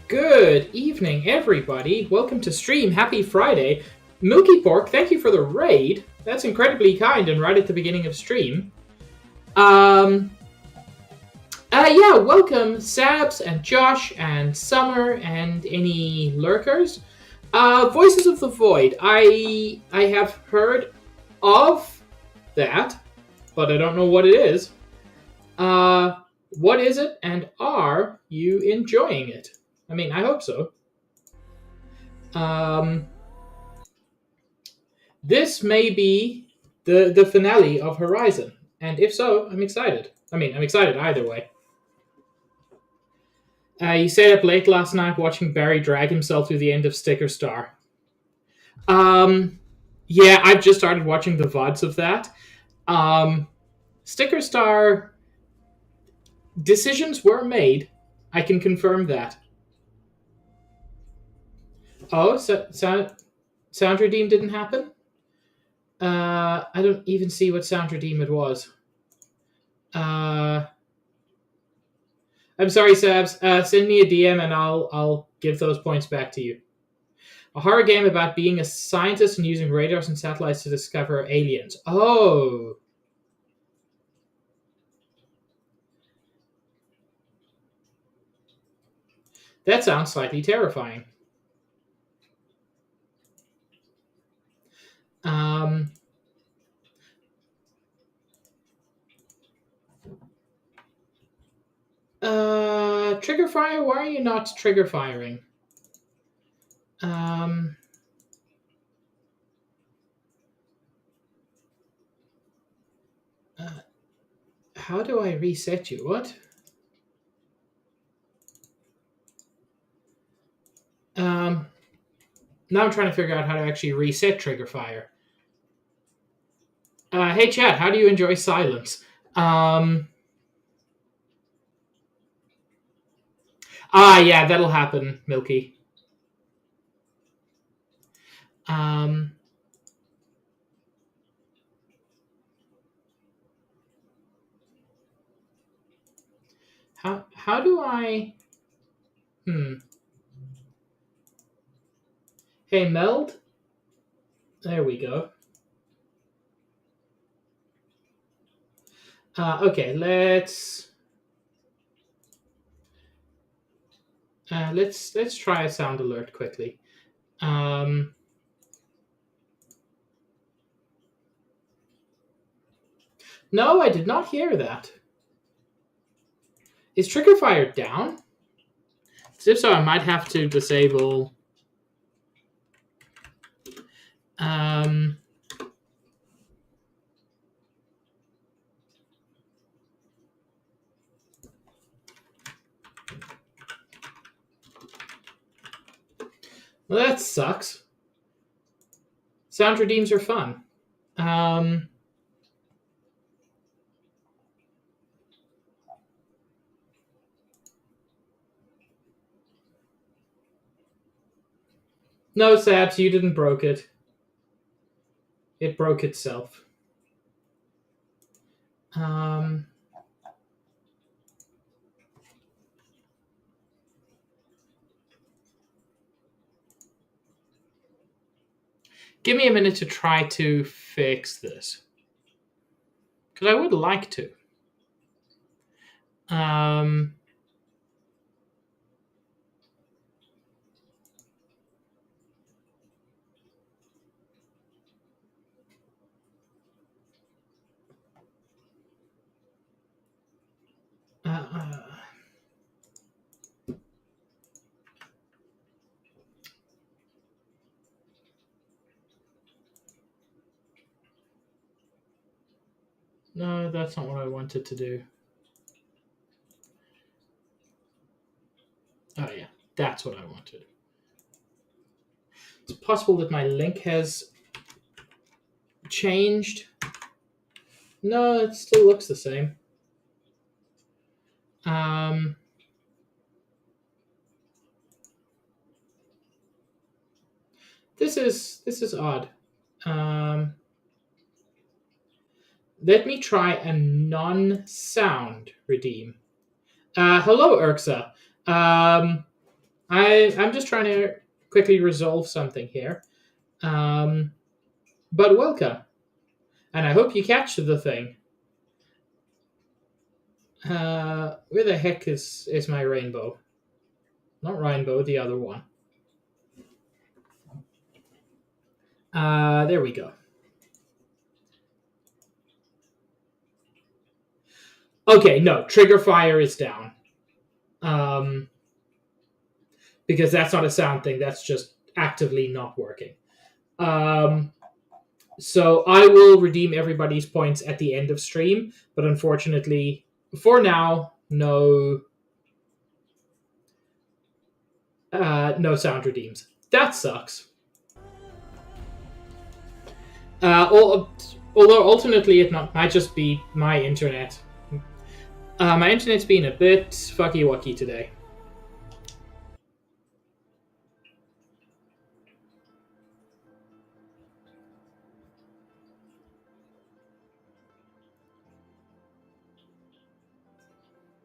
Good evening, everybody. Welcome to stream. Happy Friday. Milky Pork, thank you for the raid. That's incredibly kind and right at the beginning of stream. Yeah, welcome Sabs and Josh and Summer and any lurkers. Voices of the Void. I have heard of that, but I don't know what it is. What is it, and are you enjoying it? I mean, I hope so. This may be the finale of Horizon, and if so, I'm excited. I mean, I'm excited either way. You stayed up late last night watching Barry drag himself through the end of Sticker Star. Um, yeah, I've just started watching the VODs of that. Um, Sticker Star decisions were made. I can confirm that. Oh, Sound Redeem didn't happen? I don't even see what Sound Redeem it was. I'm sorry, Sabs. Send me a DM and I'll give those points back to you. A horror game about being a scientist and using radars and satellites to discover aliens. Oh. That sounds slightly terrifying. Um, Trigger fire? Why are you not trigger firing? How do I reset you? What? Now I'm trying to figure out how to actually reset trigger fire. Hey, chat, how do you enjoy silence? Yeah, that'll happen, Milky. How do I... Hey, Meld? There we go. Okay, let's try a sound alert quickly. No, I did not hear that. Is trigger fire down? If so, I might have to disable. Well, that sucks. Sound redeems are fun. No, Sabs, you didn't broke it. It broke itself. Give me a minute to try to fix this. Because I would like to. No, that's not what I wanted to do. Oh, yeah. That's what I wanted. It's possible that my link has changed. No, it still looks the same. This is odd. Let me try a non-sound redeem. Hello, Urxa. I'm just trying to quickly resolve something here. But welcome, and I hope you catch the thing. Where the heck is my rainbow? Not rainbow, the other one. There we go. Okay, no, trigger fire is down. Um, because that's not a sound thing. That's just actively not working. Um, so I will redeem everybody's points at the end of stream, but unfortunately, for now, no sound redeems. That sucks. Although alternately, it might just be my internet. My internet's been a bit fucky wucky today.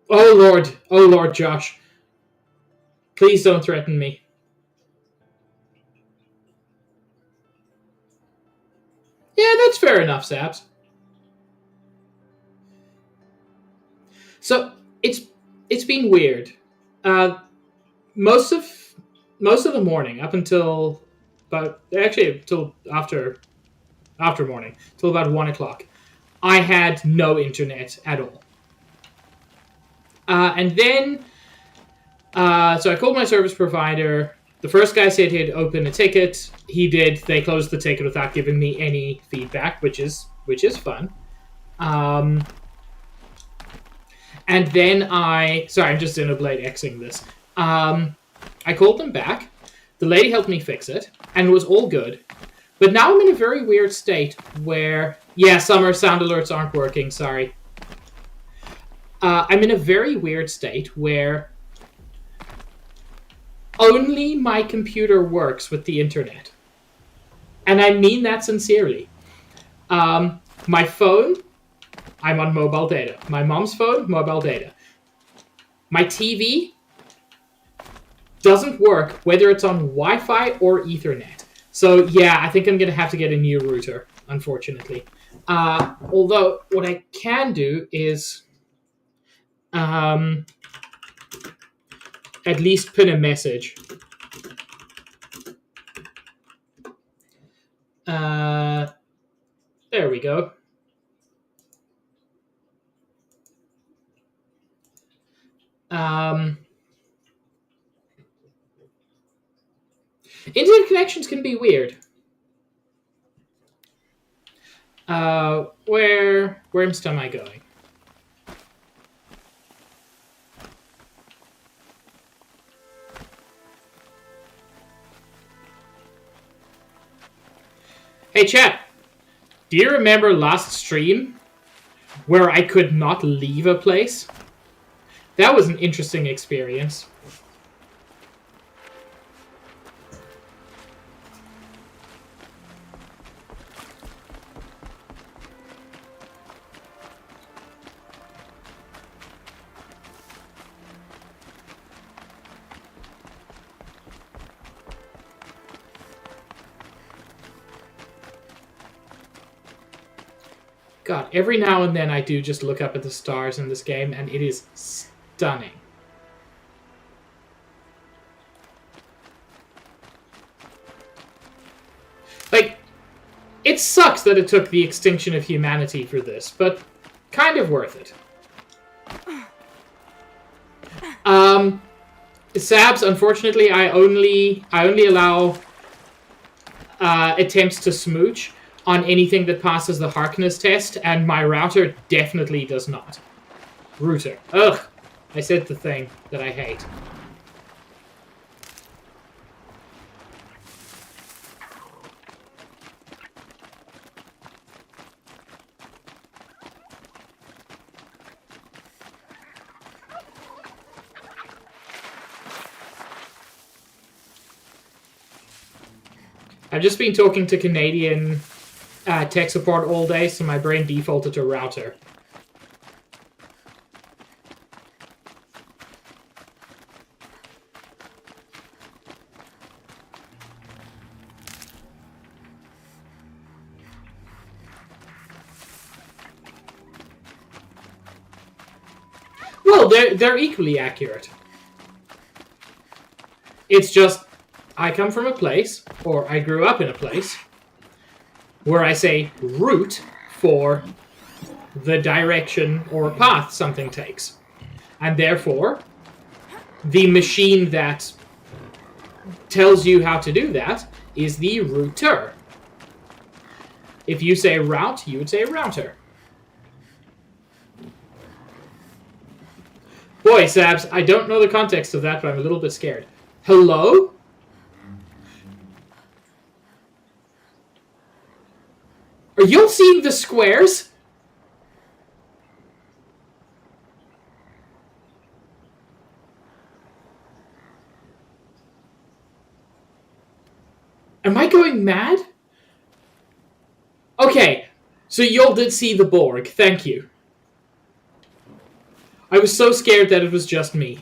Oh Lord, Josh, please don't threaten me. Yeah, that's fair enough, Sabs. So it's been weird. Uh, most of most of the morning up until about actually until after morning till about 1 o'clock, I had no internet at all. And then so I called my service provider. The first guy said he'd open a ticket. He did. They closed the ticket without giving me any feedback, which is fun. Um, and then sorry, I'm just in a blade Xing this. I called them back. The lady helped me fix it, and it was all good. But now I'm in a very weird state where, yeah, summer sound alerts aren't working. Sorry. I'm in a very weird state where only my computer works with the internet. And I mean that sincerely. My phone, I'm on mobile data. My mom's phone, mobile data. My TV doesn't work whether it's on Wi-Fi or Ethernet. So yeah, I think I'm going to have to get a new router, unfortunately. Although, what I can do is at least pin a message. There we go. Internet connections can be weird. Where am I going? Hey, chat. Do you remember last stream where I could not leave a place? That was an interesting experience. God, every now and then I do just look up at the stars in this game, and it is stunning. Like, it sucks that it took the extinction of humanity for this, but kind of worth it. Sabs, unfortunately, I only allow attempts to smooch on anything that passes the Harkness test, and my router definitely does not. Router. Ugh. I said the thing that I hate. I've just been talking to Canadian tech support all day, so my brain defaulted to router. Well, they're equally accurate. It's just I come from a place, or I grew up in a place, where I say route for the direction or path something takes. And therefore, the machine that tells you how to do that is the router. If you say route, you would say router. Boy, Sabs, I don't know the context of that, but I'm a little bit scared. Hello? Are you seeing the squares? Am I going mad? Okay, so y'all did see the Borg. Thank you. I was so scared that it was just me.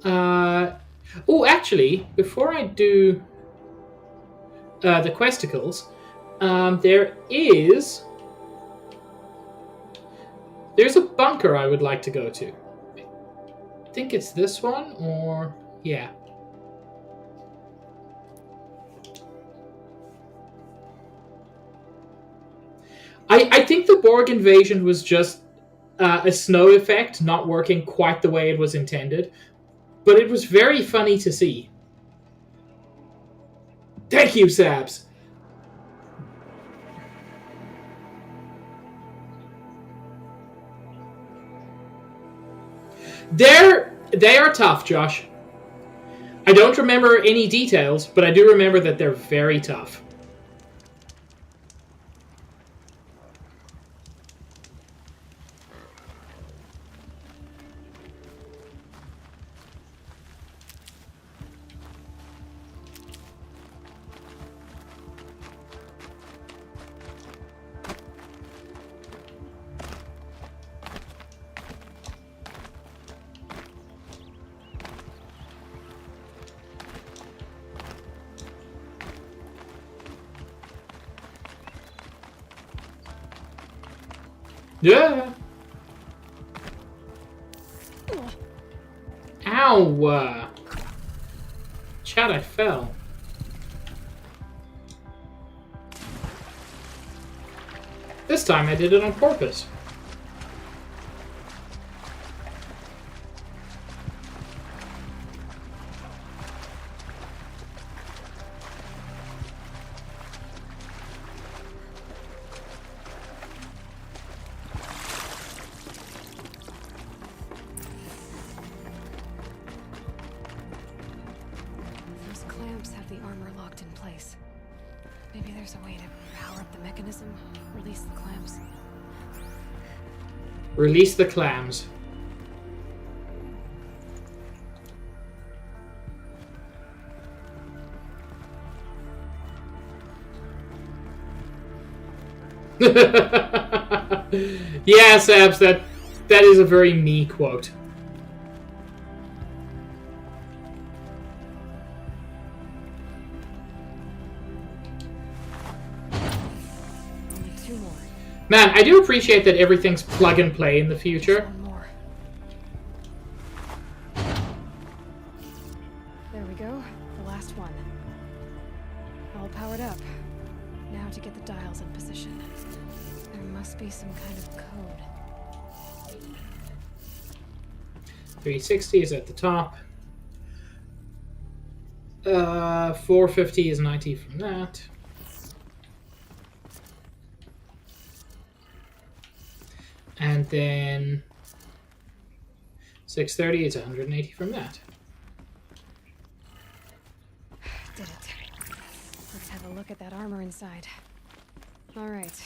Oh, actually, before I do the questicles, there's a bunker I would like to go to. I think it's this one, or yeah. I think the Borg invasion was just a snow effect not working quite the way it was intended, but it was very funny to see. Thank you, Sabs. They are tough, Josh. I don't remember any details, but I do remember that they're very tough. Yeah. Ow. Chad, I fell. This time I did it on purpose. Release the clams. Yeah, Sabs, that is a very me quote. Man, I do appreciate that everything's plug and play in the future. There we go. The last one. All powered up. Now to get the dials in position. There must be some kind of code. 360 is at the top. 450 is 90 from that. And then 630 is 180 from that. Did it. Let's have a look at that armor inside. All right.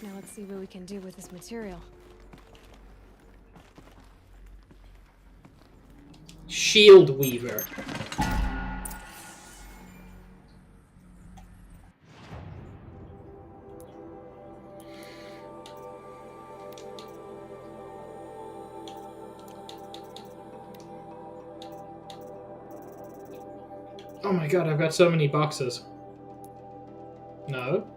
Now let's see what we can do with this material. Shield Weaver. Oh my god, I've got so many boxes. No.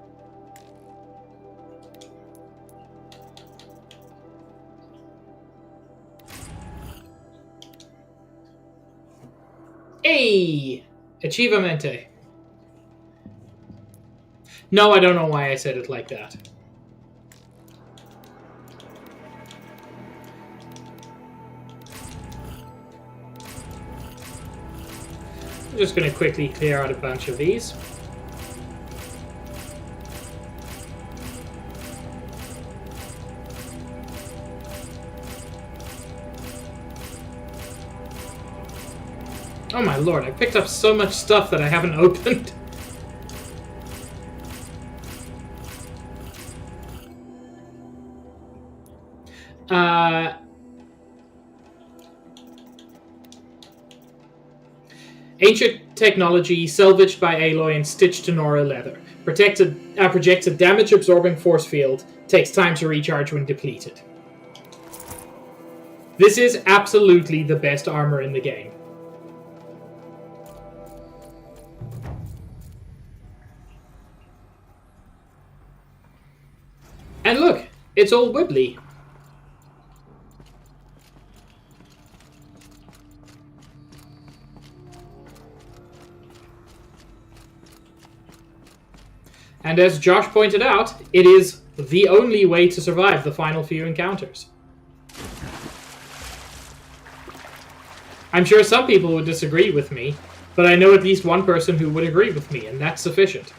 Hey! Achievamente. No, I don't know why I said it like that. I'm just going to quickly clear out a bunch of these. Oh my lord, I picked up so much stuff that I haven't opened. Ancient technology salvaged by Aloy and stitched to Nora leather. Projects a damage-absorbing force field. Takes time to recharge when depleted. This is absolutely the best armor in the game. And look, it's all wibbly. And as Josh pointed out, it is the only way to survive the final few encounters. I'm sure some people would disagree with me, but I know at least one person who would agree with me, and that's sufficient.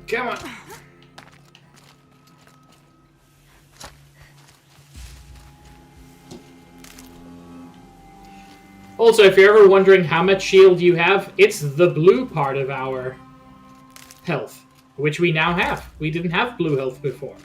Come on. Also, if you're ever wondering how much shield you have, it's the blue part of our health, which we now have. We didn't have blue health before.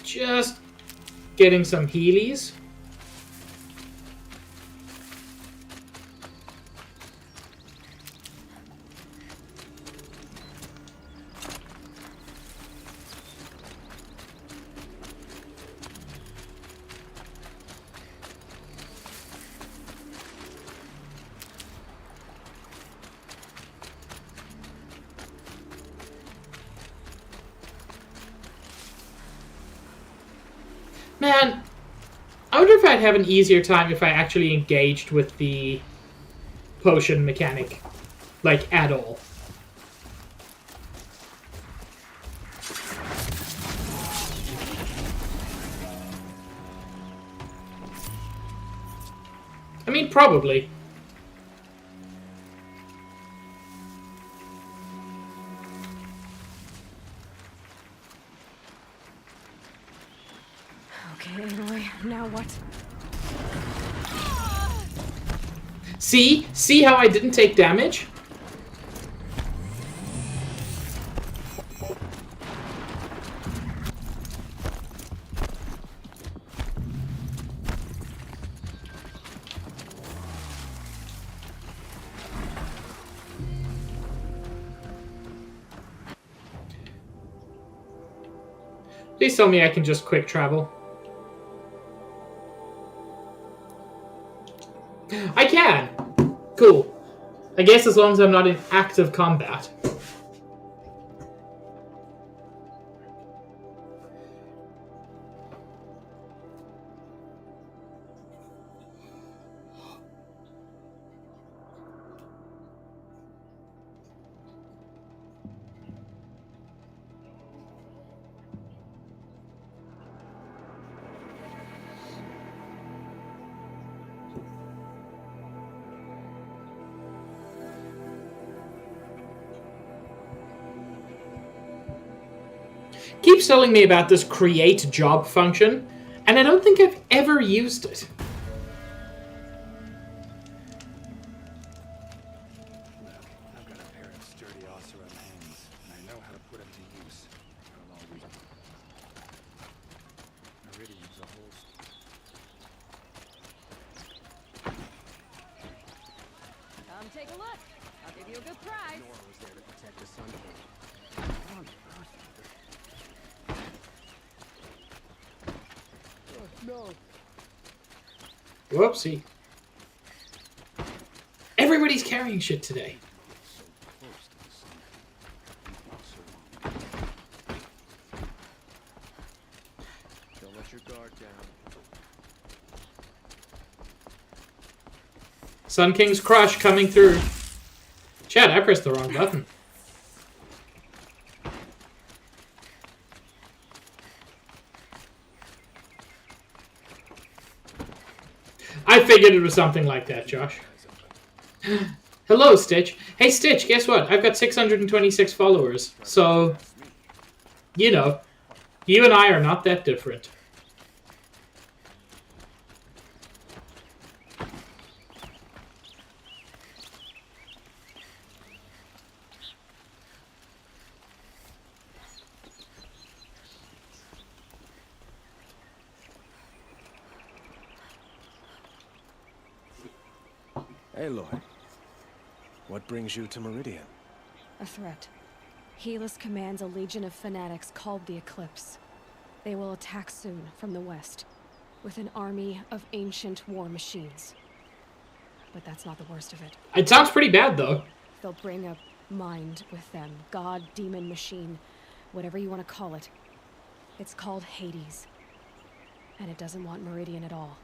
Just getting some healies. Man, I wonder if I'd have an easier time if I actually engaged with the potion mechanic, like, at all. I mean, probably. Okay, Aloy, now what? See? See how I didn't take damage? Please tell me I can just quick travel. I can! Cool. I guess as long as I'm not in active combat. keeps telling me about this create job function, and I don't think I've ever used it. I've got a pair of sturdy Oseram hands, and I know how to put them to use. Meridian's a whole... Come take a look. I'll give you a good prize. Nora was there to protect the Sunderland. What on earth? No. Whoopsie. Everybody's carrying shit today. So close to the sun. Don't let your guard down. Sun King's Crush coming through. Chad, I pressed the wrong button. I figured it was something like that, Josh. Hello, Stitch. Hey, Stitch, guess what? I've got 626 followers. So, you know, you and I are not that different. Aloy, what brings you to Meridian? A threat. Helis commands a legion of fanatics called the Eclipse. They will attack soon from the west, with an army of ancient war machines. But that's not the worst of it. It sounds pretty bad, though. They'll bring a mind with them. God, demon, machine, whatever you want to call it. It's called Hades. And it doesn't want Meridian at all.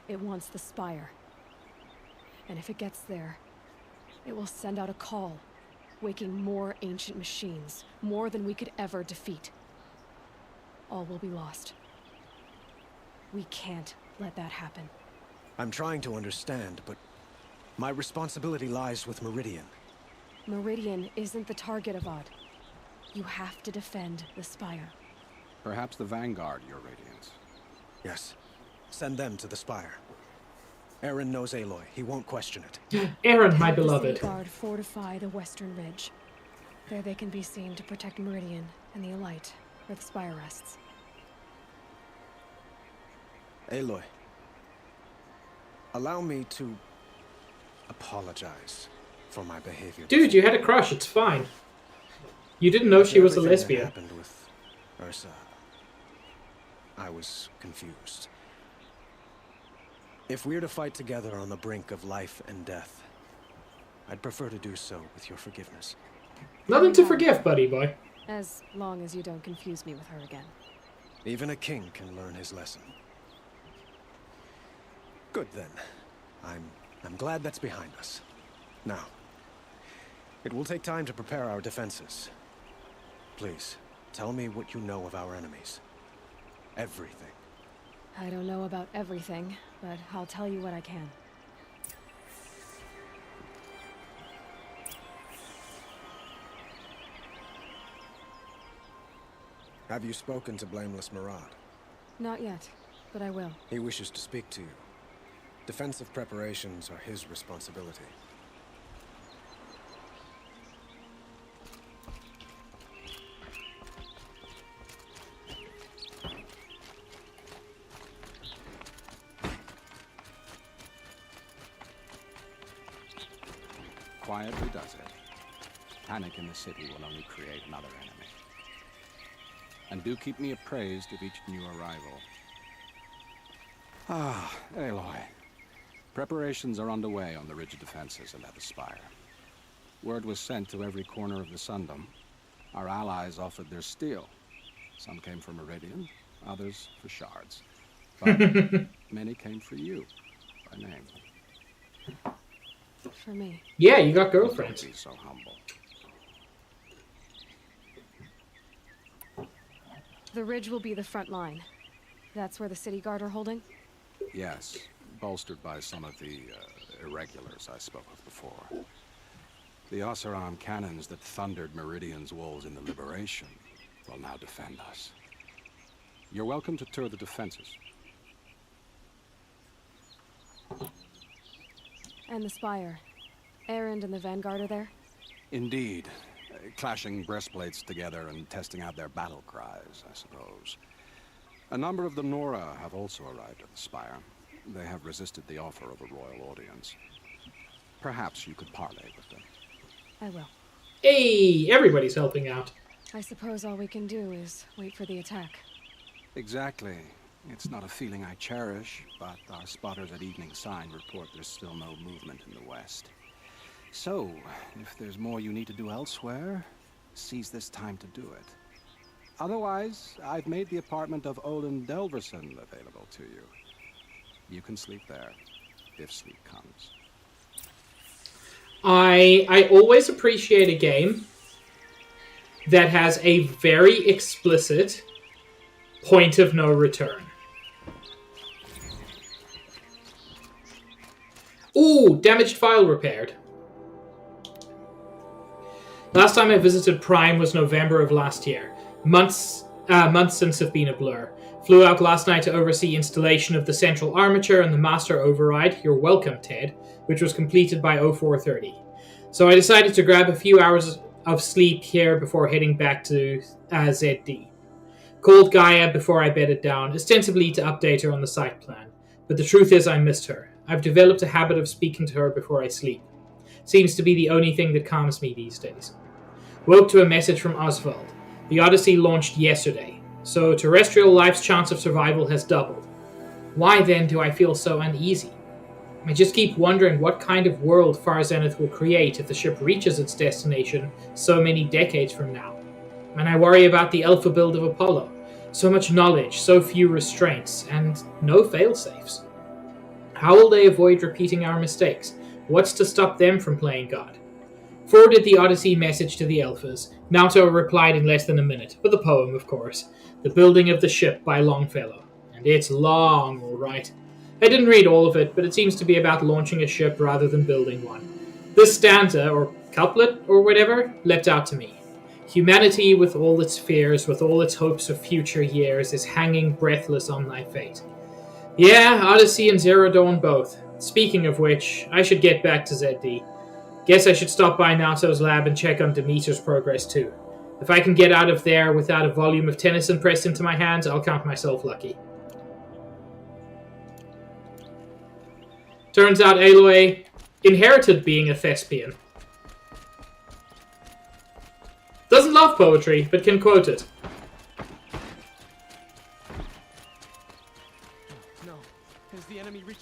It wants the Spire. And if it gets there, it will send out a call, waking more ancient machines, more than we could ever defeat. All will be lost. We can't let that happen. I'm trying to understand, but my responsibility lies with Meridian. Meridian isn't the target, Avad. You have to defend the Spire. Perhaps the Vanguard, Your Radiance. Yes. Send them to the Spire. Aaron knows Aloy. He won't question it. Aaron, my Have the beloved. City Guard fortify the western ridge. There they can be seen to protect Meridian and the Elite, where the Spire rests. Aloy, allow me to apologize for my behavior. Dude, you had a crush. It's fine. You didn't know she was a Everything that lesbian. happened with Ursa, I was confused. If we're to fight together on the brink of life and death, I'd prefer to do so with your forgiveness. Nothing to forgive, buddy boy. As long as you don't confuse me with her again. Even a king can learn his lesson. Good then. I'm glad that's behind us. Now, it will take time to prepare our defenses. Please, tell me what you know of our enemies. Everything. I don't know about everything, but I'll tell you what I can. Have you spoken to Blameless Murad? Not yet, but I will. He wishes to speak to you. Defensive preparations are his responsibility. Quietly does it. Panic in the city will only create another enemy. And do keep me appraised of each new arrival. Ah, Aloy. Preparations are underway on the ridge of defenses and at the Spire. Word was sent to every corner of the Sundom. Our allies offered their steel. Some came for Meridian, others for shards. But many came for you, by name. For me. Yeah, you got girlfriends. Don't be so humble. The ridge will be the front line. That's where the city guard are holding? Yes, bolstered by some of the irregulars I spoke of before. The Oseram cannons that thundered Meridian's walls in the Liberation will now defend us. You're welcome to tour the defenses. And the Spire. Erend and the Vanguard are there? Indeed. Clashing breastplates together and testing out their battle cries, I suppose. A number of the Nora have also arrived at the Spire. They have resisted the offer of a royal audience. Perhaps you could parley with them. I will. Hey, everybody's helping out. I suppose all we can do is wait for the attack. Exactly. It's not a feeling I cherish, but our spotters at Evening Sign report there's still no movement in the west. So, if there's more you need to do elsewhere, seize this time to do it. Otherwise, I've made the apartment of Olin Delverson available to you. You can sleep there, if sleep comes. I always appreciate a game that has a very explicit point of no return. Ooh, damaged file repaired. Last time I visited Prime was November of last year. Months since have been a blur. Flew out last night to oversee installation of the central armature and the master override, you're welcome Ted, which was completed by 0430. So I decided to grab a few hours of sleep here before heading back to ZD. Called Gaia before I bedded down, ostensibly to update her on the site plan. But the truth is I missed her. I've developed a habit of speaking to her before I sleep. Seems to be the only thing that calms me these days. Woke to a message from Oswald. The Odyssey launched yesterday, so terrestrial life's chance of survival has doubled. Why then do I feel so uneasy? I just keep wondering what kind of world Far Zenith will create if the ship reaches its destination so many decades from now. And I worry about the alpha build of Apollo. So much knowledge, so few restraints, and no failsafes. How will they avoid repeating our mistakes? What's to stop them from playing God? Forwarded the Odyssey message to the Alphas. Naoto replied in less than a minute, with a poem, of course. The Building of the Ship by Longfellow. And it's long, all right. I didn't read all of it, but it seems to be about launching a ship rather than building one. This stanza, or couplet, or whatever, leapt out to me. Humanity, with all its fears, with all its hopes of future years, is hanging breathless on thy fate. Yeah, Odyssey and Zero Dawn both. Speaking of which, I should get back to ZD. Guess I should stop by Naoto's lab and check on Demeter's progress too. If I can get out of there without a volume of Tennyson pressed into my hands, I'll count myself lucky. Turns out Aloy inherited being a thespian. Doesn't love poetry, but can quote it. No. Has the enemy reached...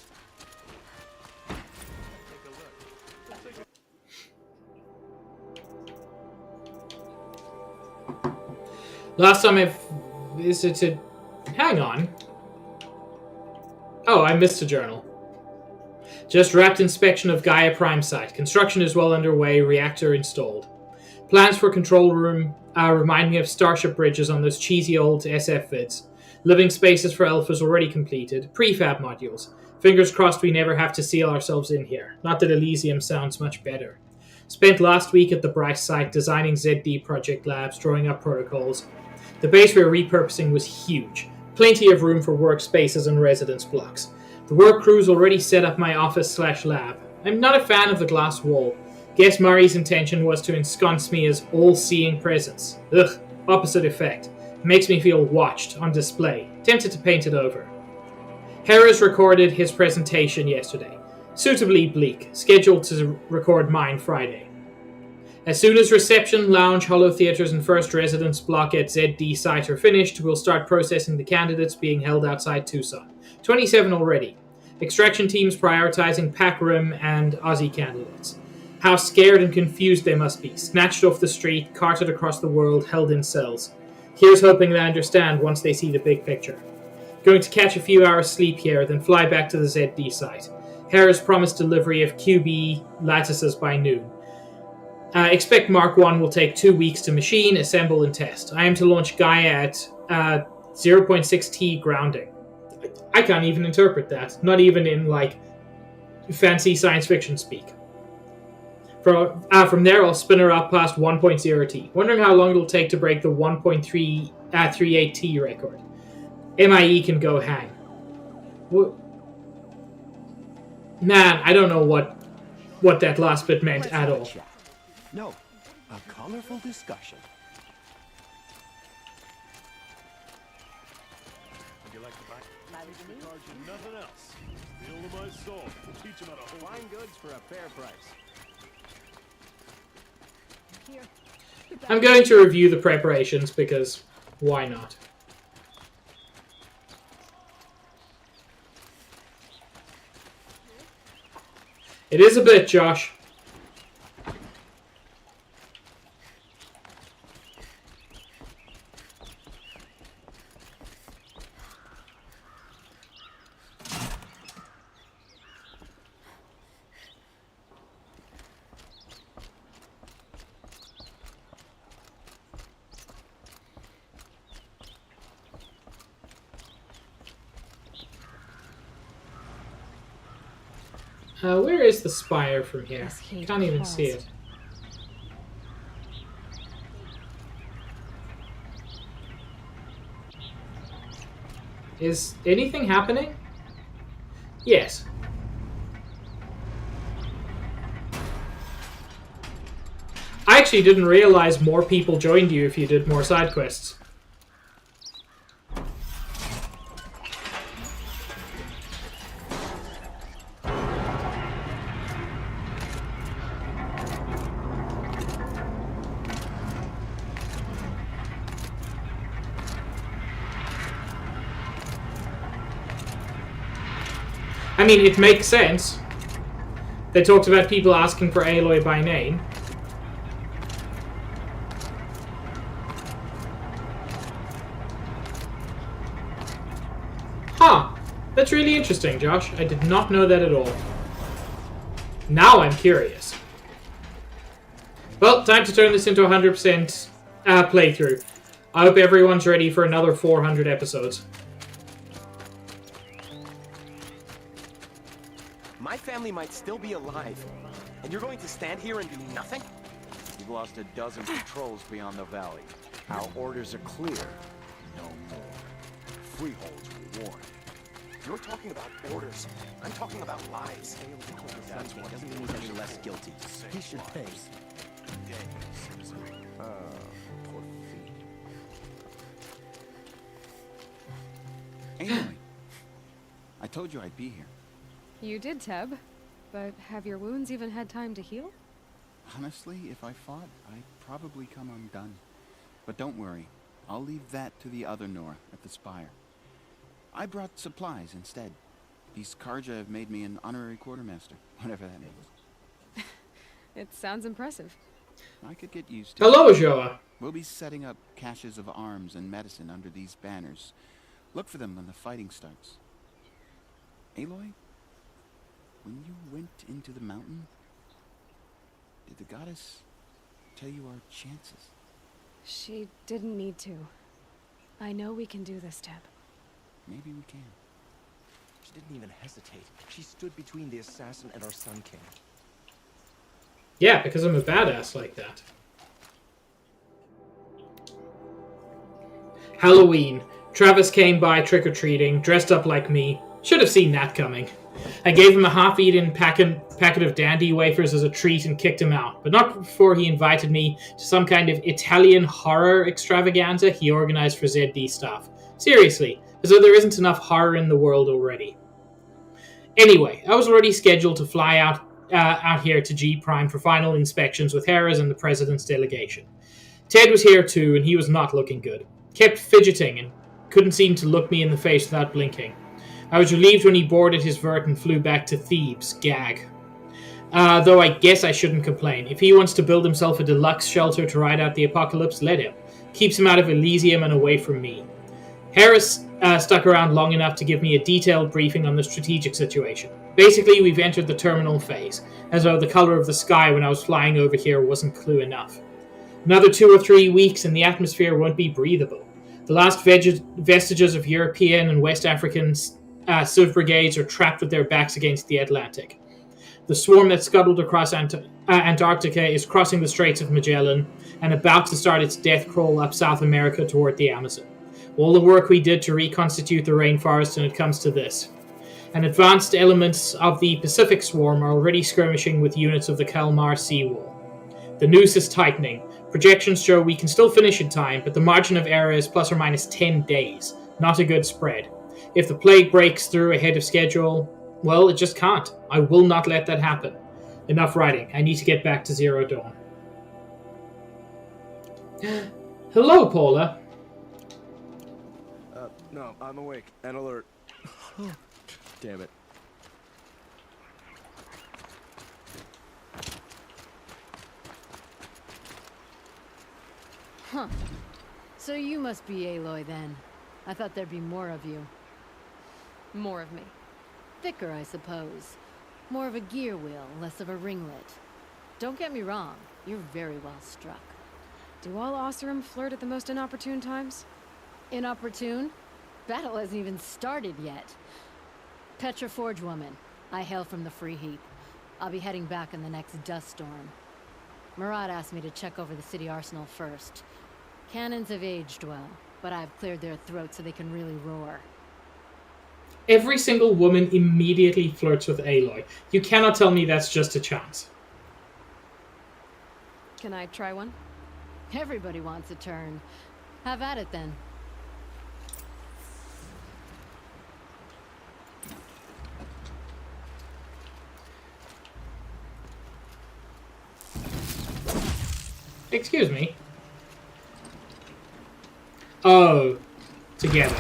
Last time I visited... Hang on. Oh, I missed a journal. Just wrapped inspection of Gaia Prime site. Construction is well underway, reactor installed. Plans for control room remind me of Starship bridges on those cheesy old SF vids. Living spaces for Alphas already completed. Prefab modules. Fingers crossed we never have to seal ourselves in here. Not that Elysium sounds much better. Spent last week at the Bryce site designing ZD project labs, drawing up protocols. The base we're repurposing was huge. Plenty of room for workspaces and residence blocks. The work crew's already set up my office/lab. I'm not a fan of the glass wall. Guess Murray's intention was to ensconce me as all-seeing presence. Ugh, opposite effect. Makes me feel watched, on display. Tempted to paint it over. Harris recorded his presentation yesterday. Suitably bleak, scheduled to record mine Friday. As soon as reception, lounge, holo theaters, and first residence block at ZD site are finished, we'll start processing the candidates being held outside Tucson. 27 already. Extraction teams prioritizing Pac Rim and Aussie candidates. How scared and confused they must be. Snatched off the street, carted across the world, held in cells. Here's hoping they understand once they see the big picture. Going to catch a few hours sleep here, then fly back to the ZD site. Harris promised delivery of QB lattices by noon. Expect Mark 1 will take 2 weeks to machine, assemble, and test. I am to launch Gaia at 0.6T grounding. I can't even interpret that. Not even in, fancy science fiction speak. From there, I'll spin her up past 1.0T. Wondering how long it'll take to break the 1.38T record. MIE can go hang. What? Man, I don't know what that last bit meant at all. No, a colorful discussion. Would you like to buy? Charge you nothing else. Feel to my soul. Teach him how to hold. Fine goods for a fair price. Here. I'm going to review the preparations because why not? It is a bit, Josh. Where is the spire from here? Can't even see it. Is anything happening? Yes. I actually didn't realize more people joined you if you did more side quests. I mean, it makes sense. They talked about people asking for Aloy by name. Huh. That's really interesting, Josh. I did not know that at all. Now I'm curious. Well, time to turn this into a 100% playthrough. I hope everyone's ready for another 400 episodes. My family might still be alive, and you're going to stand here and do nothing? You've lost a dozen patrols beyond the valley. Our orders are clear. No more. Freeholds were warned. You're talking about orders. I'm talking about lives. That's what doesn't mean he's any less guilty. He should pay. Poor feet. Anyway, I told you I'd be here. You did, Teb. But have your wounds even had time to heal? Honestly, if I fought, I'd probably come undone. But don't worry. I'll leave that to the other Nora at the Spire. I brought supplies instead. These Karja have made me an honorary quartermaster, whatever that means. It sounds impressive. I could get used to it. Hello, Joa. We'll be setting up caches of arms and medicine under these banners. Look for them when the fighting starts. Aloy, when you went into the mountain, did the goddess tell you our chances? She didn't need to. I know we can do this, Teb. Maybe we can. She didn't even hesitate. She stood between the assassin and our Sun King. Yeah, because I'm a badass like that. Halloween. Travis came by trick-or-treating, dressed up like me. Should have seen that coming. I gave him a half-eaten packet of dandy wafers as a treat and kicked him out, but not before he invited me to some kind of Italian horror extravaganza he organized for ZD staff. Seriously, as though there isn't enough horror in the world already. Anyway, I was already scheduled to fly out here to G Prime for final inspections with Harris and the President's delegation. Ted was here too, and he was not looking good. Kept fidgeting and couldn't seem to look me in the face without blinking. I was relieved when he boarded his vert and flew back to Thebes. Gag. Though I guess I shouldn't complain. If he wants to build himself a deluxe shelter to ride out the apocalypse, let him. Keeps him out of Elysium and away from me. Harris stuck around long enough to give me a detailed briefing on the strategic situation. Basically, we've entered the terminal phase, as though the color of the sky when I was flying over here wasn't clue enough. Another 2 or 3 weeks and the atmosphere won't be breathable. The last vestiges of European and West African Civ brigades are trapped with their backs against the Atlantic. The swarm that scuttled across Antarctica is crossing the Straits of Magellan and about to start its death crawl up South America toward the Amazon. All the work we did to reconstitute the rainforest, and it comes to this. And advanced elements of the Pacific Swarm are already skirmishing with units of the Kalmar seawall. The noose is tightening. Projections show we can still finish in time, but the margin of error is plus or minus 10 days. Not a good spread. If the plague breaks through ahead of schedule, well, it just can't. I will not let that happen. Enough writing. I need to get back to Zero Dawn. Hello, Paula. No, I'm awake and alert. Damn it. Huh. So you must be Aloy then. I thought there'd be more of you. More of me. Thicker, I suppose. More of a gear wheel, less of a ringlet. Don't get me wrong, you're very well struck. Do all Oseram flirt at the most inopportune times? Inopportune? Battle hasn't even started yet. Petra Forge woman. I hail from the Free Heap. I'll be heading back in the next dust storm. Murad asked me to check over the city arsenal first. Cannons have aged well, but I've cleared their throats so they can really roar. Every single woman immediately flirts with Aloy. You cannot tell me that's just a chance. Can I try one? Everybody wants a turn. Have at it then. Excuse me. Oh, together.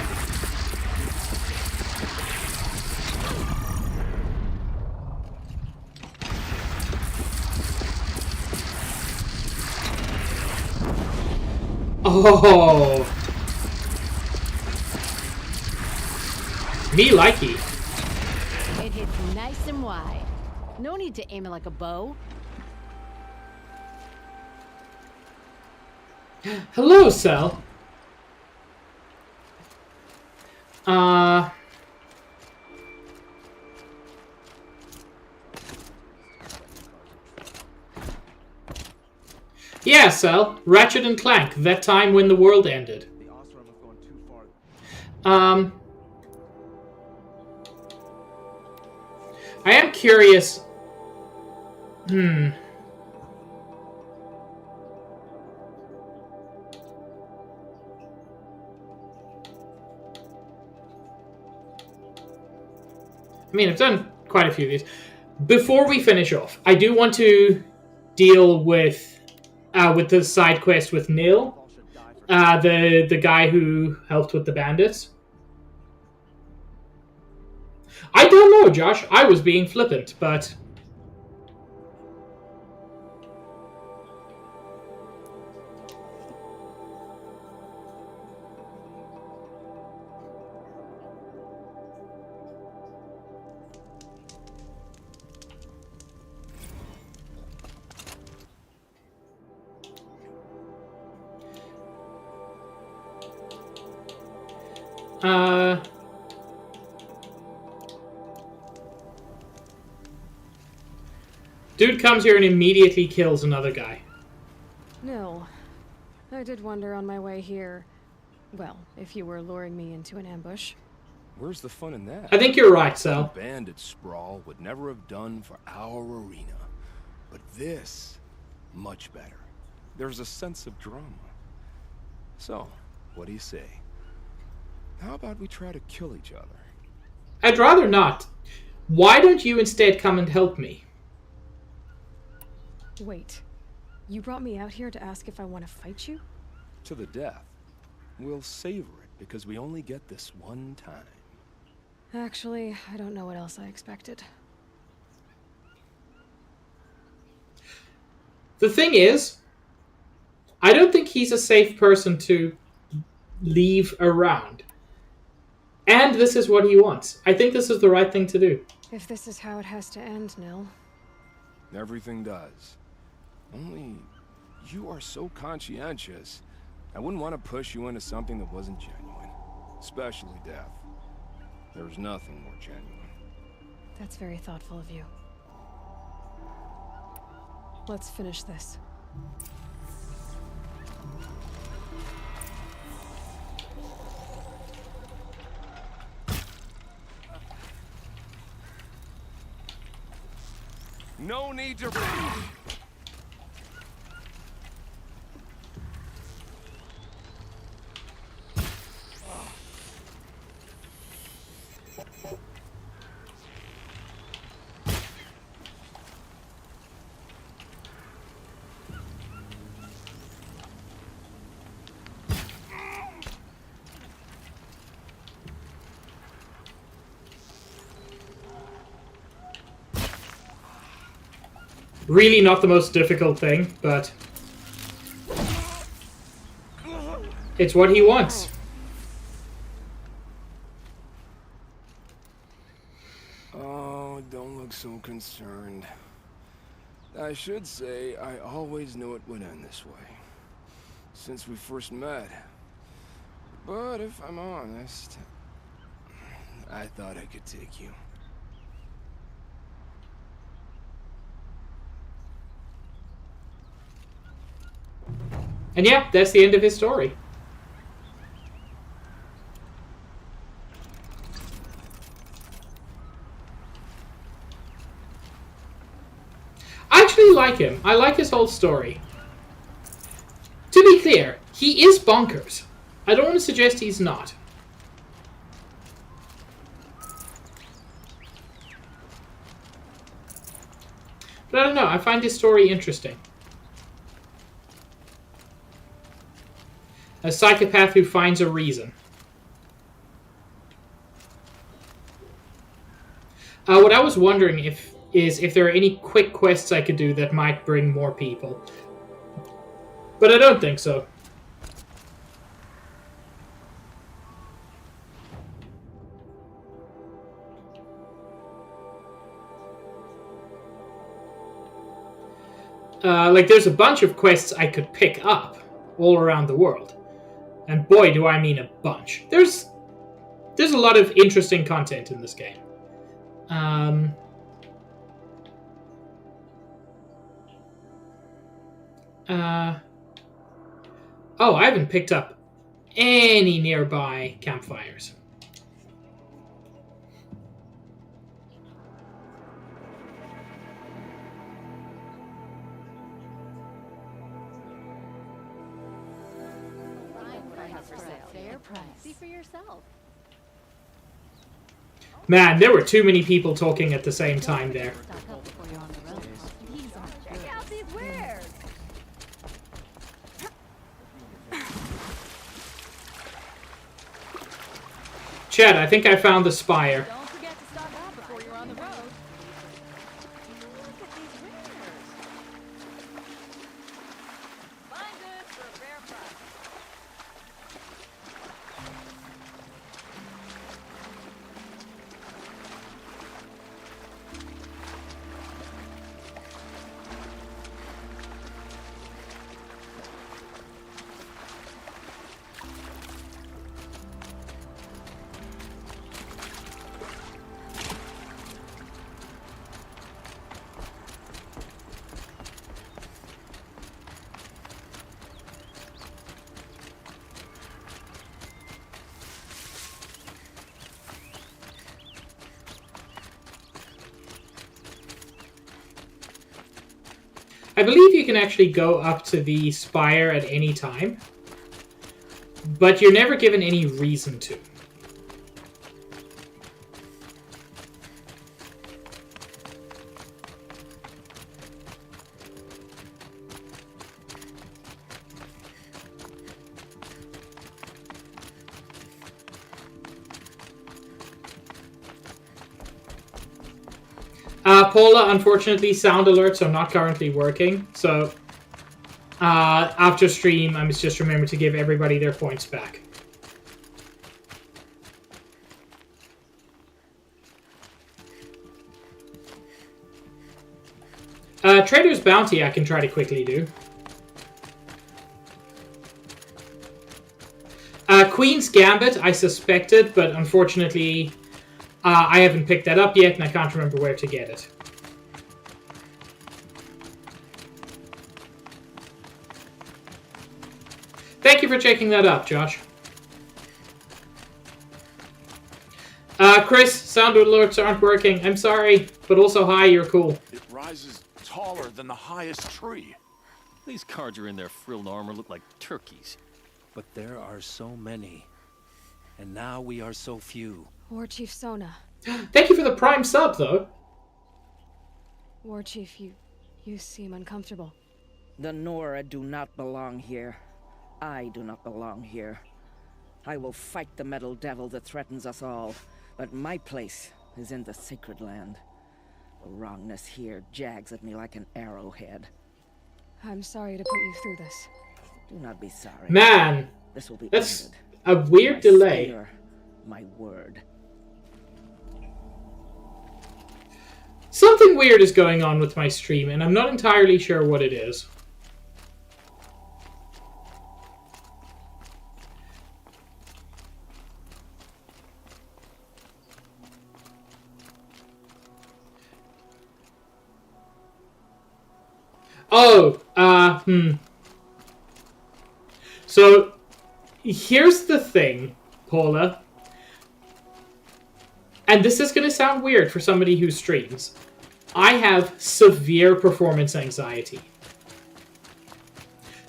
Oh, me likey. It hits nice and wide. No need to aim it like a bow. Hello, Cell. Yeah, Cell. Ratchet and Clank, that time when the world ended. The Oseram have gone too far. I am curious. I mean, I've done quite a few of these. Before we finish off, I do want to deal with the side quest with Nil, the guy who helped with the bandits. I don't know, Josh. I was being flippant, but dude comes here and immediately kills another guy. No. I did wonder on my way here. Well, if you were luring me into an ambush. Where's the fun in that? I think you're right, Sal. Bandit sprawl would never have done for our arena. But this, much better. There's a sense of drama. So, what do you say? How about we try to kill each other? I'd rather not. Why don't you instead come and help me? Wait. You brought me out here to ask if I want to fight you? To the death. We'll savor it because we only get this one time. Actually, I don't know what else I expected. The thing is, I don't think he's a safe person to leave around. And this is what he wants. I think this is the right thing to do. If this is how it has to end, Nil. Everything does. Only, you are so conscientious. I wouldn't want to push you into something that wasn't genuine. Especially death. There's nothing more genuine. That's very thoughtful of you. Let's finish this. No need to... Really not the most difficult thing, but it's what he wants. Oh, don't look so concerned. I should say, I always knew it would end this way. Since we first met. But if I'm honest, I thought I could take you. And yeah, that's the end of his story. I actually like him. I like his whole story. To be clear, he is bonkers. I don't want to suggest he's not. But I don't know, I find his story interesting. A psychopath who finds a reason. What I was wondering is if there are any quick quests I could do that might bring more people. But I don't think so. Like, there's a bunch of quests I could pick up all around the world. And boy, do I mean a bunch. There's a lot of interesting content in this game. Oh, I haven't picked up any nearby campfires. See for yourself. Man, there were too many people talking at the same time there. Check out these wares. Chad, I think I found the spire. Don't forget to stock up before you're on the road. Look at these wares. Fine goods for a fair price. I believe you can actually go up to the spire at any time, but you're never given any reason to. Paula, unfortunately, sound alerts are not currently working, so after stream, I must just remember to give everybody their points back. Trader's Bounty I can try to quickly do. Queen's Gambit I suspected, but unfortunately I haven't picked that up yet and I can't remember where to get it. Thank you for checking that up, Josh. Chris, sound alerts aren't working. I'm sorry, but also hi, you're cool. It rises taller than the highest tree. These Carja in their frilled armor look like turkeys. But there are so many. And now we are so few. War Chief Sona. Thank you for the prime sub, though. War Chief, you seem uncomfortable. The Nora do not belong here. I do not belong here. I will fight the metal devil that threatens us all, but my place is in the sacred land. The wrongness here jags at me like an arrowhead. I'm sorry to put you through this. Do not be sorry. Man, this will be that's ended. a weird My delay. spear, my word. Something weird is going on with my stream, and I'm not entirely sure what it is. Oh, So, here's the thing, Paula. And this is going to sound weird for somebody who streams. I have severe performance anxiety.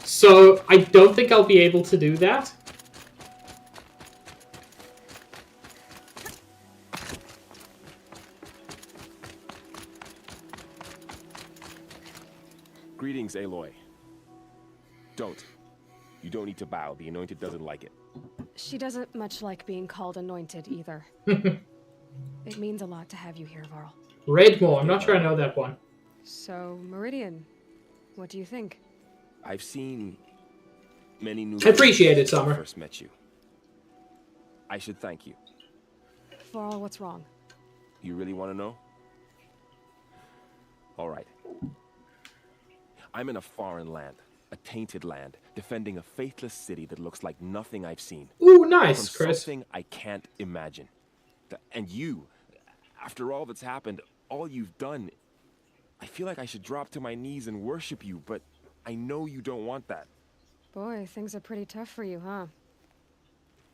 So, I don't think I'll be able to do that. Greetings, Aloy. Don't. You don't need to bow. The Anointed doesn't like it. She doesn't much like being called anointed either. It means a lot to have you here, Varl. Redmore, I'm not sure I know that one. So, Meridian, what do you think? I've seen many new... I appreciate it, since I Summer. first met you. I should thank you. Varl, what's wrong? You really want to know? All right. I'm in a foreign land, a tainted land, defending a faithless city that looks like nothing I've seen. Ooh, nice, From Chris. something I can't imagine. And you, after all that's happened, all you've done, I feel like I should drop to my knees and worship you, but I know you don't want that. Boy, things are pretty tough for you, huh?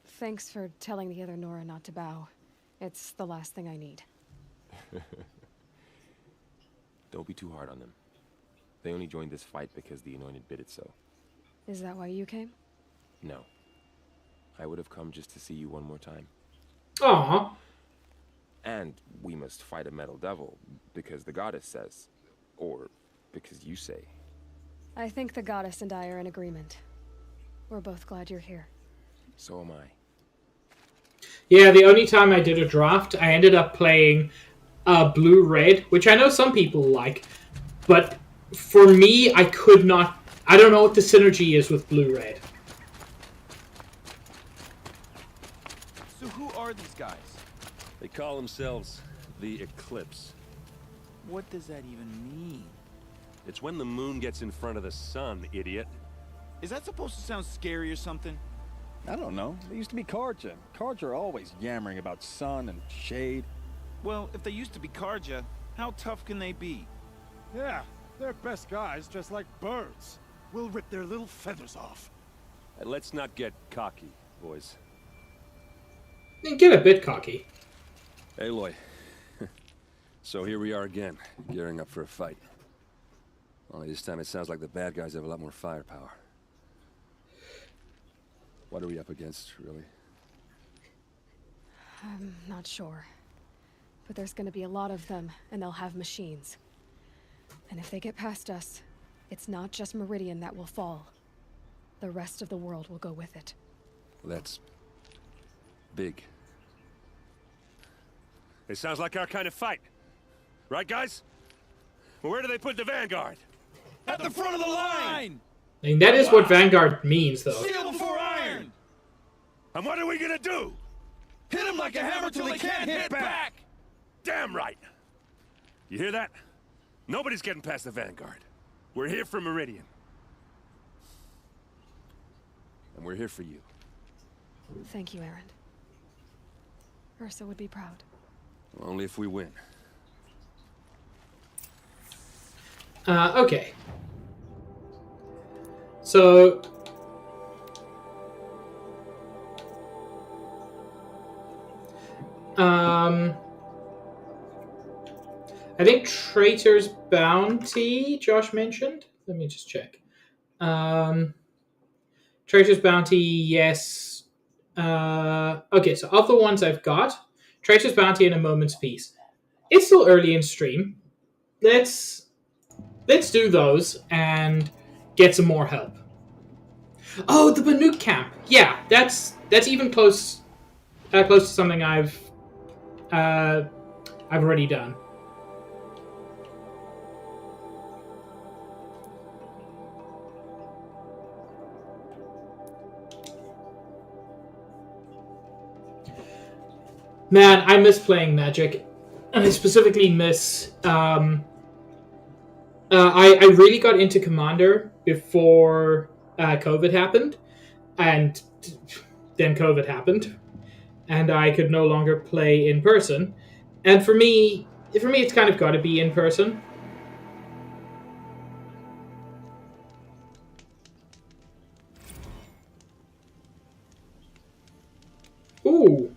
Thanks for telling the other Nora not to bow. It's the last thing I need. Don't be too hard on them. They only joined this fight because the Anointed bid it so. Is that why you came? No. I would have come just to see you one more time. Aww. And we must fight a metal devil, because the goddess says. Or because you say. I think the goddess and I are in agreement. We're both glad you're here. So am I. Yeah, the only time I did a draft, I ended up playing blue-red, which I know some people like, but for me, I could not... I don't know what the synergy is with blue-red. So who are these guys? They call themselves the Eclipse. What does that even mean? It's when the moon gets in front of the sun, idiot. Is that supposed to sound scary or something? I don't know. They used to be Carja. Carja are always yammering about sun and shade. Well, if they used to be Carja, how tough can they be? Yeah, they're best guys dressed like birds. We'll rip their little feathers off. And let's not get cocky, boys. Get a bit cocky. Aloy. So here we are again, gearing up for a fight. Only this time it sounds like the bad guys have a lot more firepower. What are we up against, really? I'm not sure. But there's gonna be a lot of them, and they'll have machines. And if they get past us, it's not just Meridian that will fall. The rest of the world will go with it. Well, that's... big. It sounds like our kind of fight. Right, guys? Well, where do they put the Vanguard? At the front of the line! I mean, that is what Vanguard means, though. Steel before iron! And what are we gonna do? Hit them like a hammer till they can't hit back! Damn right! You hear that? Nobody's getting past the Vanguard. We're here for Meridian. And we're here for you. Thank you, Erend. Ursa would be proud. Well, only if we win. Okay. So, I think Traitor's Bounty, Josh mentioned. Let me just check. Traitor's Bounty, yes. Okay, so of the ones I've got, Traitor's Bounty and A Moment's Peace. It's still early in stream. Let's do those and get some more help. Oh, the Banuk camp. Yeah, that's even close to something I've already done. Man, I miss playing Magic. And I specifically miss... I really got into Commander before COVID happened. And then COVID happened. And I could no longer play in person. And for me it's kind of got to be in person. Ooh.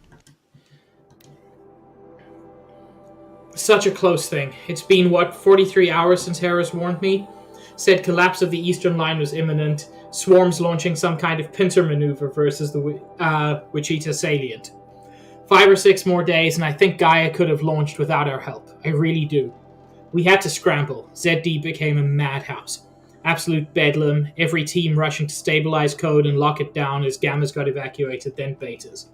Such a close thing. It's been, 43 hours since Harris warned me? Said collapse of the Eastern Line was imminent, swarms launching some kind of pincer maneuver versus the Wichita salient. 5 or 6 more days, and I think Gaia could have launched without our help. I really do. We had to scramble. ZD became a madhouse. Absolute bedlam, every team rushing to stabilize code and lock it down as Gammas got evacuated, then Betas.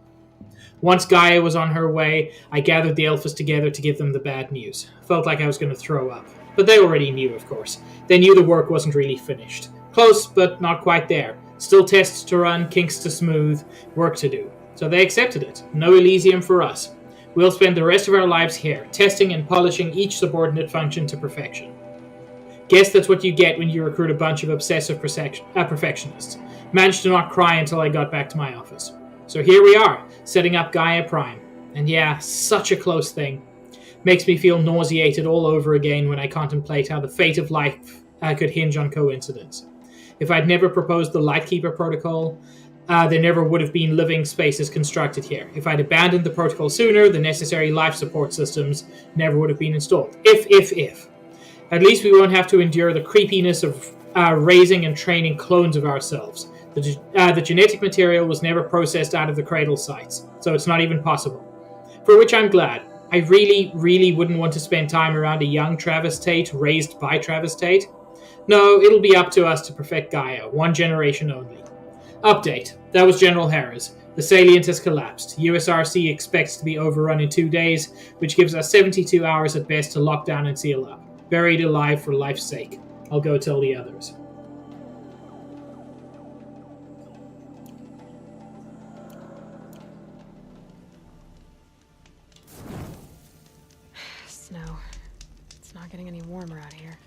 Once Gaia was on her way, I gathered the Alphas together to give them the bad news. Felt like I was going to throw up. But they already knew, of course. They knew the work wasn't really finished. Close, but not quite there. Still tests to run, kinks to smooth, work to do. So they accepted it. No Elysium for us. We'll spend the rest of our lives here, testing and polishing each subordinate function to perfection. Guess that's what you get when you recruit a bunch of obsessive perfectionists. Managed to not cry until I got back to my office. So here we are, setting up Gaia Prime. And yeah, such a close thing. Makes me feel nauseated all over again when I contemplate how the fate of life could hinge on coincidence. If I'd never proposed the Lightkeeper protocol, there never would have been living spaces constructed here. If I'd abandoned the protocol sooner, the necessary life support systems never would have been installed. If. At least we won't have to endure the creepiness of raising and training clones of ourselves. The genetic material was never processed out of the cradle sites, so it's not even possible. For which I'm glad. I really, really wouldn't want to spend time around a young Travis Tate raised by Travis Tate. No, it'll be up to us to perfect Gaia, 1 generation only. Update. That was General Harris. The salient has collapsed. USRC expects to be overrun in 2 days, which gives us 72 hours at best to lock down and seal up. Buried alive for life's sake. I'll go tell the others. Snow. It's not getting any warmer out here.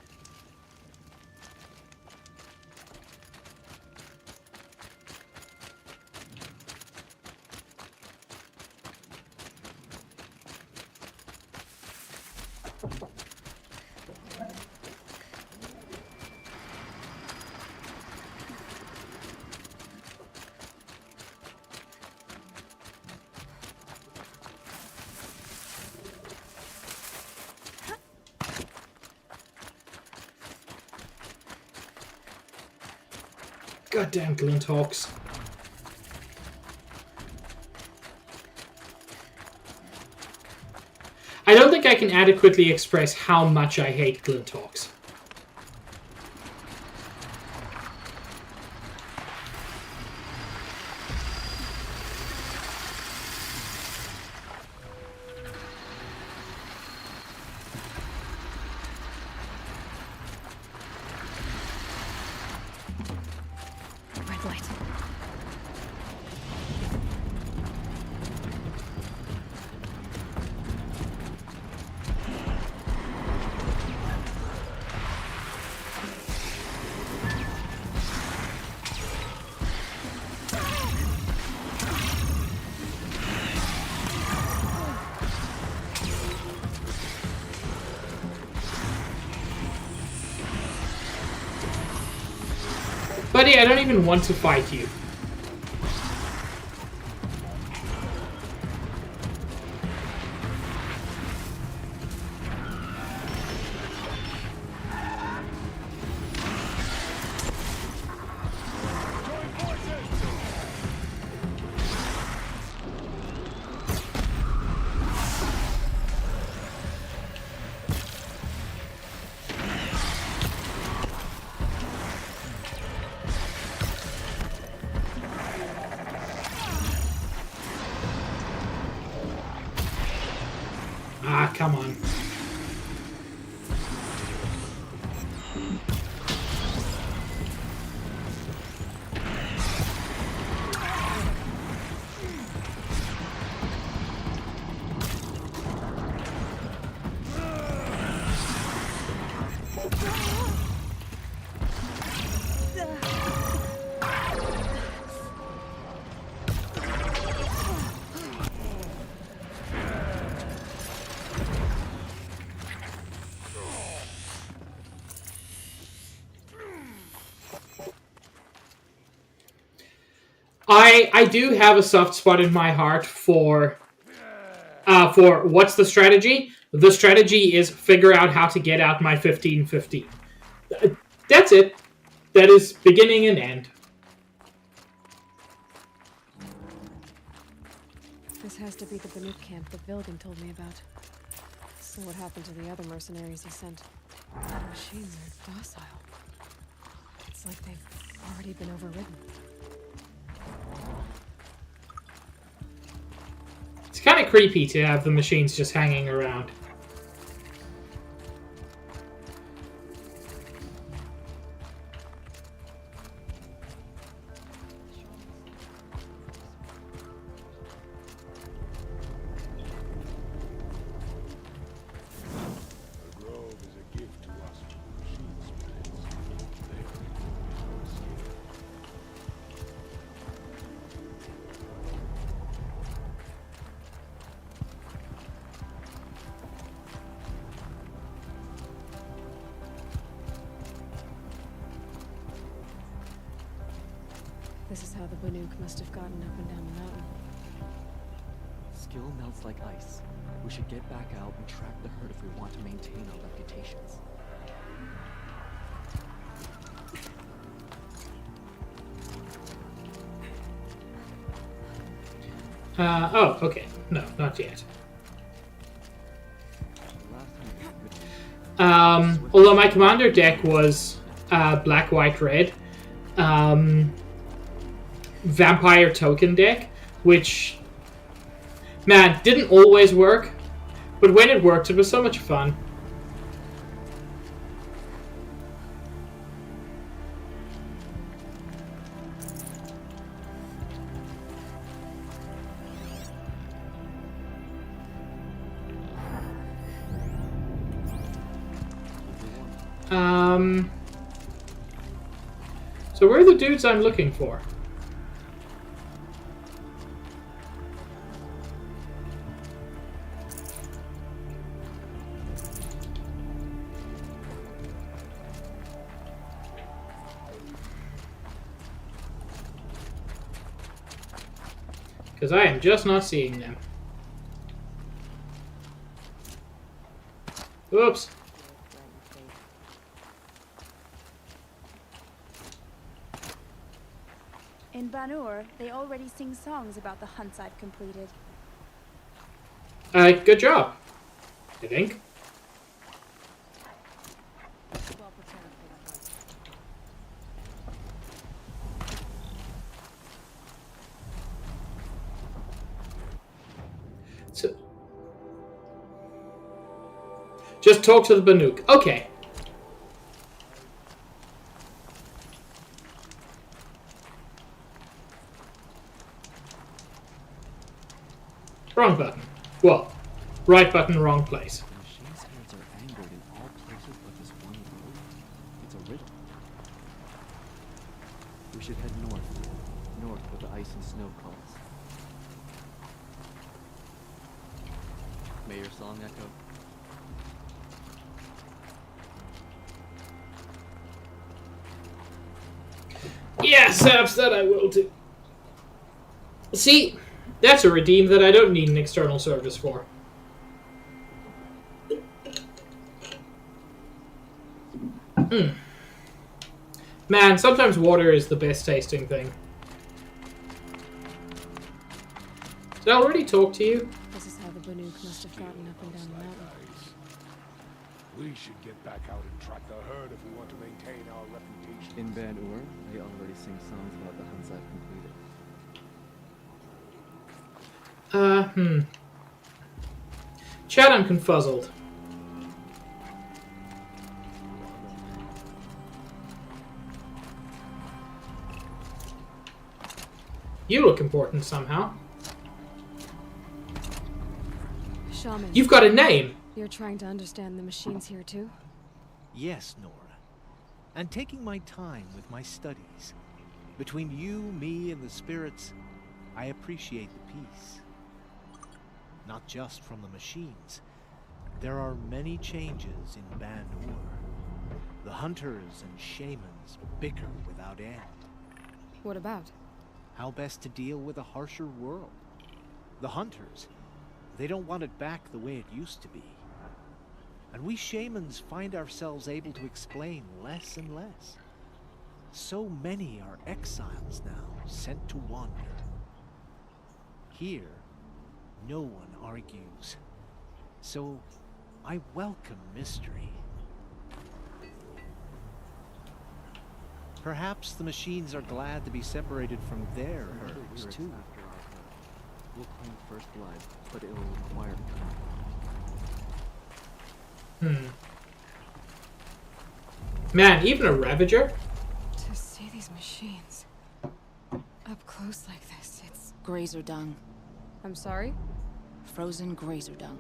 Goddamn Glinthawks. I don't think I can adequately express how much I hate Glinthawks. Buddy, I don't even want to fight you. come on. I do have a soft spot in my heart for what's the strategy? The strategy is figure out how to get out my 15-15. That's it. That is beginning and end. This has to be the Banuk camp that Vilgan told me about. So what happened to the other mercenaries he sent? The machines are docile. It's like they've already been overridden. It's kind of creepy to have the machines just hanging around. This is how the Banuk must have gotten up and down the mountain. Skill melts like ice. We should get back out and track the herd if we want to maintain our reputations. Oh, okay. No, not yet. Although my commander deck was black, white, red, vampire token deck, which, man, didn't always work, but when it worked, it was so much fun. So where are the dudes I'm looking for? Because I am just not seeing them. Oops. In Banur, they already sing songs about the hunts I've completed. Good job, I think. So, just talk to the Banuk. Okay. Wrong button. Well, right button, wrong place. The machine's heads are anchored in all places but this one road. It's a riddle. We should head north. North where the ice and snow calls. May your song echo. Yes, perhaps that I will do. See, that's a redeem that I don't need an external service for. Man, sometimes water is the best tasting thing. Did I already talk to you? This is how the Banuk must have gotten up and down the mountain. We should get back out and track the herd if we want to maintain our reputation. In Banur, they already sing songs about the hunts I've completed. Chad, I'm confuzzled. You look important somehow. Shaman. You've got a name. You're trying to understand the machines here too? Yes, Nora. And taking my time with my studies. Between you, me, and the spirits, I appreciate the peace. Not just from the machines. There are many changes in Ban-Ur. The hunters and shamans bicker without end. What about? How best to deal with a harsher world. The hunters, they don't want it back the way it used to be. And we shamans find ourselves able to explain less and less. So many are exiles now, sent to wander. Here, no one argues. So, I welcome mystery. Perhaps the machines are glad to be separated from their herds, too. We'll claim first blood, but it will require Man, even a Ravager? To see these machines up close like this, it's... Grazer dung. I'm sorry? Frozen grazer dung.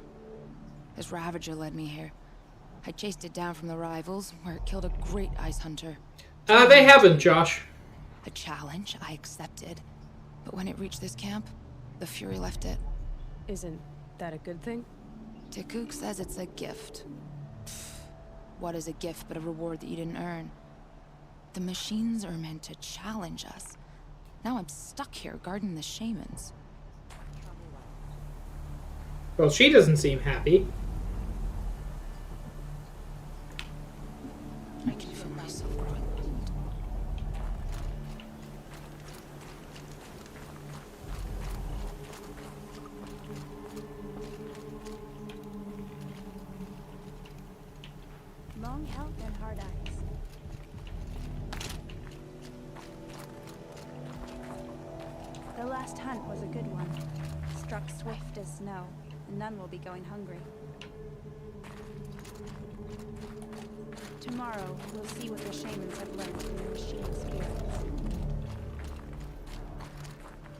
This Ravager led me here. I chased it down from the rivals, where it killed a great ice hunter. They haven't, Josh. A challenge I accepted. But when it reached this camp, the Fury left it. Isn't that a good thing? Tikuk says it's a gift. Pfft, what is a gift but a reward that you didn't earn? The machines are meant to challenge us. Now I'm stuck here guarding the shamans. Well, she doesn't seem happy. I can feel myself growing old. Long health and hard eyes. The last hunt was a good one. Struck swift as snow, and none will be going hungry. Tomorrow, we'll see what the shamans have learned from the machine spirits.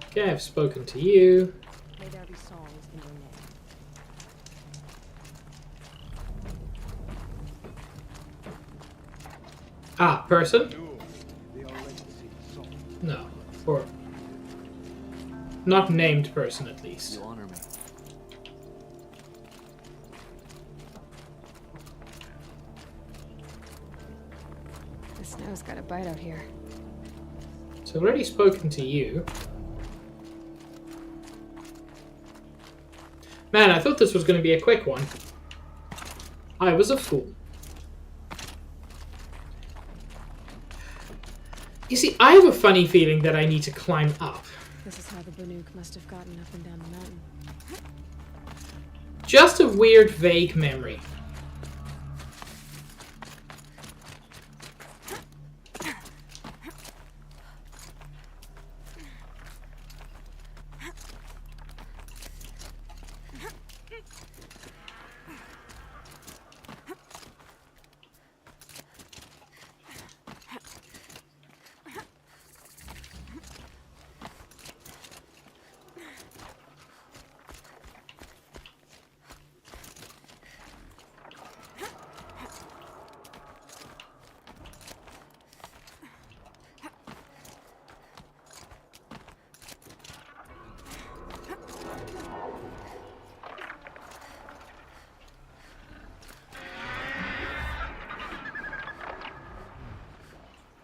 Okay, I've spoken to you. May there be songs in your name. Ah, person? No. Or... not named person, at least. You honor me. The snow's got a bite out here. So I've already spoken to you. Man, I thought this was going to be a quick one. I was a fool. You see, I have a funny feeling that I need to climb up. This is how the Banuk must have gotten up and down the mountain. Just a weird, vague memory.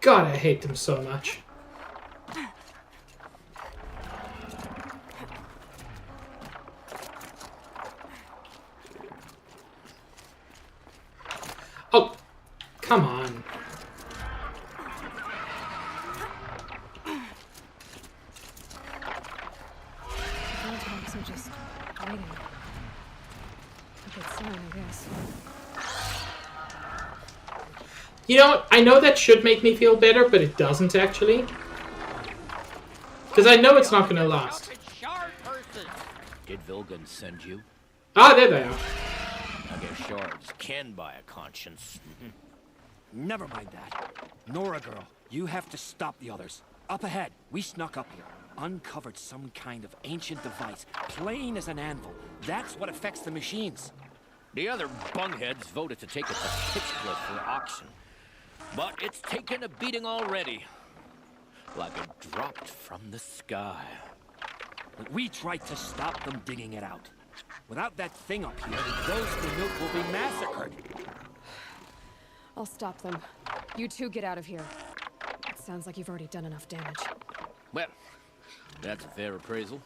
God, I hate them so much. Oh, come on. The Groundhogs are just waiting. A good sign, I guess. You know what? I know that should make me feel better, but it doesn't actually. Because I know it's not going to last. Did Vilgan send you? Ah, there they are. I guess shards can buy a conscience. Never mind that. Nora girl, you have to stop the others. Up ahead, we snuck up here. Uncovered some kind of ancient device, plain as an anvil. That's what affects the machines. The other bungheads voted to take it to Pitchcliff for auction. But it's taken a beating already. Like it dropped from the sky. We tried to stop them digging it out. Without that thing up here, those Banuk will be massacred. I'll stop them. You two get out of here. It sounds like you've already done enough damage. Well, that's a fair appraisal.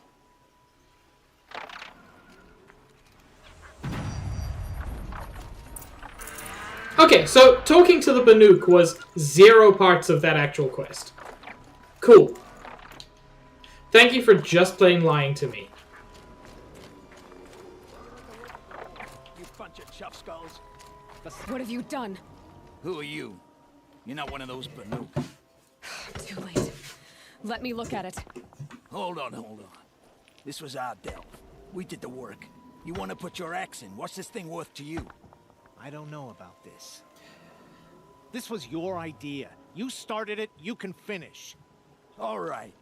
Okay, so talking to the Banuk was 0 parts of that actual quest. Cool. Thank you for just plain lying to me. You bunch of chuff skulls. What have you done? Who are you? You're not one of those Banuk. Too late. Let me look at it. Hold on. This was our delve. We did the work. You want to put your axe in? What's this thing worth to you? I don't know about this. This was your idea. You started it, you can finish. All right.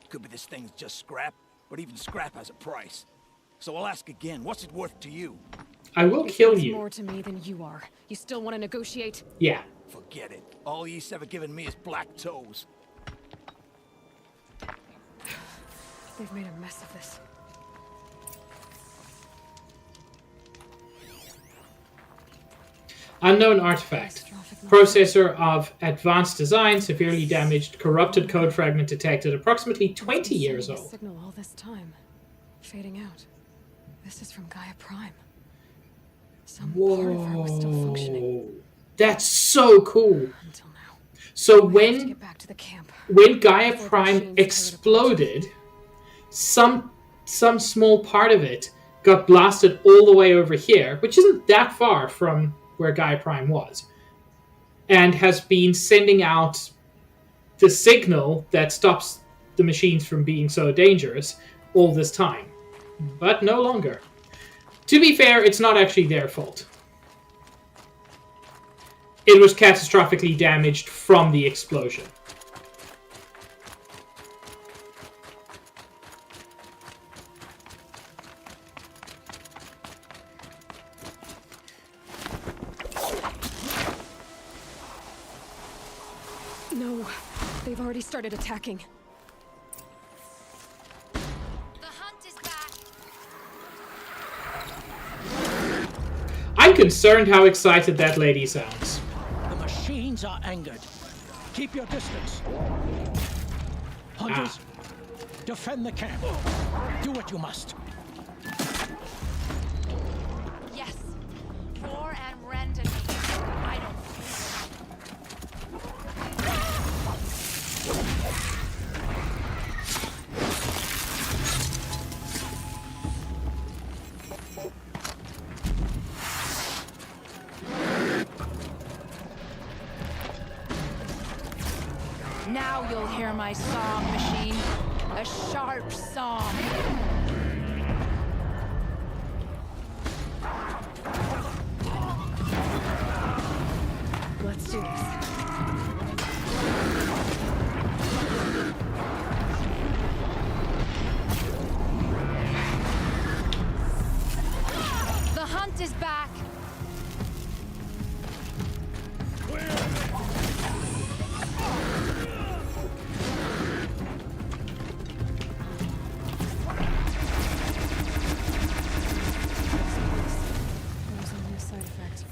Could be this thing's just scrap, but even scrap has a price. So I'll ask again, what's it worth to you? I will kill you. More to me than you are. You still want to negotiate? Yeah. Forget it. All East's ever given me is black toes. They've made a mess of this. Unknown artifact. Processor of advanced design, severely damaged, corrupted code fragment detected, approximately 20 years old. Signal all this time, fading out. This is from Gaia Prime. Some part of her was still functioning. That's so cool. Until now. So To when get back to the camp. when Gaia Prime exploded, some small part of it got blasted all the way over here, which isn't that far from where Gaia Prime was, and has been sending out the signal that stops the machines from being so dangerous all this time. But no longer. To be fair, it's not actually their fault. It was catastrophically damaged from the explosion. No, they've already started attacking. I'm concerned how excited that lady sounds. The machines are angered. Keep your distance. Hunters, defend the camp. Do what you must. Yes. Roar and rend and I don't. Now you'll hear my song, machine. A sharp song. Let's do this. The hunt is back. There's only a side effect.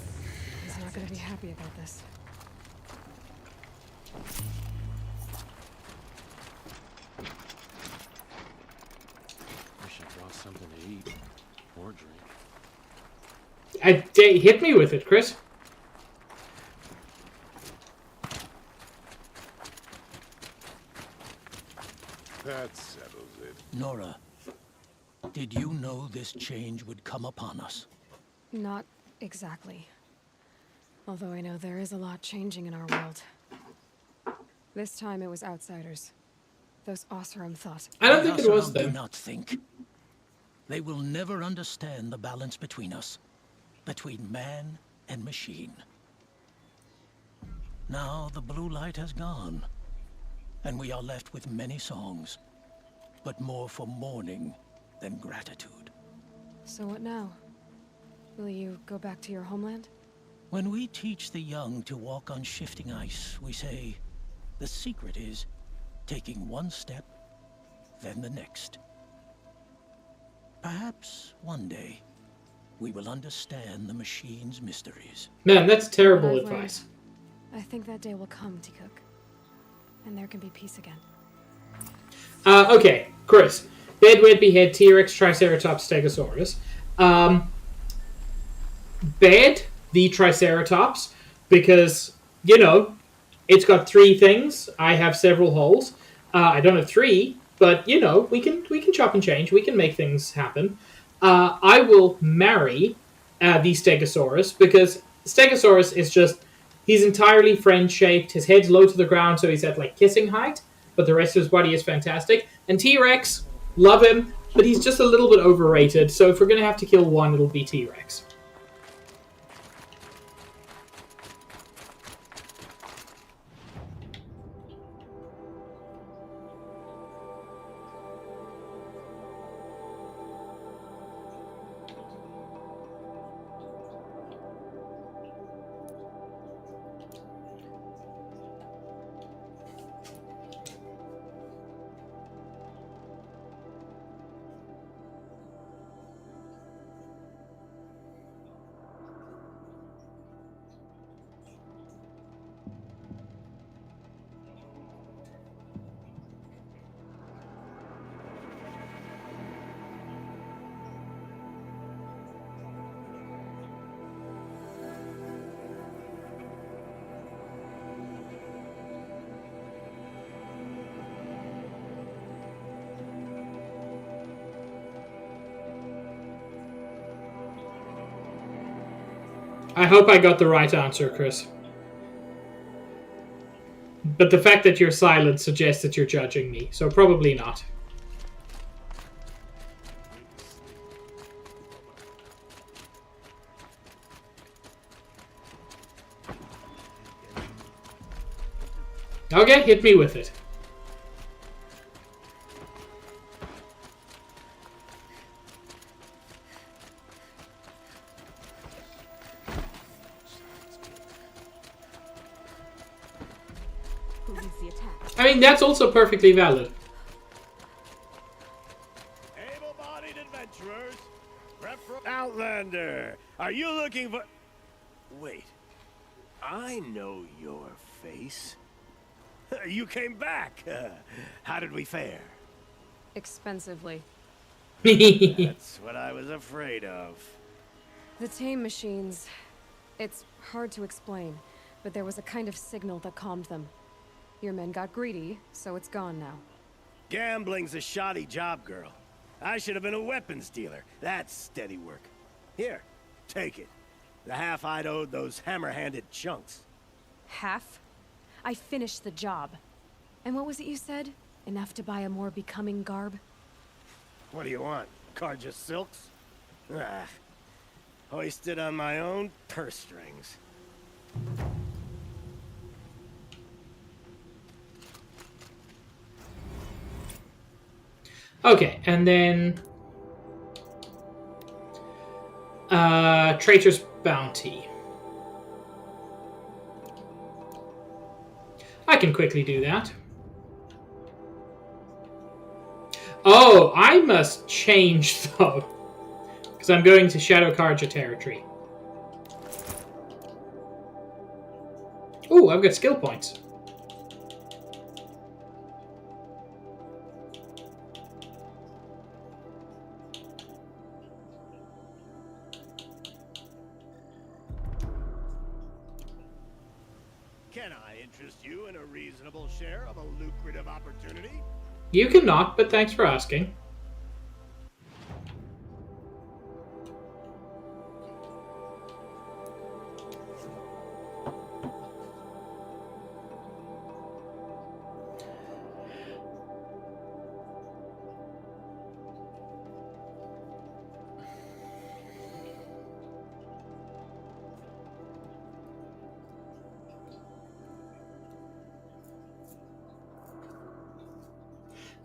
He's not going to be happy about this. Wish I brought something to eat or drink. Hit me with it, Chris. That settles it. Nora, did you know this change would come upon us? Not exactly. Although I know there is a lot changing in our world. This time it was outsiders. Those Oseram thought. I don't think it was Oseram them. Do not think. They will never understand the balance between us. between man and machine. Now the blue light has gone, and we are left with many songs, but more for mourning than gratitude. So what now? Will you go back to your homeland? When we teach the young to walk on shifting ice, we say, the secret is taking one step, then the next. Perhaps one day, we will understand the machine's mysteries. Man, that's terrible I've advice. learned. I think that day will come, T-Cook. And there can be peace again. Okay, Chris. Bedwet, Behead, T-Rex, Triceratops, Stegosaurus. Bed the Triceratops because, you know, it's got 3 things. I have several holes. I don't have 3, but, you know, we can chop and change. We can make things happen. I will marry the Stegosaurus because Stegosaurus is just... He's entirely friend-shaped. His head's low to the ground, so he's at, like, kissing height. But the rest of his body is fantastic. And T-Rex, love him, but he's just a little bit overrated. So if we're going to have to kill one, it'll be T-Rex. I hope I got the right answer, Chris. But the fact that you're silent suggests that you're judging me, so probably not. Okay, hit me with it. I mean, that's also perfectly valid. Able-bodied adventurers, Outlander, are you looking for... Wait, I know your face. You came back. How did we fare? Expensively. That's what I was afraid of. The tame machines... It's hard to explain, but there was a kind of signal that calmed them. Your men got greedy, so it's gone now. Gambling's a shoddy job, girl. I should have been a weapons dealer. That's steady work. Here, take it. The half I'd owed those hammer-handed chunks. Half? I finished the job. And what was it you said? Enough to buy a more becoming garb? What do you want? Carja silks? Ah, hoisted on my own purse strings. Okay, and then... Traitor's Bounty. I can quickly do that. Oh, I must change, though. Because I'm going to Shadow Karja territory. Ooh, I've got skill points. Can I interest you in a reasonable share of a lucrative opportunity? You cannot, but thanks for asking.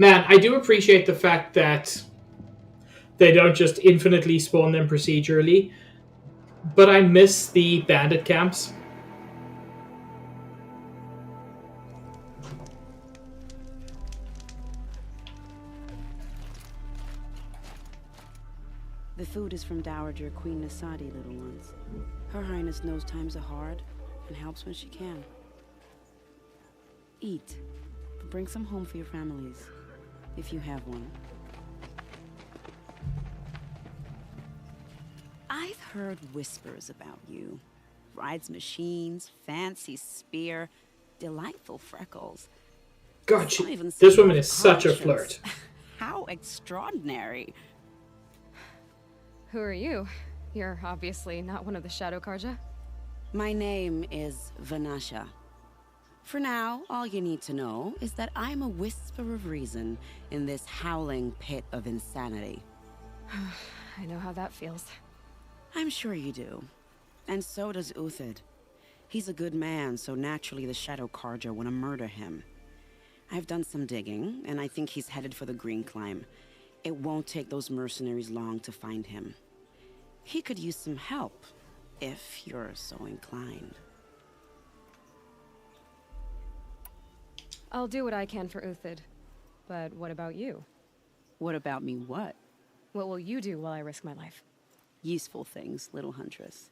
Man, I do appreciate the fact that they don't just infinitely spawn them procedurally, but I miss the bandit camps. The food is from Dowager Queen Nasadi, little ones. Her Highness knows times are hard and helps when she can. Eat, but bring some home for your families, if you have one. I've heard whispers about you. Rides machines, fancy spear, delightful freckles. God, Some even this say woman is such a conscience. flirt. How extraordinary. Who are you? You're obviously not one of the Shadow Karja. My name is Vanasha. For now, all you need to know is that I'm a whisper of reason in this howling pit of insanity. I know how that feels. I'm sure you do. And so does Uthid. He's a good man, so naturally the Shadow Karja want to murder him. I've done some digging, and I think he's headed for the Green Climb. It won't take those mercenaries long to find him. He could use some help, if you're so inclined. I'll do what I can for Uthid. But what about you? What about me what? What will you do while I risk my life? Useful things, little huntress.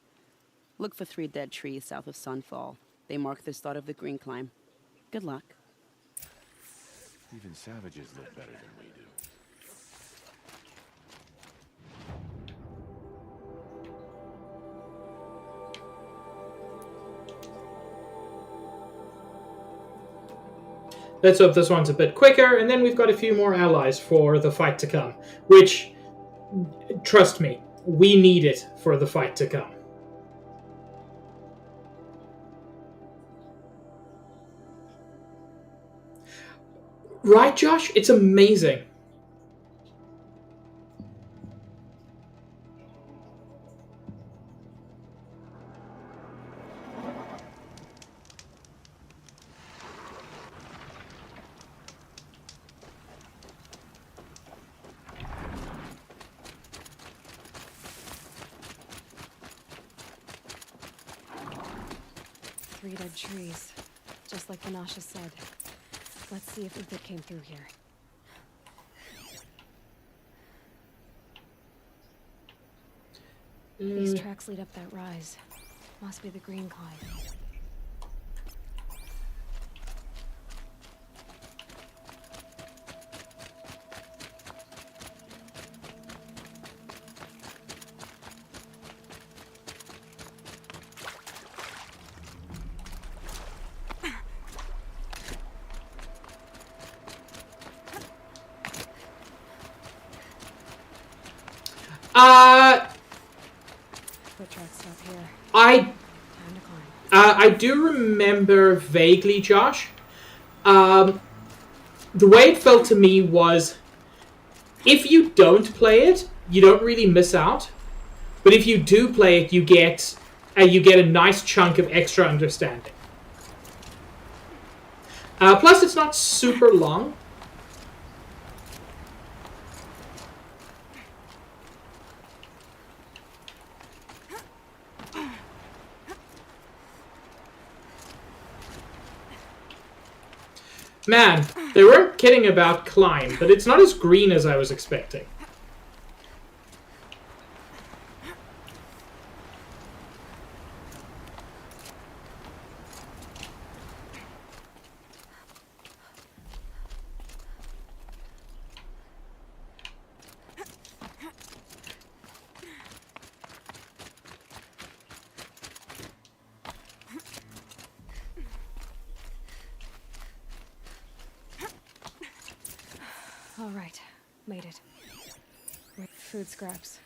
Look for 3 dead trees south of Sunfall. They mark the start of the Green Climb. Good luck. Even savages look better than we do. Let's hope this one's a bit quicker, and then we've got a few more allies for the fight to come. Which, trust me, we need it for the fight to come. Right, Josh? It's amazing. Three dead trees. Just like Vanasha said. Let's see if Uthid came through here. These tracks lead up that rise. Must be the Green Climb. Foot tracks stop here. I do remember vaguely, Josh. The way it felt to me was, if you don't play it, you don't really miss out. But if you do play it, you get a nice chunk of extra understanding. Plus, it's not super long. Man, they weren't kidding about Climb, but it's not as green as I was expecting. All right, made it. Wait, food scraps.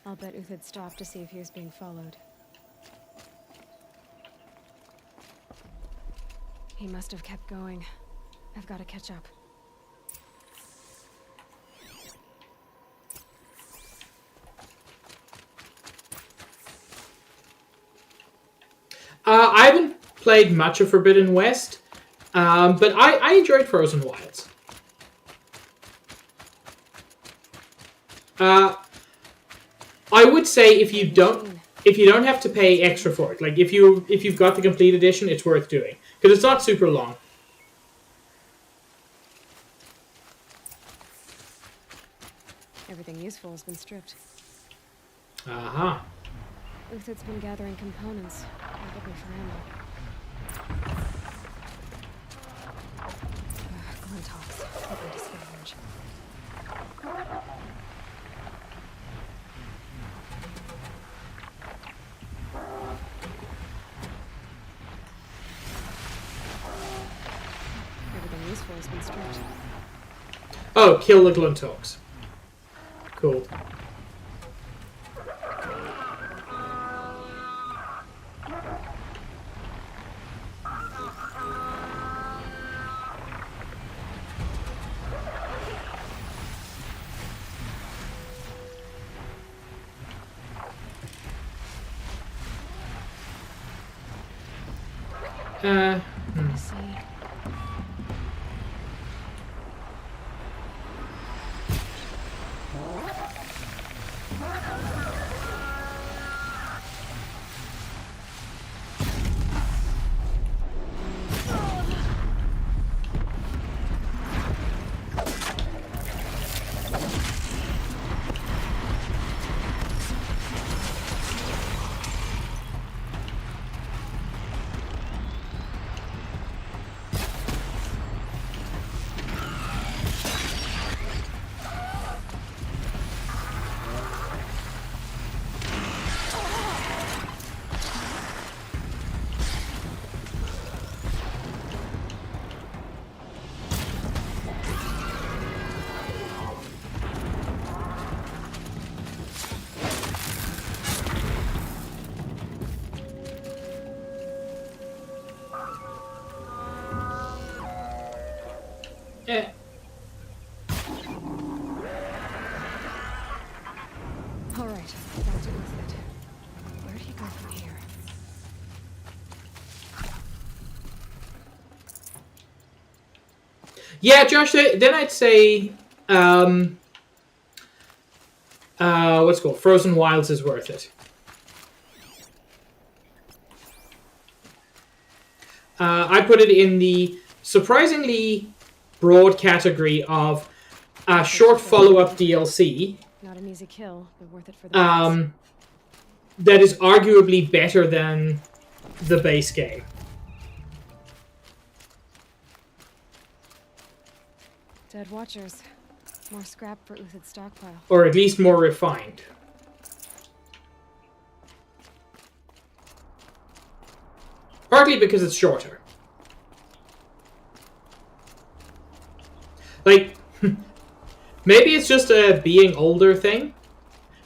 I'll bet Uthid stopped to see if he was being followed. He must have kept going. I've got to catch up. I haven't played much of Forbidden West, but I enjoyed Frozen Wilds. I would say if you don't have to pay extra for it, like if you've got the complete edition, it's worth doing because it's not super long. Everything useful has been stripped. Aha. Uthid's been gathering components. They're looking for ammo. Glintox. Hoping to scavenge. Everything useful has been stripped. Oh, kill the Glintox. Cool. Yeah. All right, back to Uthid. Where'd he go from here? Yeah, Josh. Then I'd say, what's it called? Frozen Wilds is worth it. I put it in the surprisingly broad category of short follow-up DLC. Not an easy kill, but worth it for the that is arguably better than the base game. Dead Watchers. More scrap for Uthid's stockpile. Or at least more refined. Partly because it's shorter. Like, maybe it's just a being older thing,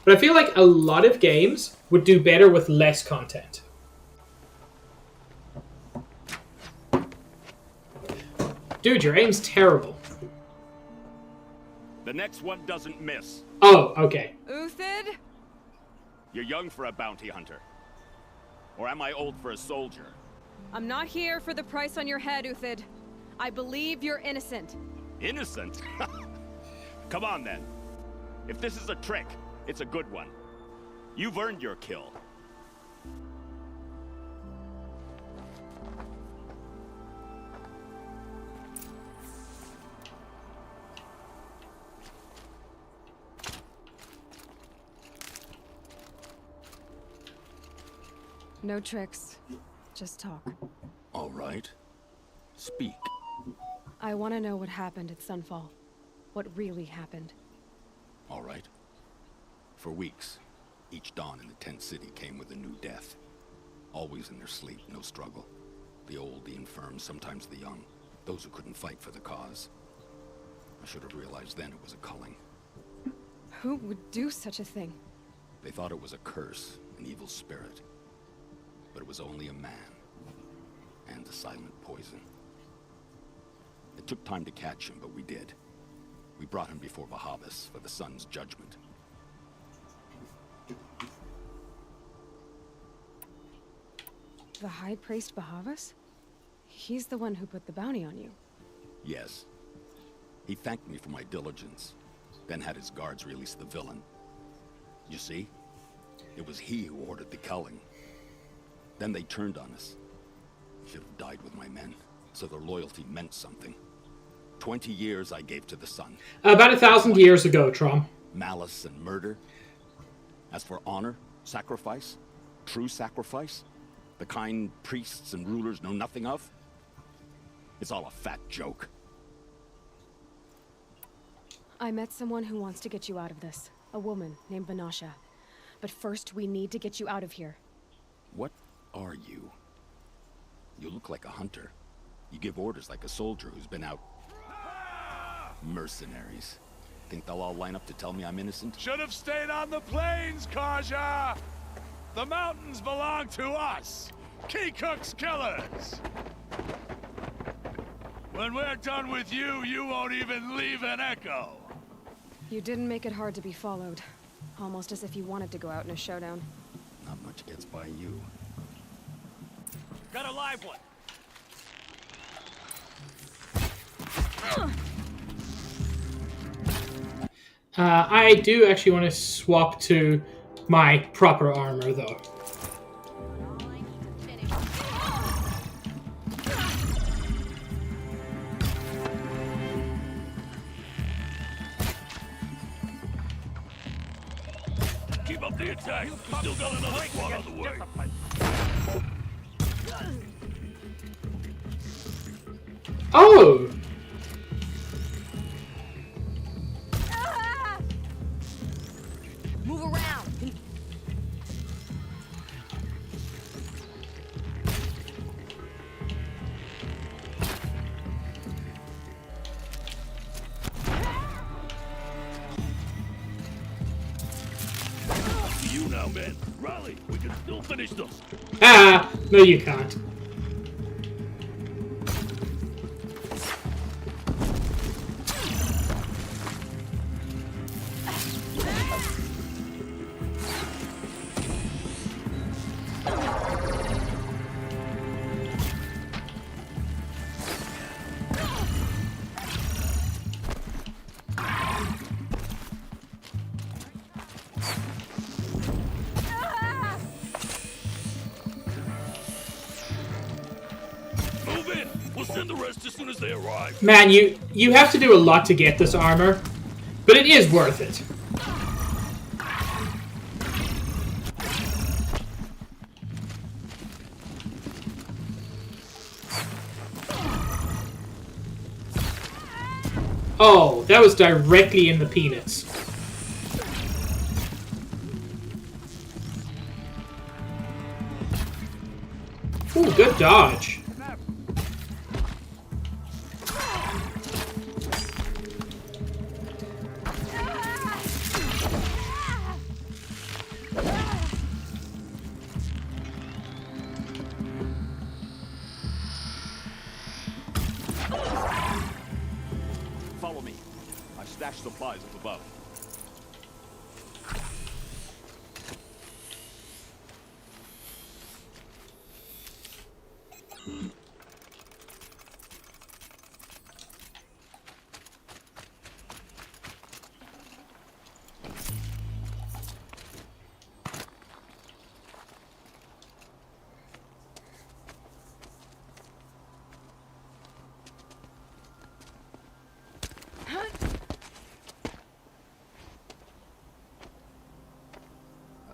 but I feel like a lot of games would do better with less content. Dude, your aim's terrible. The next one doesn't miss. Oh, okay. Uthid? You're young for a bounty hunter. Or am I old for a soldier? I'm not here for the price on your head, Uthid. I believe you're innocent. Innocent? Come on, then. If this is a trick, it's a good one. You've earned your kill. No tricks. Just talk. All right. Speak. I want to know what happened at Sunfall. What really happened. All right. For weeks, each dawn in the tent city came with a new death. Always in their sleep, no struggle. The old, the infirm, sometimes the young. Those who couldn't fight for the cause. I should have realized then it was a culling. Who would do such a thing? They thought it was a curse, an evil spirit. But it was only a man. And a silent poison. It took time to catch him, but we did. We brought him before Bahavas for the sun's judgment. The High Priest Bahavas? He's the one who put the bounty on you. Yes. He thanked me for my diligence. then had his guards release the villain. You see? It was he who ordered the culling. Then they turned on us. Should have died with my men, so their loyalty meant something. 20 years I gave to the sun. About 1,000 years ago, Trom. Malice and murder. As for honor, sacrifice, true sacrifice, the kind priests and rulers know nothing of, it's all a fat joke. I met someone who wants to get you out of this. A woman named Vanasha. But first, we need to get you out of here. What are you? You look like a hunter. You give orders like a soldier who's been out. Mercenaries. Think they'll all line up to tell me I'm innocent? Should have stayed on the plains, Karja! The mountains belong to us! Keekook's killers! When we're done with you, you won't even leave an echo! You didn't make it hard to be followed. Almost as if you wanted to go out in a showdown. Not much gets by you. Got a live one! I do actually want to swap to my proper armor, though. Keep up the attack! We still got another squad on the way! Oh! Move around. You now, man. Rally, we can still finish this. Ah, no you can't. Move in. We'll send the rest as soon as they arrive. Man, you have to do a lot to get this armor, but it is worth it. Oh, that was directly in the peanuts. Ooh, good dodge. Follow me. I've stashed supplies up above.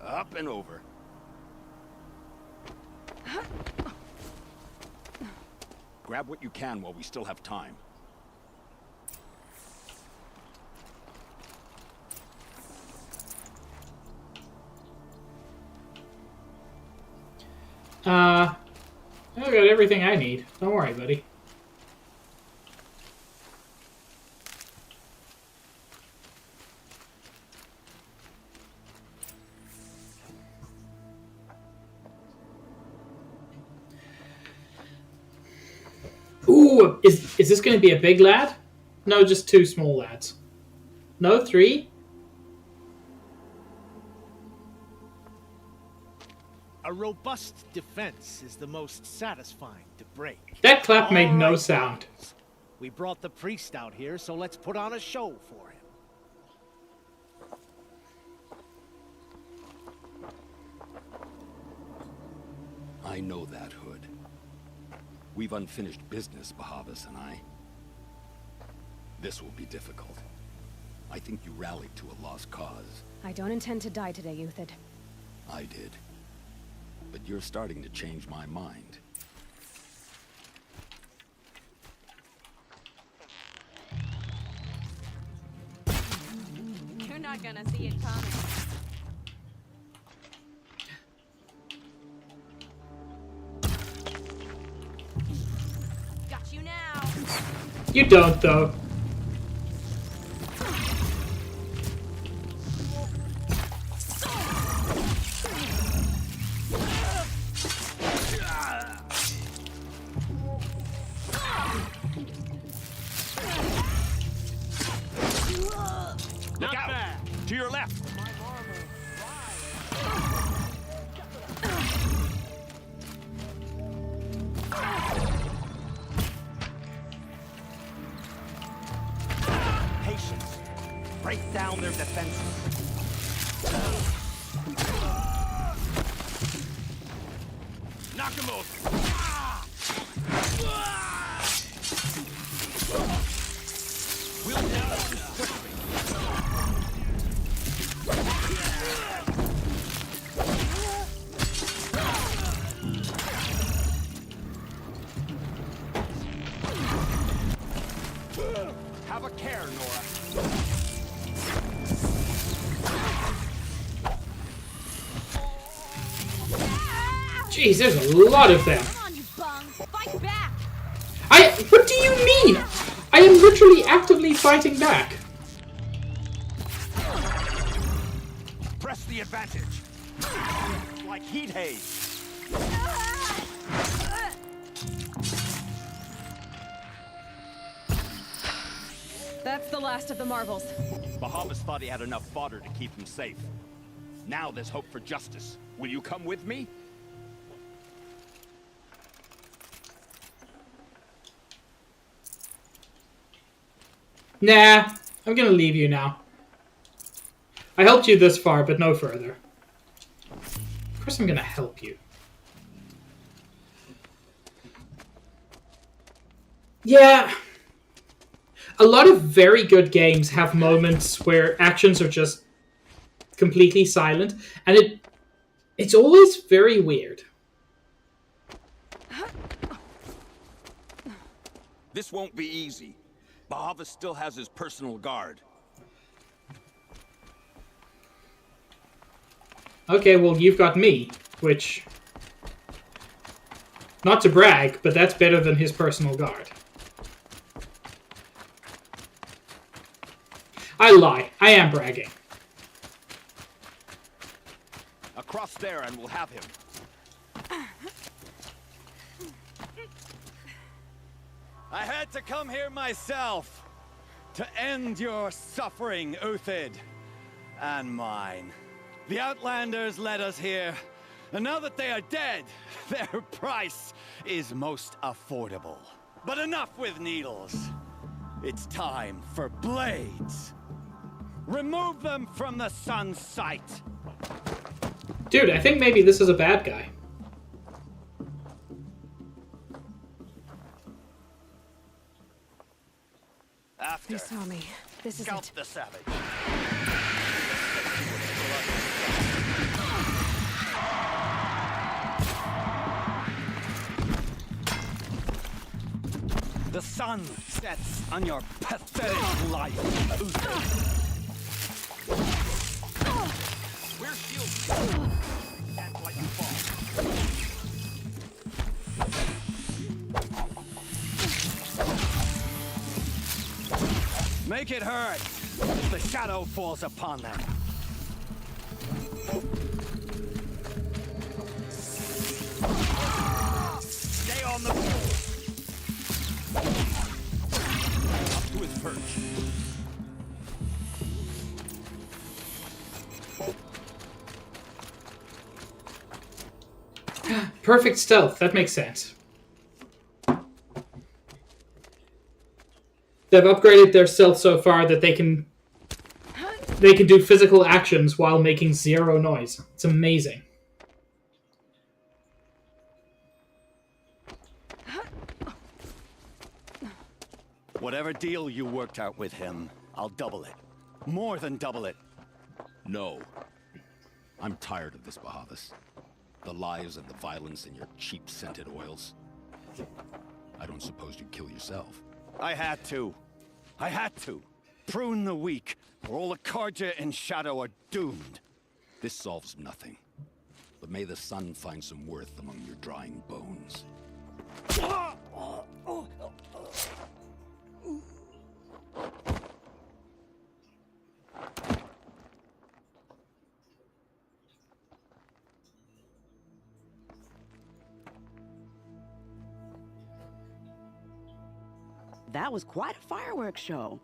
Up and over. Grab what you can while we still have time. I got everything I need. Don't worry, buddy. Ooh, is this going to be a big lad? No, just 2 small lads. No, 3? A robust defense is the most satisfying to break. That clap made no Alright, sound. We brought the priest out here, so let's put on a show for him. I know that, Hood. We've unfinished business, Bahavas and I. This will be difficult. I think you rallied to a lost cause. I don't intend to die today, Uthid. I did. But you're starting to change my mind. You're not gonna see it coming. Got you now. You don't, though. Look out! To your left! Patience. Break down their defenses. Knock him over! We'll down this quickly. Have a care, Nora. Jeez, there's a lot of them. Come on, you bum! Fight back! What do you mean? I am literally actively fighting back. Press the advantage. Like heat haze. That's the last of the marvels. Bahavas thought he had enough fodder to keep him safe. Now there's hope for justice. Will you come with me? Nah, I'm gonna leave you now. I helped you this far, but no further. Of course I'm gonna help you. Yeah. A lot of very good games have moments where actions are just completely silent, and it's always very weird. This won't be easy. Bahavas still has his personal guard. Okay, well, you've got me, which... Not to brag, but that's better than his personal guard. I lie. I am bragging. Across there and we'll have him. I had to come here myself to end your suffering, Uthid, and mine. The Outlanders led us here, and now that they are dead, their price is most affordable. But enough with needles. It's time for blades. Remove them from the sun's sight. Dude, I think maybe this is a bad guy. After. You saw me. This is Scalp it. the savage. The sun sets on your pathetic life, Uthid. We're shielded. Can't let you fall. Make it hurt if the shadow falls upon them. Stay on the floor. Up to his perch. Perfect stealth. That makes sense. They've upgraded their stealth so far that they can do physical actions while making zero noise. It's amazing. Whatever deal you worked out with him, I'll double it. More than double it. No. I'm tired of this, Bahavas. The lies and the violence and your cheap scented oils. I don't suppose you'd kill yourself. I had to. I had to. Prune the weak, or all the Carja and Shadow are doomed. This solves nothing. But may the sun find some worth among your drying bones. That was quite a fireworks show.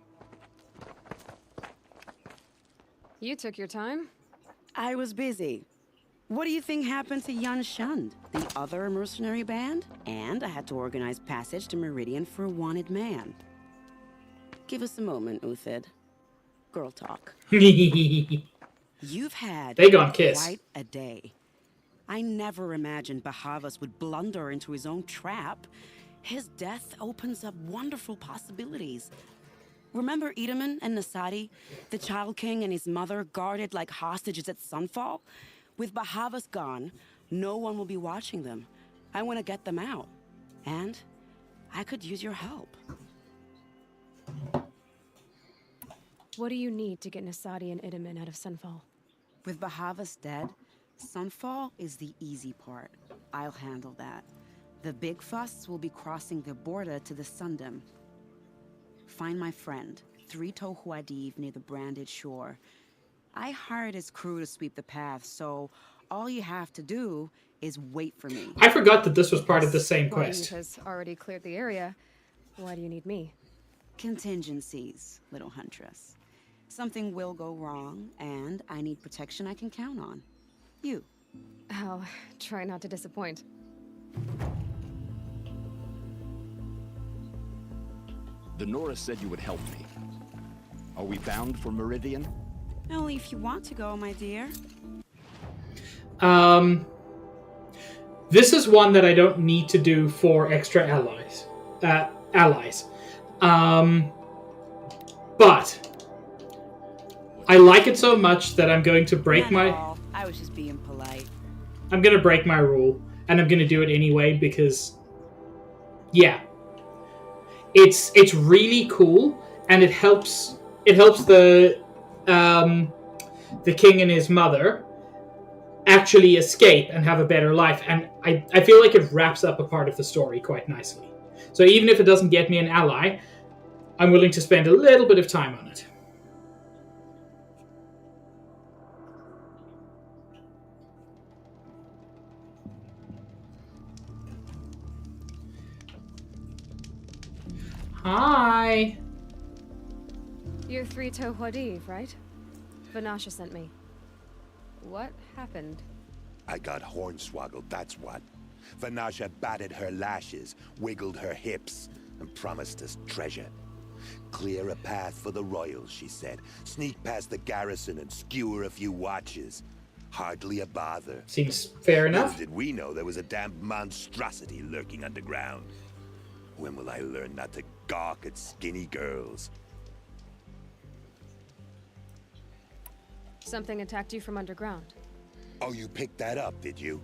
You took your time? I was busy. What do you think happened to Yan Shund, the other mercenary band? And I had to organize passage to Meridian for a wanted man. Give us a moment, Uthid. Girl talk. You've had They gone kiss. quite a day. I never imagined Bahavas would blunder into his own trap. His death opens up wonderful possibilities. Remember Edaman and Nasadi, the Child King and his mother guarded like hostages at Sunfall? With Bahavas gone, no one will be watching them. I want to get them out. And I could use your help. What do you need to get Nasadi and Idaman out of Sunfall? With Bahavas dead, Sunfall is the easy part. I'll handle that. The big fuss will be crossing the border to the Sundom. Find my friend, 3-Toe Huadiv, near the Branded Shore. I hired his crew to sweep the path, so all you have to do is wait for me. I forgot that this was part of the same Well, quest. has already cleared the area. Why do you need me? Contingencies, little huntress. Something will go wrong, and I need protection I can count on. You. I'll try not to disappoint. The Nora said you would help me. Are we bound for Meridian? Only if you want to go, my dear. This is one that I don't need to do for extra allies. But I like it so much that I'm going to break Not I was just being polite. I'm going to break my rule, and I'm going to do it anyway because, yeah, it's really cool, and it helps the king and his mother actually escape and have a better life, and I feel like it wraps up a part of the story quite nicely. So even if it doesn't get me an ally, I'm willing to spend a little bit of time on it. Hi. You're 3-Toe Huadiv, right? Vanasha sent me. What happened? I got hornswoggled, that's what. Vanasha batted her lashes, wiggled her hips, and promised us treasure. Clear a path for the royals, she said. Sneak past the garrison and skewer a few watches. Hardly a bother. Seems fair enough. Little did we know there was a damn monstrosity lurking underground. When will I learn not to gawk at skinny girls? Something attacked you from underground. Oh, you picked that up, did you?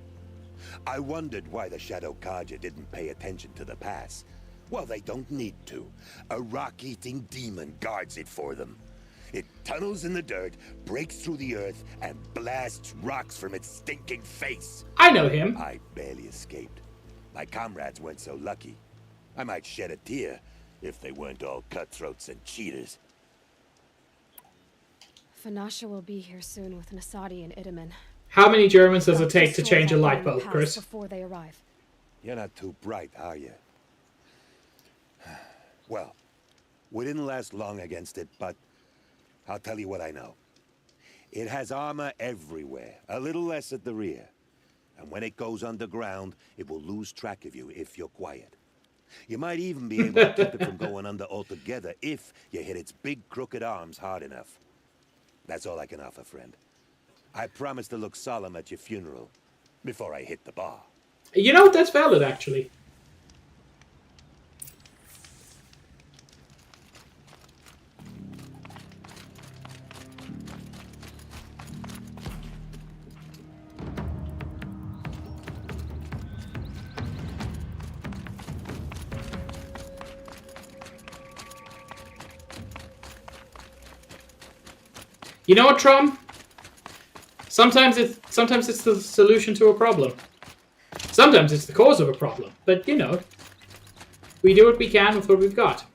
I wondered why the Shadow Carja didn't pay attention to the pass. Well, they don't need to. A rock-eating demon guards it for them. It tunnels in the dirt, breaks through the earth, and blasts rocks from its stinking face. I know him. I barely escaped. My comrades weren't so lucky. I might shed a tear if they weren't all cutthroats and cheaters. Vanasha will be here soon with Nasadi and Idaman. How many Germans does it take to change a light bulb, Chris? Before they arrive. You're not too bright, are you? Well, we didn't last long against it, but I'll tell you what I know. It has armor everywhere, a little less at the rear. And when it goes underground, it will lose track of you if you're quiet. You might even be able to keep it from going under altogether if you hit its big crooked arms hard enough. That's all I can offer, friend. I promise to look solemn at your funeral before I hit the bar. You know, that's valid, actually. You know what, Trom? Sometimes it's the solution to a problem. Sometimes it's the cause of a problem. But, you know, we do what we can with what we've got.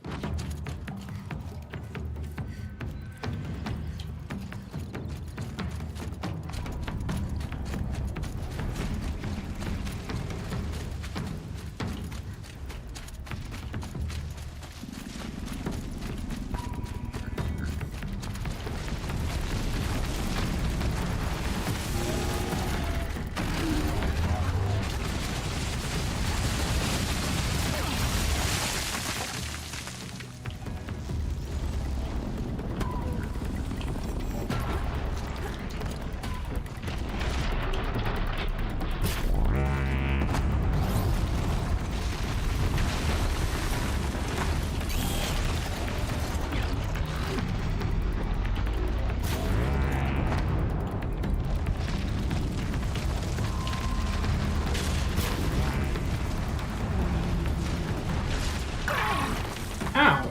Ow.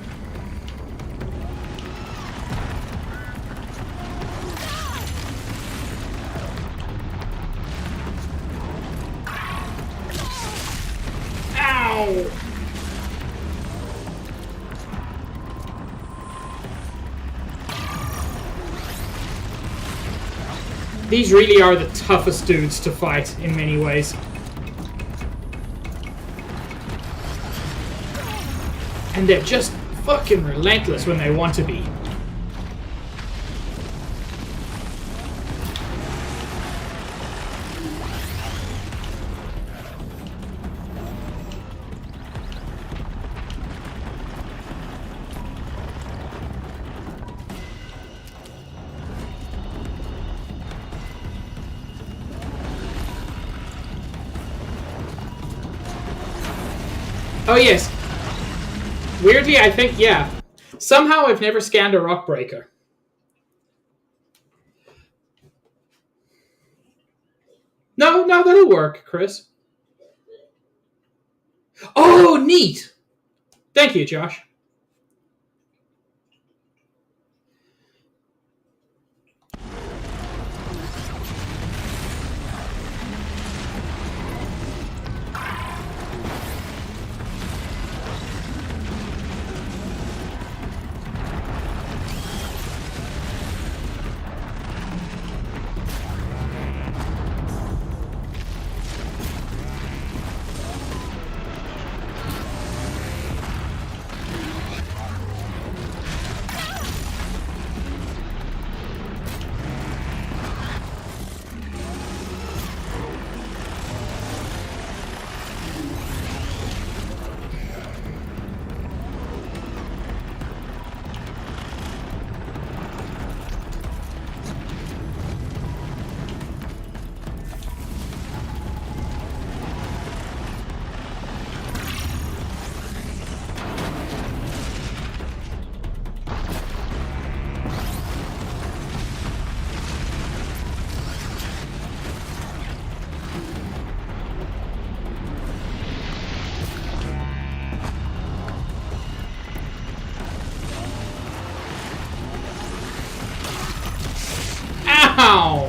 Ow! These really are the toughest dudes to fight in many ways. And they're just fucking relentless when they want to be. Oh yes. Weirdly, I think, yeah. Somehow I've never scanned a rock breaker. No, that'll work, Chris. Oh, neat! Thank you, Josh. Ow!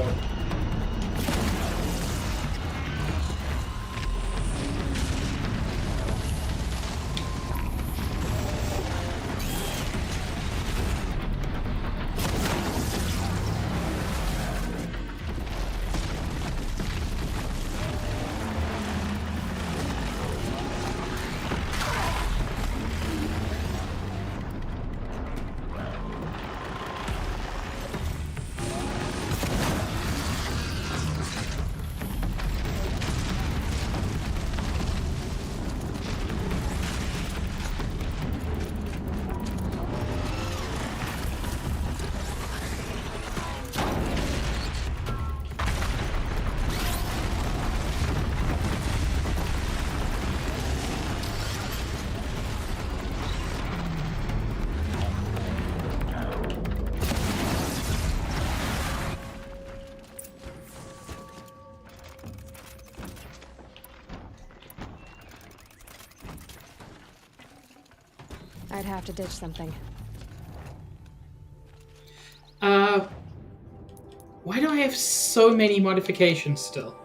I'd have to ditch something. I have so many modifications still?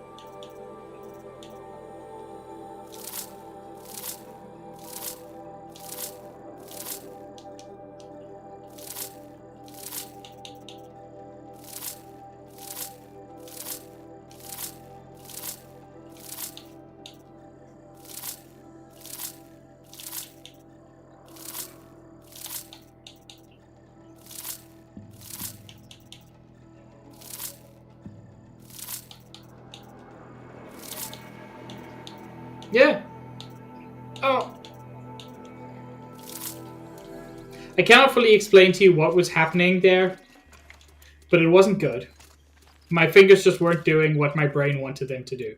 Yeah. Oh. I cannot fully explain to you what was happening there, but it wasn't good. My fingers just weren't doing what my brain wanted them to do.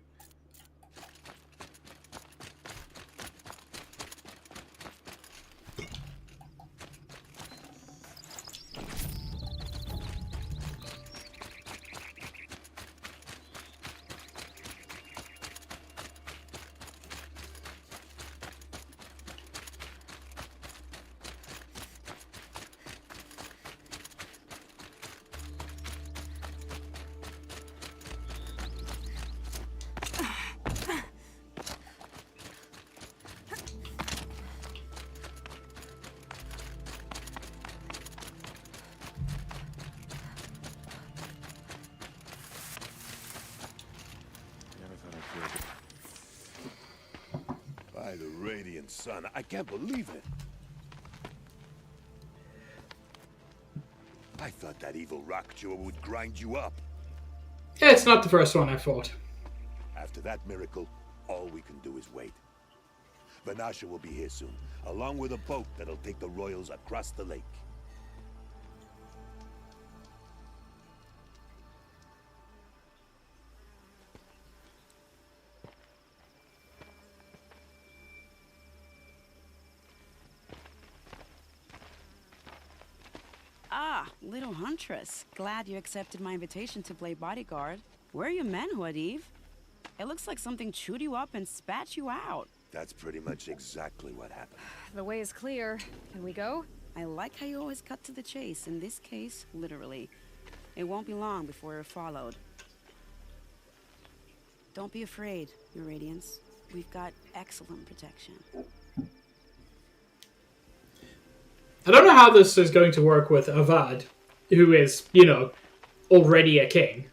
By the radiant sun, I can't believe it. I thought that evil rock chewer would grind you up. Yeah, it's not the first one I fought. After that miracle, all we can do is wait. Vanasha will be here soon, along with a boat that'll take the royals across the lake. Ah, little huntress. Glad you accepted my invitation to play bodyguard. Where are your men, Huadiv? It looks like something chewed you up and spat you out. That's pretty much exactly what happened. The way is clear. Can we go? I like how you always cut to the chase. In this case, literally. It won't be long before we're followed. Don't be afraid, Your Radiance. We've got excellent protection. I don't know how this is going to work with Avad, who is, you know, already a king.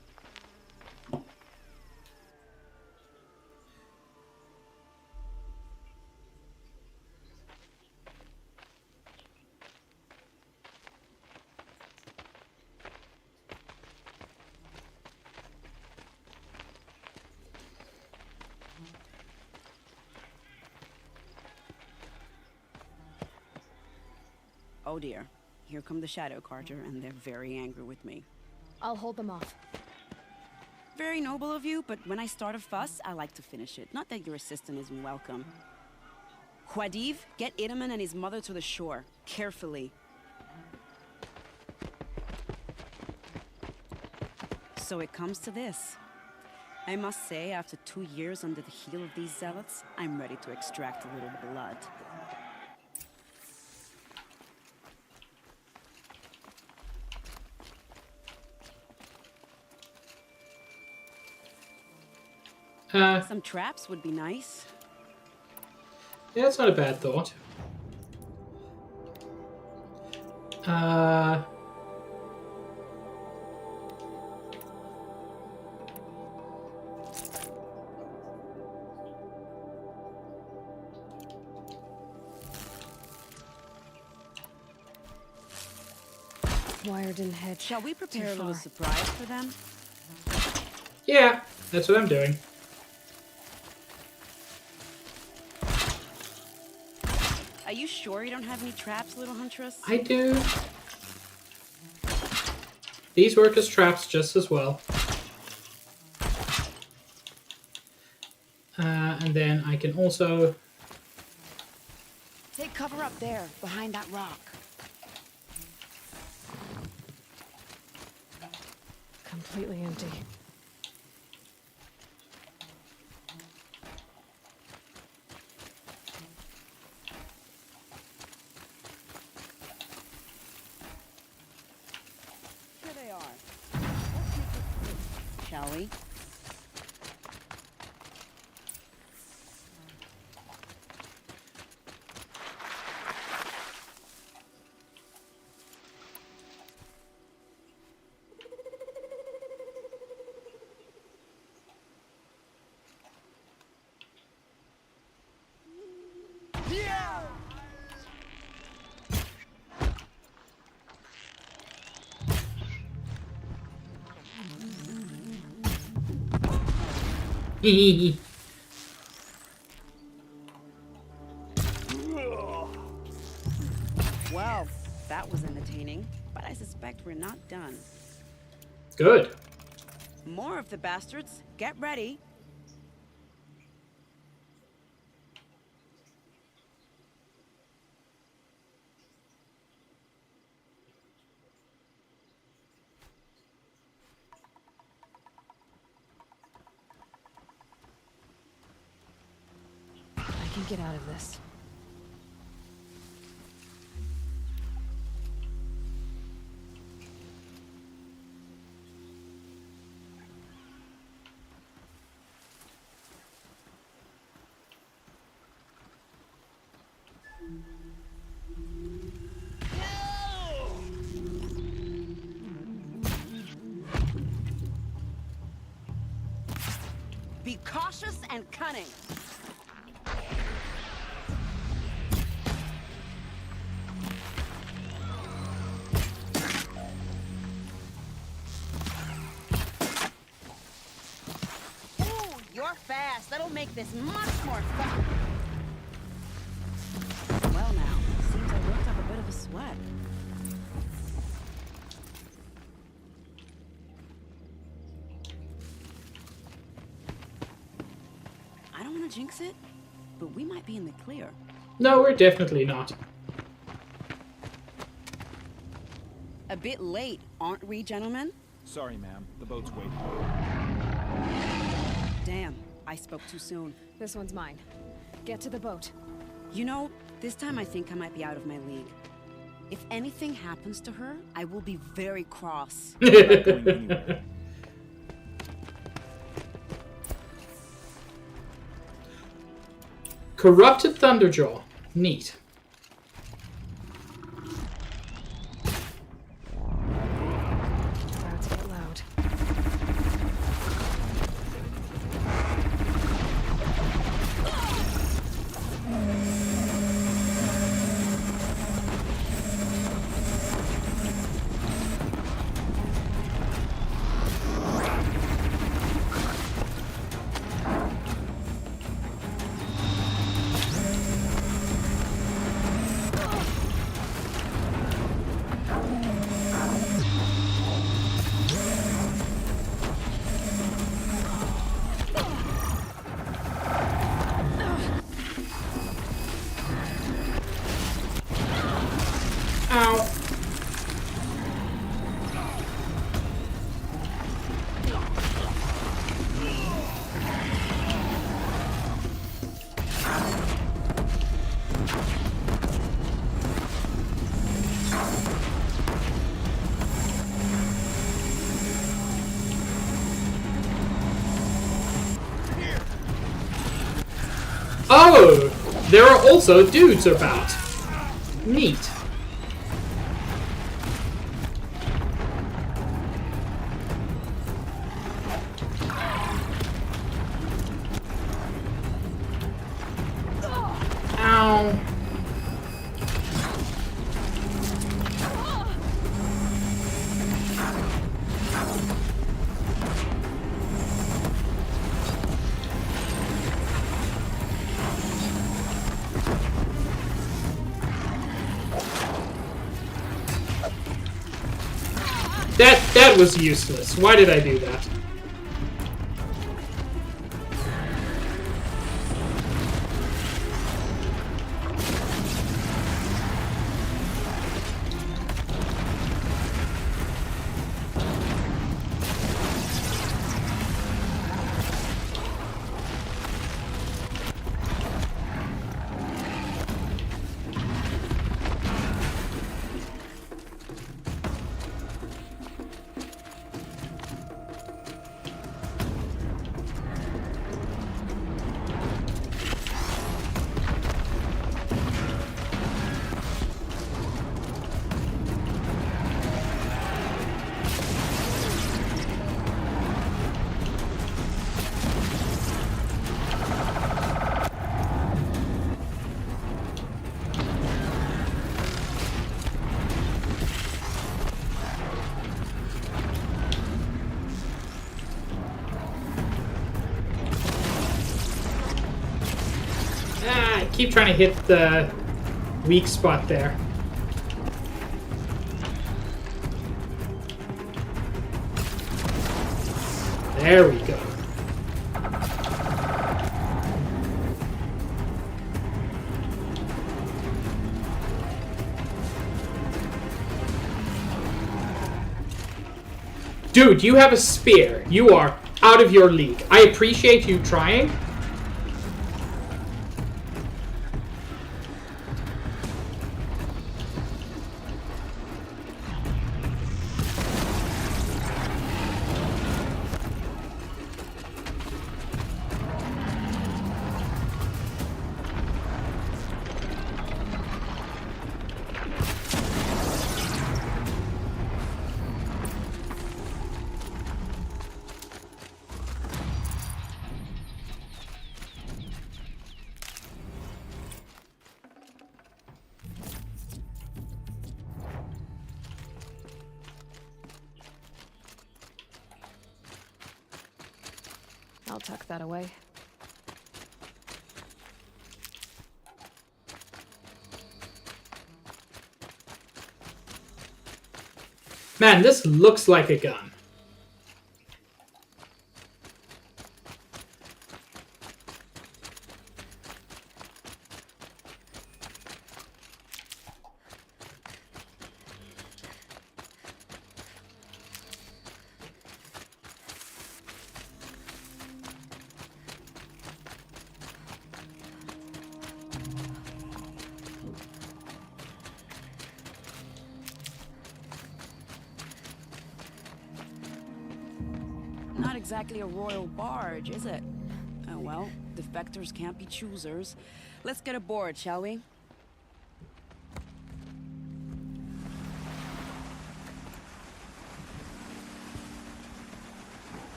Oh dear. Here come the Shadow Carter, and they're very angry with me. I'll hold them off. Very noble of you, but when I start a fuss, I like to finish it. Not that your assistant isn't welcome. Huadiv, get Itaman and his mother to the shore. Carefully. So it comes to this. I must say, after 2 years under the heel of these zealots, I'm ready to extract a little blood. Some traps would be nice. Yeah, that's not a bad thought. Wire didn't head. Shall we prepare a too little far. surprise for them? Yeah, that's what I'm doing. Are you sure you don't have any traps, little huntress? I do. These work as traps just as well. And then I can also... Take cover up there, behind that rock. Completely empty. Here they are. family. Well, that was entertaining, but I suspect we're not done. Good. More of the bastards. Get ready. I can get out of this. Be cautious and cunning. Ooh, you're fast. That'll make this much more fun. Well now, seems I worked up a bit of a sweat. I don't want to jinx it, but we might be in the clear. No, we're definitely not. A bit late, aren't we, gentlemen? Sorry, ma'am. The boat's waiting. Damn, I spoke too soon. This one's mine. Get to the boat. You know, this time I think I might be out of my league. If anything happens to her, I will be very cross. I'm not going anywhere. Corrupted Thunderjaw. Neat. About to get loud. Ow. Oh, there are also dudes about. Neat. Ow. That was useless. Why did I do that? I keep trying to hit the weak spot there. There we go. Dude, you have a spear. You are out of your league. I appreciate you trying. I'll tuck that away. Man, this looks like a gun. Not exactly a royal barge, is it? Oh well, defectors can't be choosers. Let's get aboard, shall we?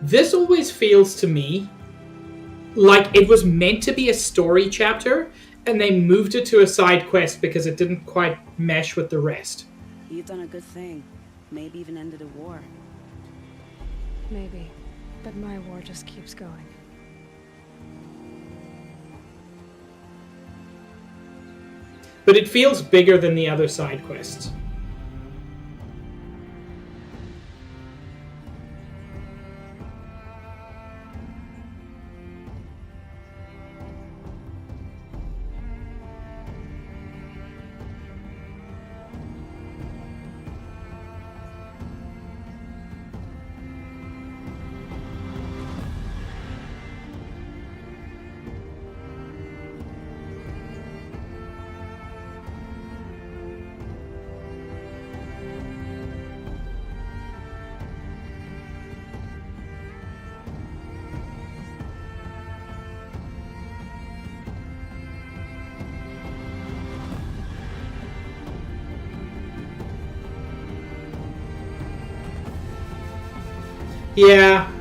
This always feels to me like it was meant to be a story chapter, and they moved it to a side quest because it didn't quite mesh with the rest. You've done a good thing. Maybe even ended a war. Maybe. But my war just keeps going. But it feels bigger than the other side quests. Yeah.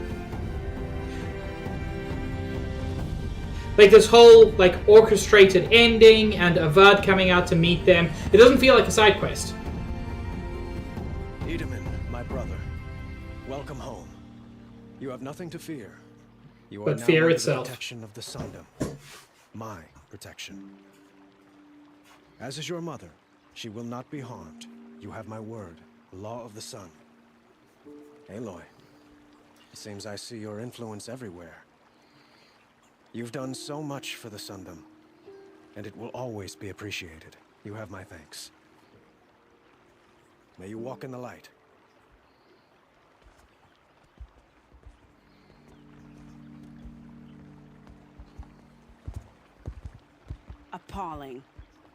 Like this whole like orchestrated ending and Avad coming out to meet them. It doesn't feel like a side quest. Edaman, my brother. Welcome home. You have nothing to fear. You are But now fear under itself. the protection of the Sundom. My protection. As is your mother, she will not be harmed. You have my word. Law of the Sun. Aloy. It seems I see your influence everywhere. You've done so much for the Sundom, and it will always be appreciated. You have my thanks. May you walk in the light. Appalling.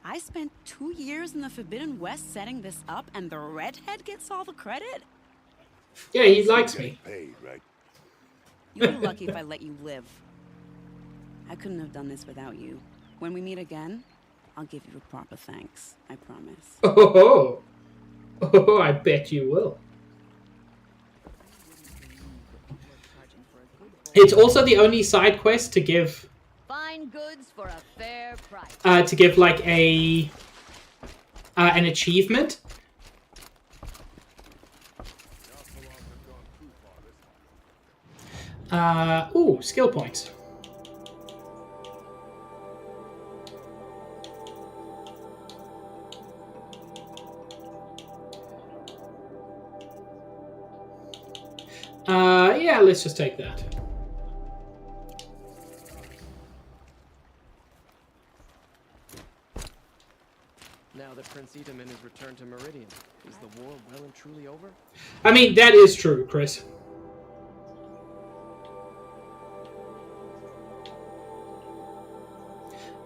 I spent 2 years in the Forbidden West setting this up, and the redhead gets all the credit? Yeah, he likes me. Paid, right? You'd be lucky if I let you live. I couldn't have done this without you. When we meet again, I'll give you a proper thanks. I promise. Oh, I bet you will. It's also the only side quest to give Fine goods for a fair price. To give like a an achievement. Ooh, skill points. Yeah, let's just take that. Now that Prince Edaman has returned to Meridian, is the war well and truly over? I mean, that is true, Chris.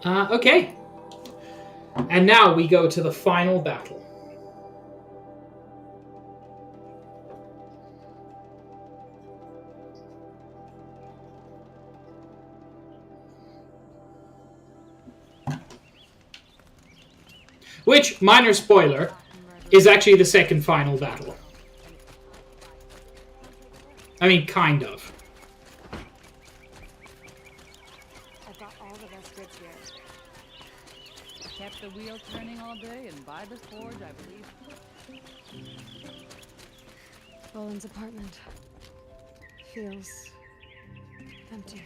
Okay. And now we go to the final battle. Which, minor spoiler, is actually the second final battle. I mean, kind of. I've got all the best goods here. Kept the wheel turning all day, and by the forge, I believe. Roland's apartment feels empty.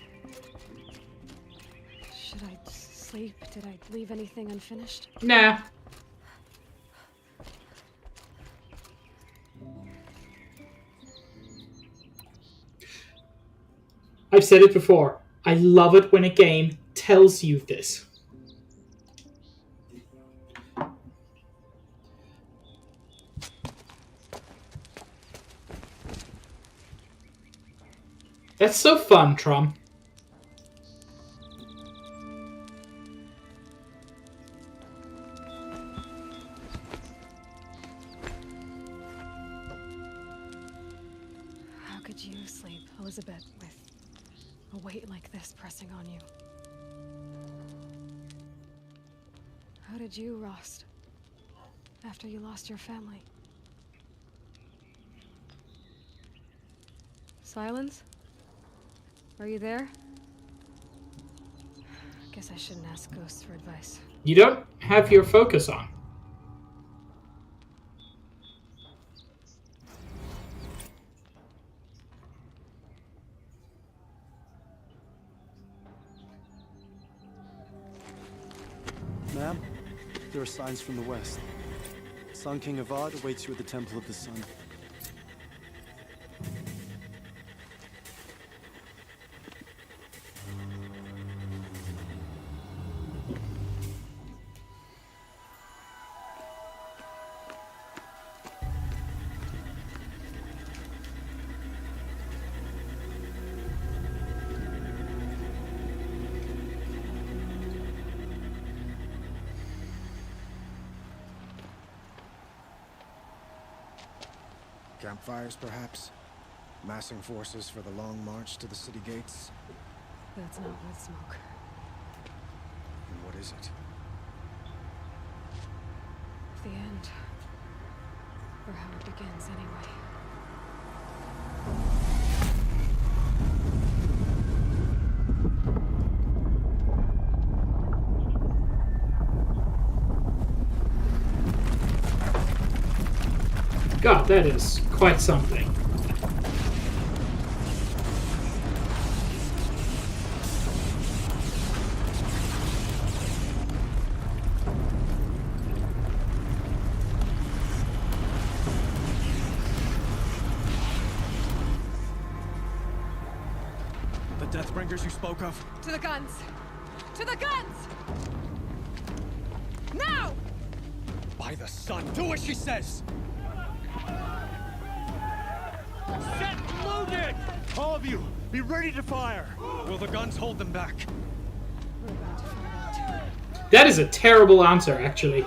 Should I sleep? Did I leave anything unfinished? Nah. I've said it before. I love it when a game tells you this. That's so fun, Trom. How could you sleep, Elizabeth, with a weight like this pressing on you? How did you, Rost, after you lost your family? Silence? Are you there? Guess I shouldn't ask ghosts for advice. You don't have your focus on. Ma'am, there are signs from the west. Sun King Avad awaits you at the Temple of the Sun. Campfires, perhaps? Massing forces for the long march to the city gates? That's not with smoke. And what is it? The end. Or how it begins, anyway. God, that is quite something. The Deathbringers you spoke of? To the guns! To the guns! Now! By the sun, do as she says! Set loaded! All of you, be ready to fire! Will the guns hold them back? That is a terrible answer, actually.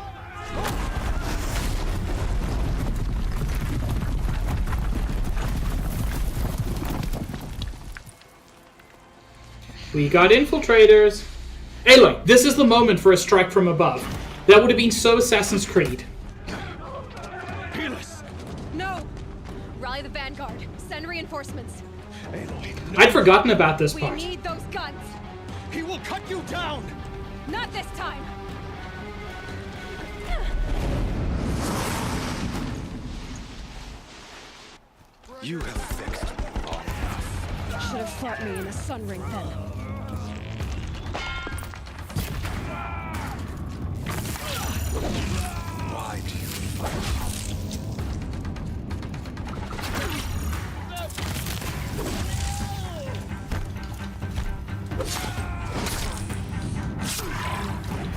We got infiltrators. Aloy, this is the moment for a strike from above. That would have been so Assassin's Creed. No! Rally the vanguard. Send reinforcements. I'd forgotten about this We part. need those guns. He will cut you down! Not this time! You have fixed me long enough. Should have fought me in the Sun Ring then. Why do you fight?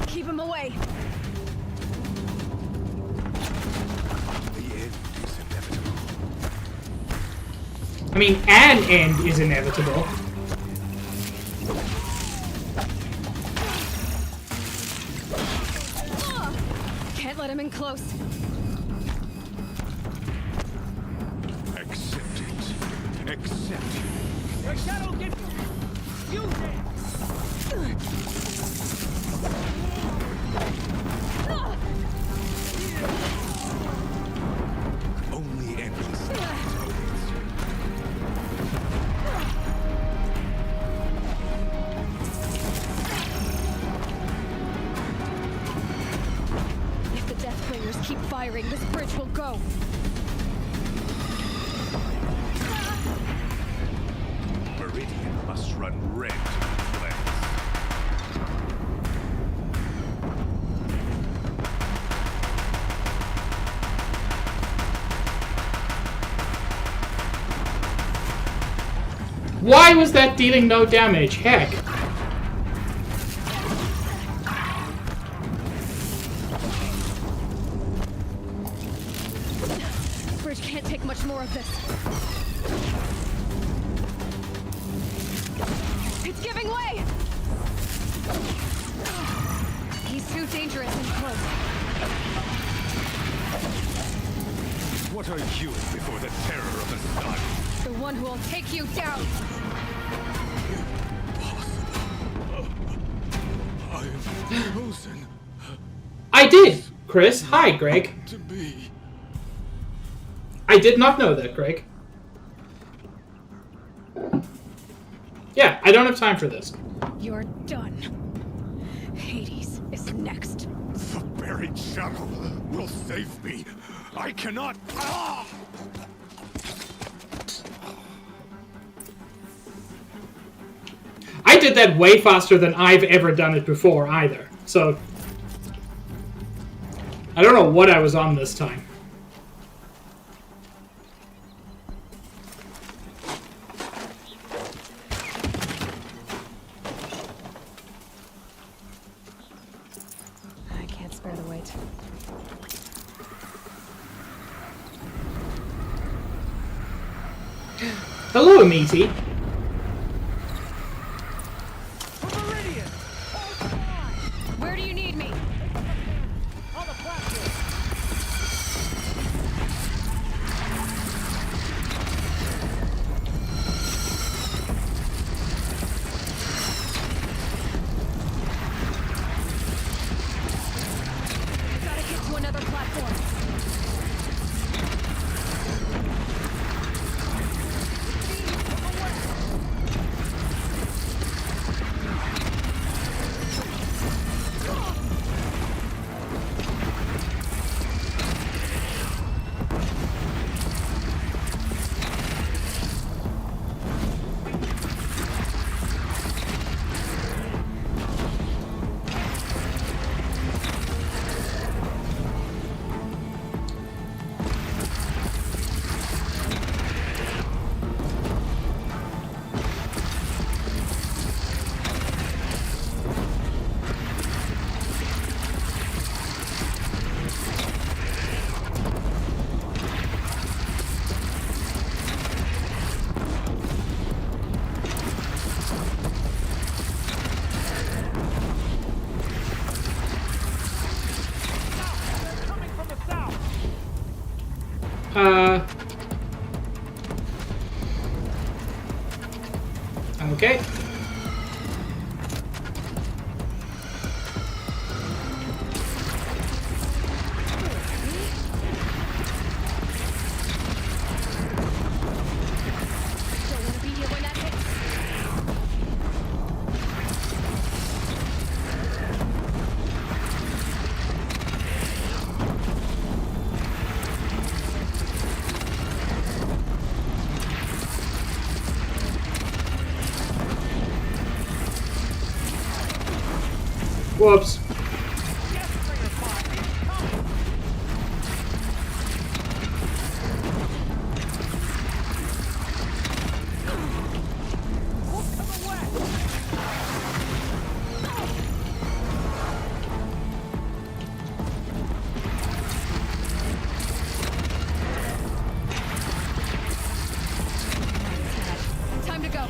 Keep him away! I mean, an end is inevitable. Can't let him in close. Accept it. Accept it. The shadow gets you there. Only endless. If the Deathbringers keep firing, this bridge will go. Meridian must run red to cleanse. Why was that dealing no damage? Heck. Bridge can't take much more of this. It's giving way! He's too dangerous and close. What are you before the terror of the sun? The one who will take you down! I am frozen. I did, Chris. Hi, Greg. To be. I did not know that, Greg. Yeah, I don't have time for this. You're done. Hades is next. The buried shadow will save me. I cannot. Ah! I did that way faster than I've ever done it before, either. So, I don't know what I was on this time. I can't spare the weight. Hello, Meaty. Where do you need me? On the platform. Gotta get to another platform. Okay. Don't want to be here when that hits. Whoops. Time to go.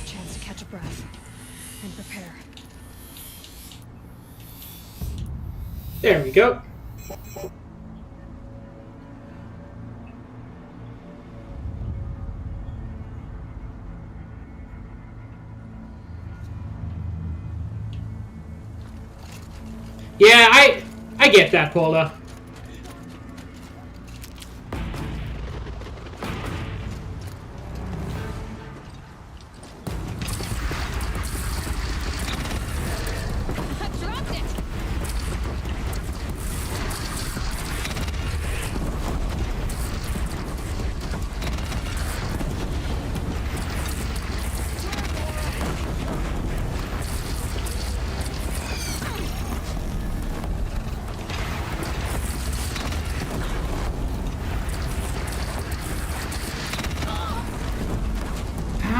Chance to catch a breath and prepare. There we go. Yeah, I get that, Paula. Dropped it.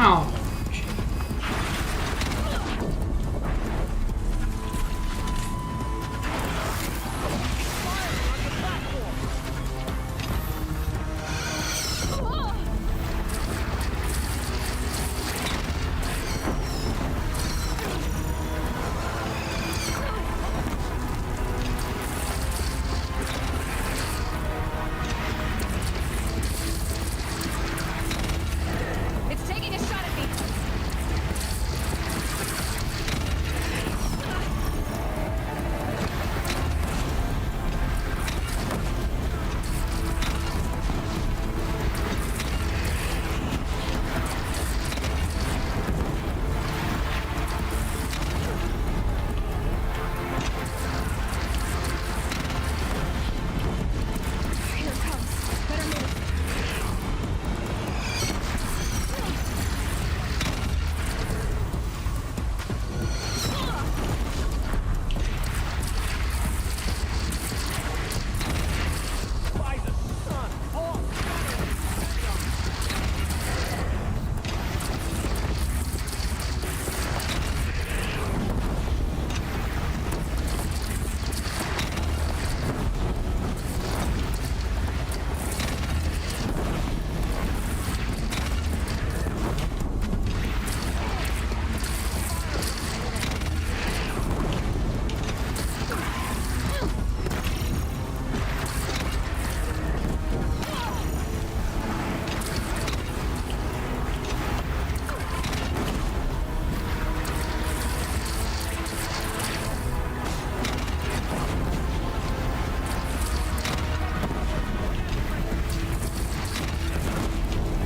Ow. It's taking a shot at me. Here it comes. Better move.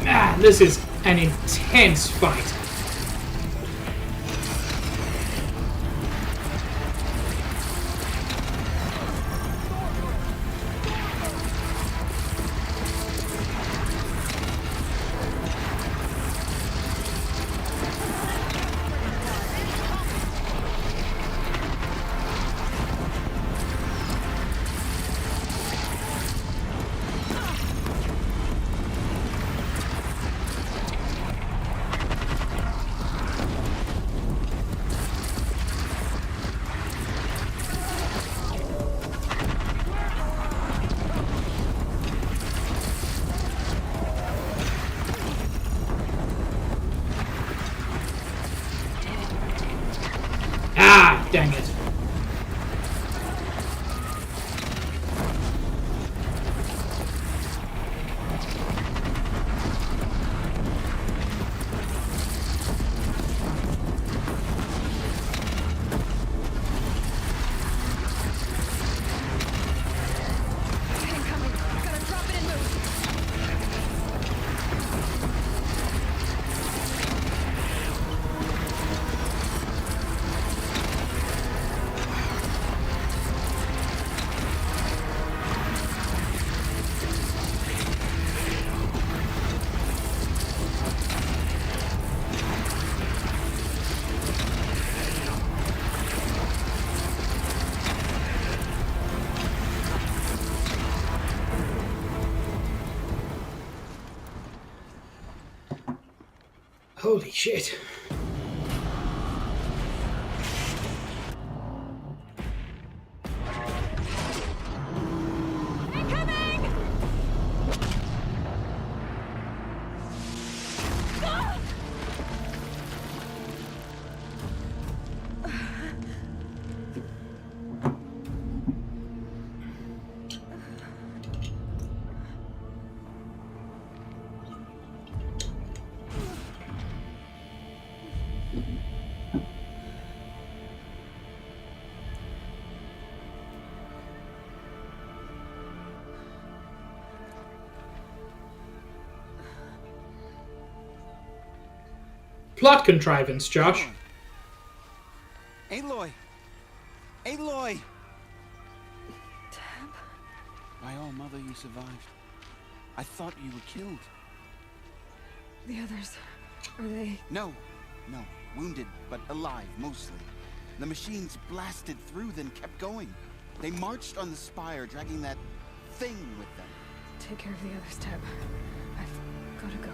Ah, this is an intense fight. Holy shit. Plot contrivance, Josh. Aloy! Aloy! By all mother, you survived. I thought you were killed. The others, are they? No. Wounded, but alive, mostly. The machines blasted through, then kept going. They marched on the spire, dragging that thing with them. Take care of the others, Teb. I've gotta go.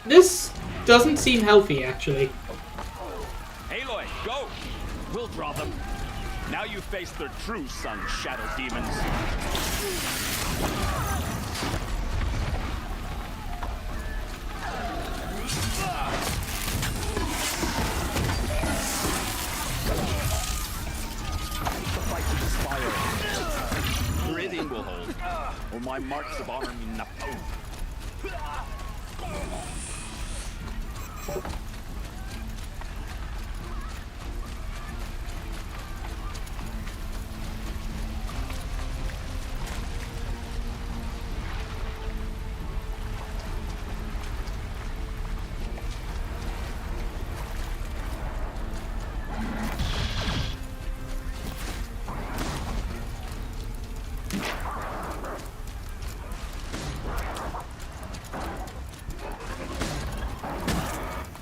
This doesn't seem healthy, actually. Aloy, go! We'll draw them. Now you face their true son, Shadow Demons. The fight to the spire. Breathing will hold, or my marks of honor mean nothing.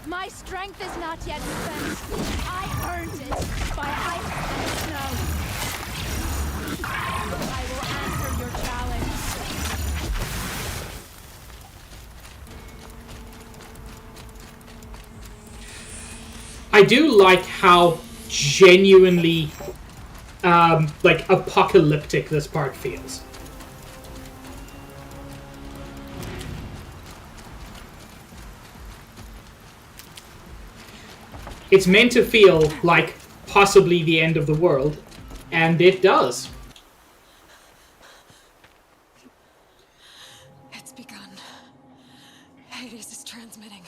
My strength is not yet spent. I earned it by ice and snow. I will answer your challenge. I do like how genuinely, like, apocalyptic this part feels. It's meant to feel like possibly the end of the world, and it does. It's begun. Hades is transmitting.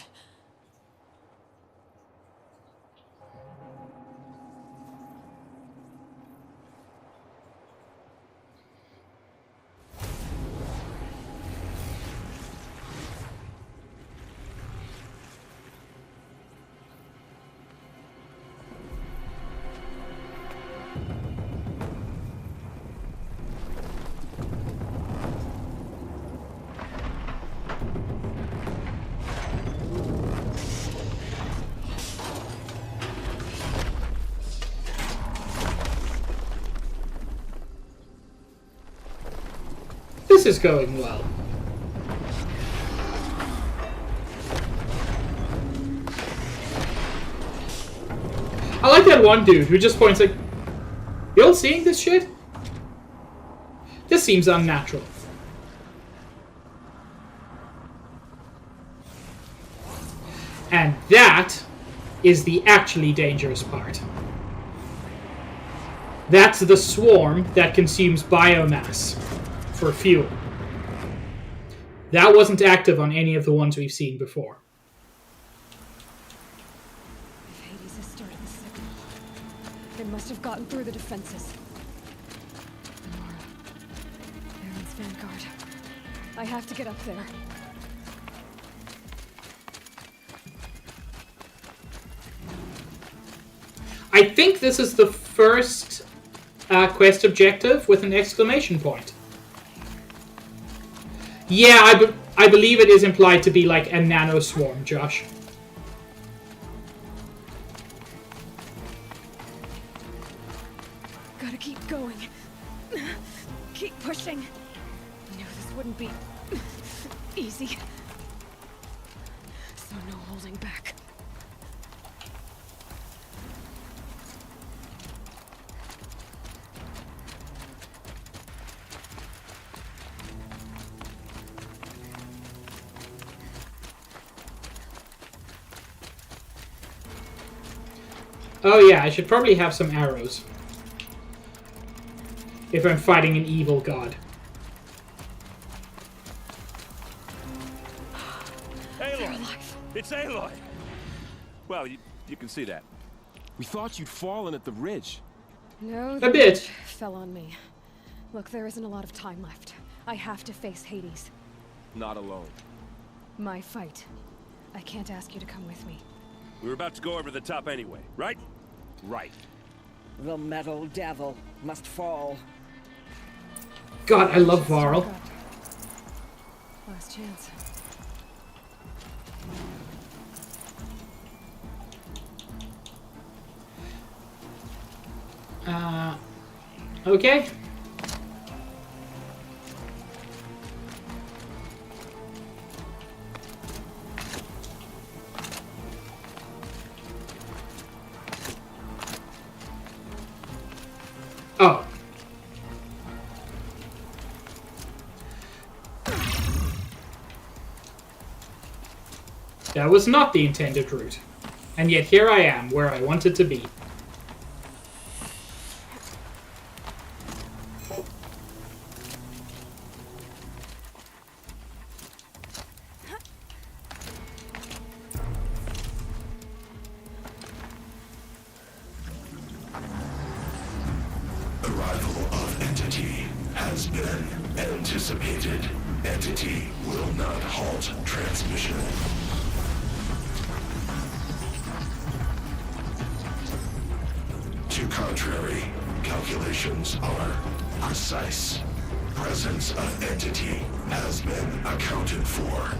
This is going well. I like that one dude who just points like, you all seeing this shit? This seems unnatural. And that is the actually dangerous part. That's the swarm that consumes biomass for fuel. That wasn't active on any of the ones we've seen before. If Hades has started the signal, it must have gotten through the defenses. Nora, Baron's vanguard. I have to get up there. I think this is the first quest objective with an exclamation point. Yeah, I believe it is implied to be like a nano swarm, Josh. Gotta keep going. Keep pushing. I knew this wouldn't be easy. So no holding back. Oh yeah, I should probably have some arrows. If I'm fighting an evil god. Aloy! It's Aloy! Well, you can see that. We thought you'd fallen at the ridge. No, A bit. fell on me. Look, there isn't a lot of time left. I have to face Hades. Not alone. My fight. I can't ask you to come with me. We were about to go over the top anyway, right? Right. The metal devil must fall. God, I love Varl. Last chance. Okay. Oh. That was not the intended route. And yet here I am, where I wanted to be. Arrival of Entity has been anticipated. Entity will not halt transmission. To contrary, calculations are precise. Presence of Entity has been accounted for.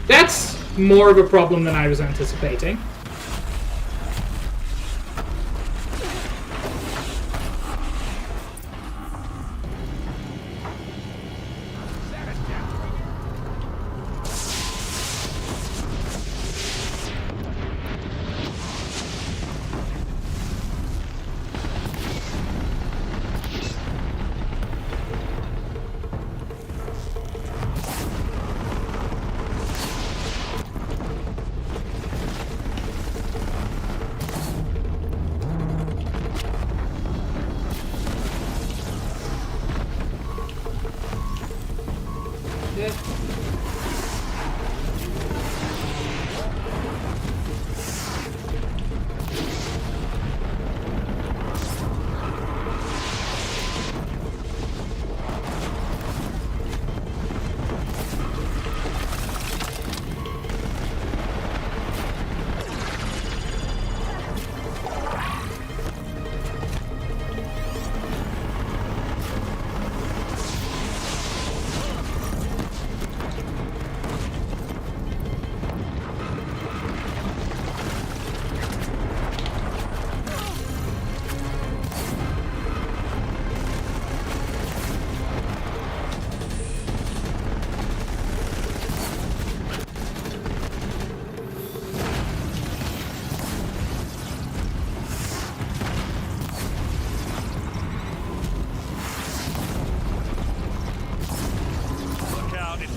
That's more of a problem than I was anticipating.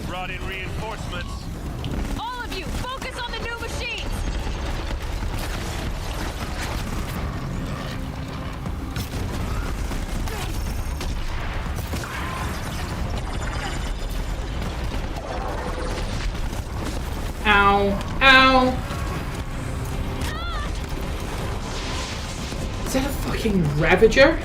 Brought in reinforcements. All of you, focus on the new machines! Ow. Ow. Is that a fucking Ravager?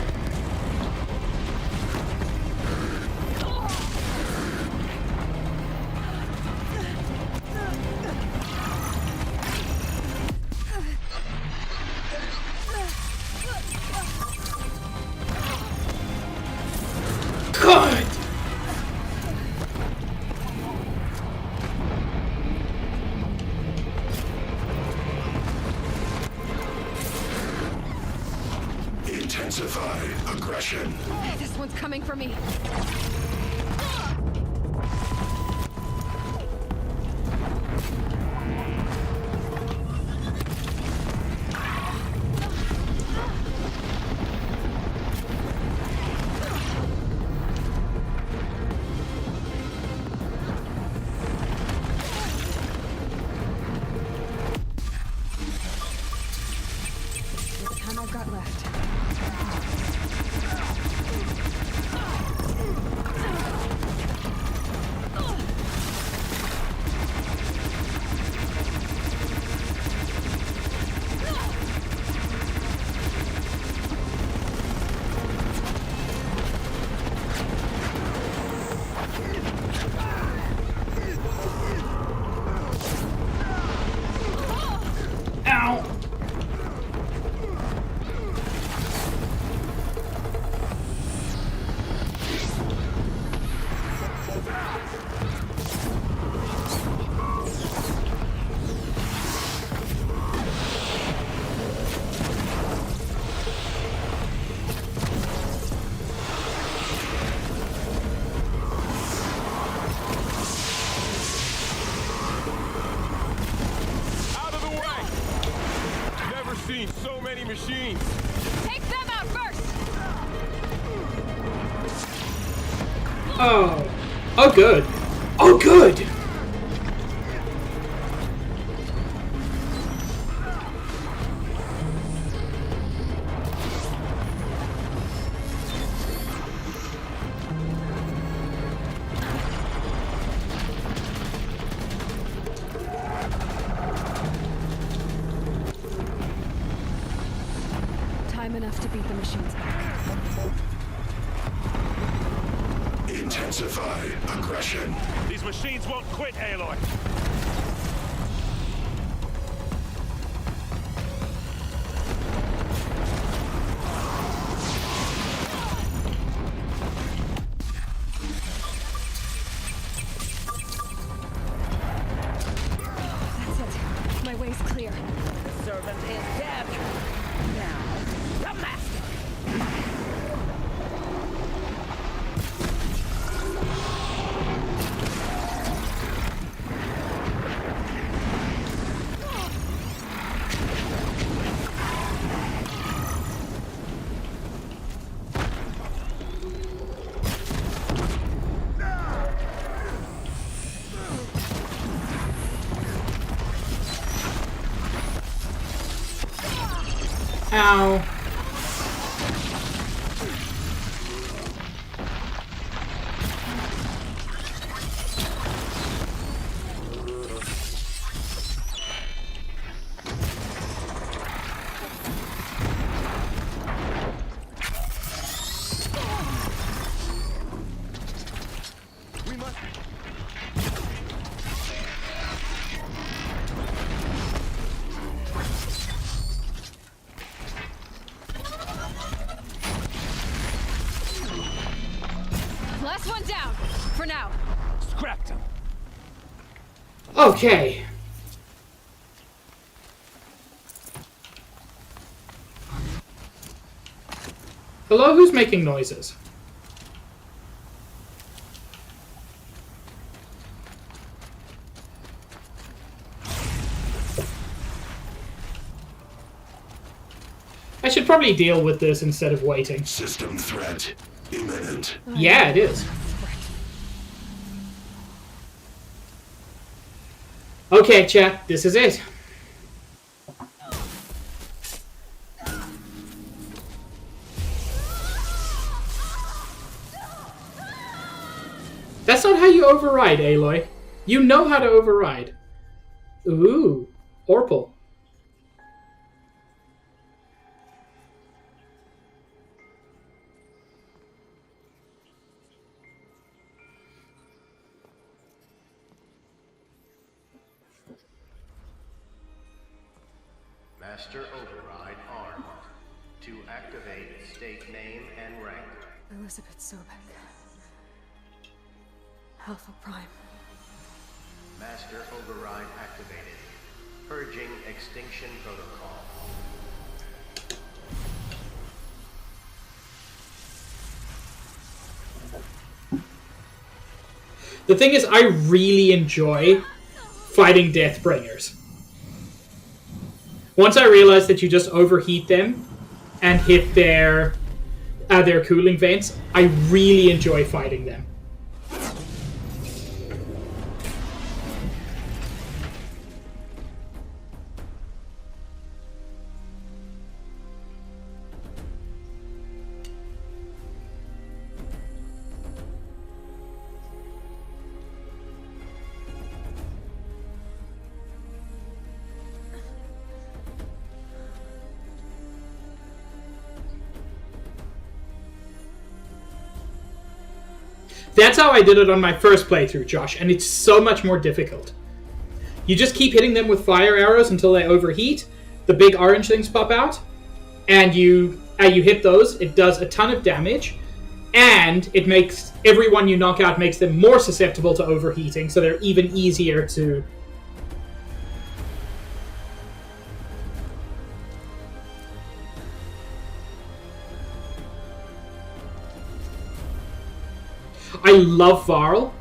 Intensify aggression. This one's coming for me. The time I've got left. Ow! Out of the way! Never seen so many machines. Take them out first! Oh. Oh, good. Oh, good! Time enough to beat the machines back. Intensify aggression. These machines won't quit, Aloy. That's it. My way's clear. The servant is dead. Now, the master. Ow. We must... Last one down. For now. Scrapped them. Okay. Hello, who's making noises? I should probably deal with this instead of waiting. System threat imminent. Yeah, it is. Okay, chat, this is it. That's not how you override, Aloy. You know how to override. Ooh, Orpal. Master Override armed. To activate, state name and rank. Elizabeth Sobek. Alpha Prime. Master Override activated. Purging Extinction Protocol. The thing is, I really enjoy fighting Deathbringers. Once I realized that you just overheat them and hit their cooling vents, I really enjoy fighting them. That's how I did it on my first playthrough, Josh, and it's so much more difficult. You just keep hitting them with fire arrows until they overheat, the big orange things pop out, and you hit those, it does a ton of damage, and it makes everyone you knock out makes them more susceptible to overheating, so they're even easier to... I love Varl.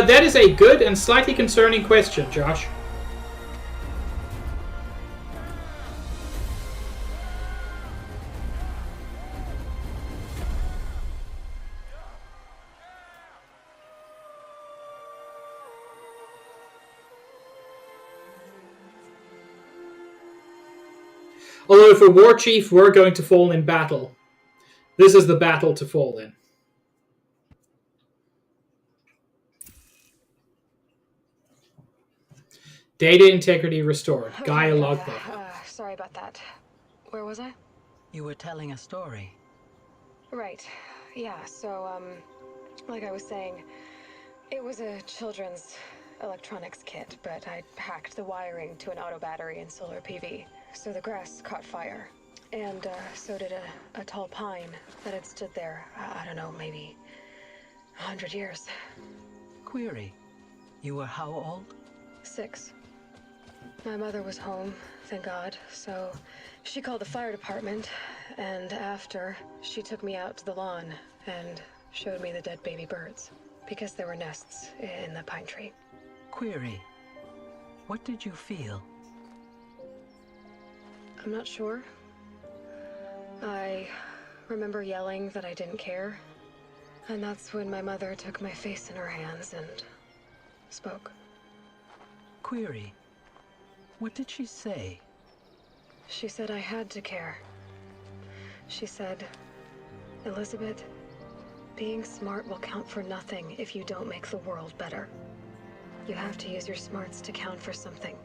That is a good and slightly concerning question, Josh. Although if a war chief were going to fall in battle, this is the battle to fall in. Data integrity restored. Gaia logbook. Sorry about that. Where was I? You were telling a story. Right. Yeah, so, like I was saying, it was a children's electronics kit, but I hacked the wiring to an auto battery and solar PV. So the grass caught fire. And, so did a tall pine that had stood there, I don't know, maybe 100 years. Query. You were how old? 6. My mother was home, thank God, so she called the fire department, and after, she took me out to the lawn and showed me the dead baby birds, because there were nests in the pine tree. Query. What did you feel? I'm not sure. I remember yelling that I didn't care, and that's when my mother took my face in her hands and spoke. Query. What did she say? She said I had to care. She said, Elizabeth, being smart will count for nothing if you don't make the world better. You have to use your smarts to count for something.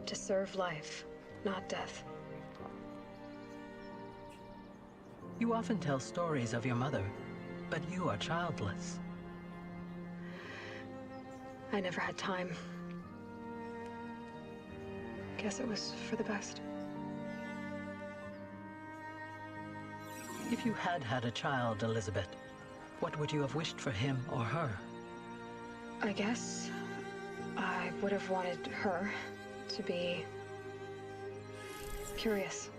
To serve life, not death. You often tell stories of your mother, but you are childless. I never had time. Guess it was for the best. If you had had a child, Elizabeth, what would you have wished for him or her? I guess I would have wanted her to be curious.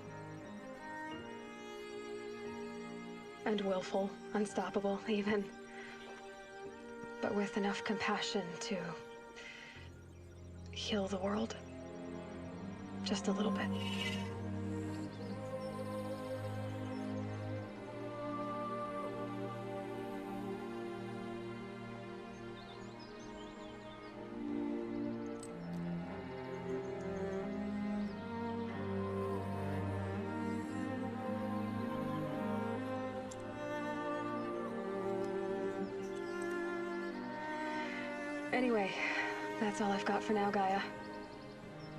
And willful, unstoppable, even. But with enough compassion to heal the world. Just a little bit. Anyway, that's all I've got for now, Gaia.